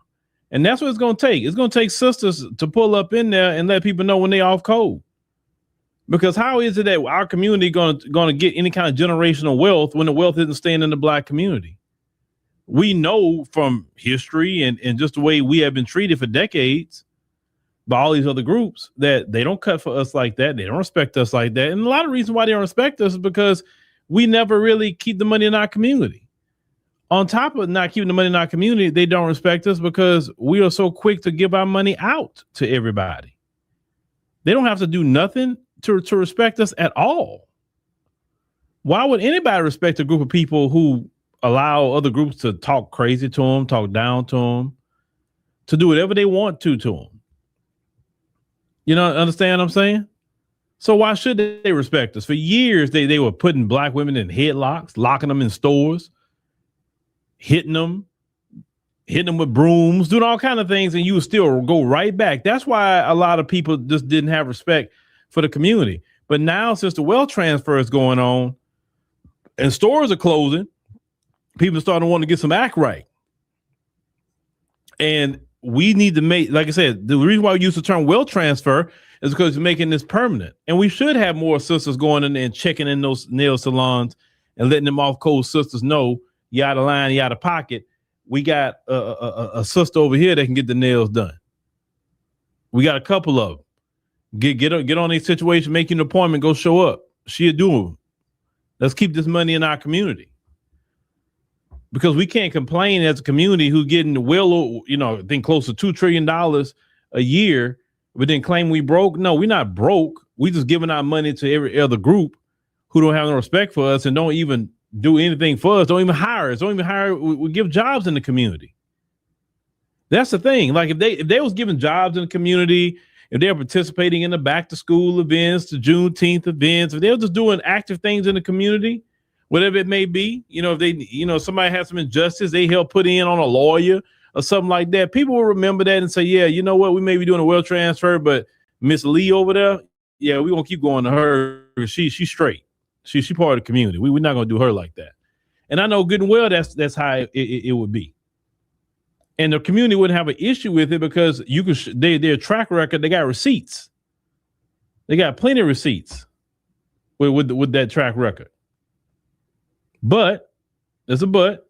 And that's what it's going to take. It's going to take sisters to pull up in there and let people know when they off code. Because how is it that our community going to get any kind of generational wealth when the wealth isn't staying in the black community? We know from history and just the way we have been treated for decades. by all these other groups that they don't cut for us like that. They don't respect us like that. And a lot of reasons why they don't respect us is because we never really keep the money in our community. On top of not keeping the money in our community, they don't respect us because we are so quick to give our money out to everybody. They don't have to do nothing to respect us at all. Why would anybody respect a group of people who allow other groups to talk crazy to them, talk down to them, to do whatever they want to them? You know, understand what I'm saying? So why should they respect us? For years, they were putting black women in headlocks, locking them in stores, hitting them with brooms, doing all kinds of things, and you would still go right back. That's why a lot of people just didn't have respect for the community. But now, since the wealth transfer is going on and stores are closing, people are starting to want to get some act right. And we need to make, like I said, the reason why we use the term wealth transfer is because it's making this permanent. And we should have more sisters going in there and checking in those nail salons and letting them off cold sisters know you out of line, you out of pocket. We got a sister over here that can get the nails done. We got a couple of them. Get on a situation, make you an appointment, go show up. She'll do them. Let's keep this money in our community. Because we can't complain as a community who's getting well, I think close to $2 trillion a year, but then claim we broke. No, we're not broke. We just giving our money to every other group who don't have no respect for us and don't even do anything for us, don't even hire us, we give jobs in the community. That's the thing. Like if they was giving jobs in the community, if they're participating in the back to school events, the Juneteenth events, if they were just doing active things in the community, whatever it may be, if they, somebody has some injustice, they help put in on a lawyer or something like that. People will remember that and say, yeah, you know what? We may be doing a wealth transfer, but Miss Lee over there, yeah, we're going to keep going to her. She's straight. She part of the community. We're not going to do her like that. And I know good and well that's how it would be. And the community wouldn't have an issue with it because you could their track record, they got receipts. They got plenty of receipts with that track record. But there's a but.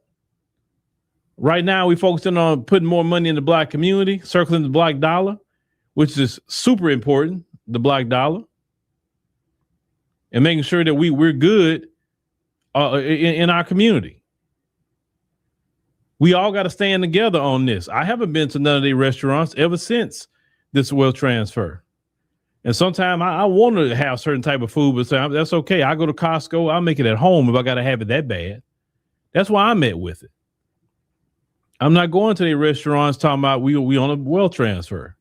Right now, we're focusing on putting more money in the black community, circling the black dollar, which is super important, the black dollar, and making sure that we're good in our community. We all got to stand together on this. I haven't been to none of these restaurants ever since this wealth transfer. And sometimes I want to have certain type of food, but that's okay. I go to Costco. I'll make it at home if I got to have it that bad. That's why I'm at with it. I'm not going to the restaurants talking about we on a wealth transfer.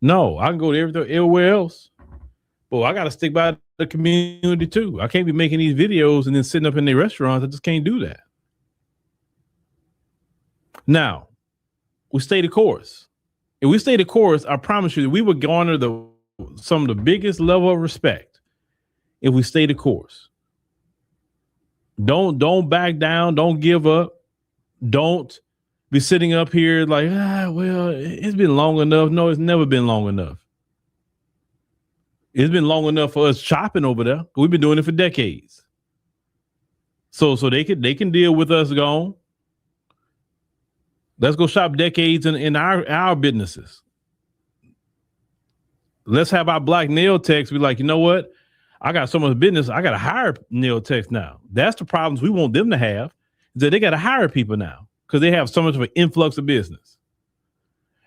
No, I can go to everywhere else. But I got to stick by the community too. I can't be making these videos and then sitting up in the restaurants. I just can't do that. Now, we stay the course. If we stay the course, I promise you that we would garner some of the biggest level of respect if we stay the course. Don't back down. Don't give up. Don't be sitting up here like, well, it's been long enough. No, it's never been long enough. It's been long enough for us shopping over there. We've been doing it for decades. So they can deal with us gone. Let's go shop decades in our businesses. Let's have our black nail techs be like, you know what? I got so much business. I got to hire nail techs now. That's the problems we want them to have, is that they got to hire people now because they have so much of an influx of business.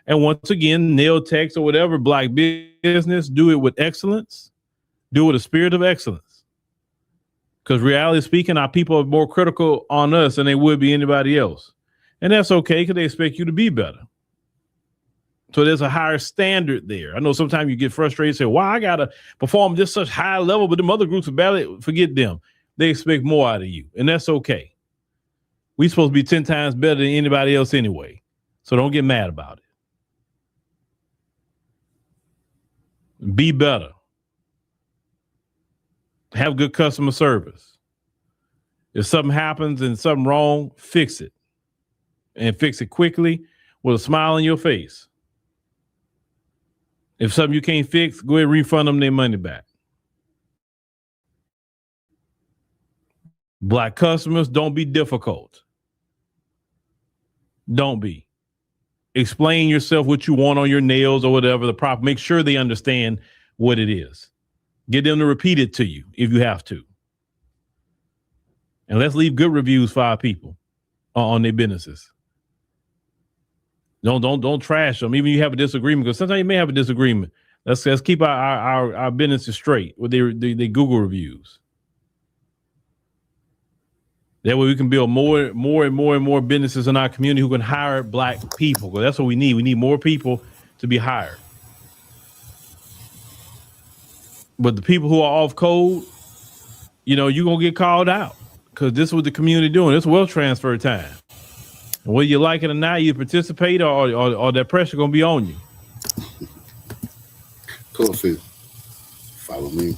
And once again, nail techs or whatever, black business, do it with excellence. Do it with a spirit of excellence. Because reality speaking, our people are more critical on us than they would be anybody else. And that's okay because they expect you to be better. So there's a higher standard there. I know sometimes you get frustrated and say, well, I got to perform just such high level, but them other groups are badly, forget them. They expect more out of you. And that's okay. We're supposed to be 10 times better than anybody else anyway. So don't get mad about it. Be better. Have good customer service. If something happens and something wrong, fix it. And fix it quickly with a smile on your face. If something you can't fix, go ahead and refund them their money back. Black customers, don't be difficult. Don't be. explain yourself, what you want on your nails or whatever, the proper, make sure they understand what it is. Get them to repeat it to you if you have to. And let's leave good reviews for our people on their businesses. Don't trash them, even if you have a disagreement, because sometimes you may have a disagreement. Let's keep our businesses straight with their Google reviews. That way we can build more businesses in our community who can hire Black people. Because that's what we need. We need more people to be hired. But the people who are off code, you're going to get called out, because this is what the community doing. It's wealth transfer time. And whether you like it or not, you participate or that pressure going to be on you. Coffee. Follow me.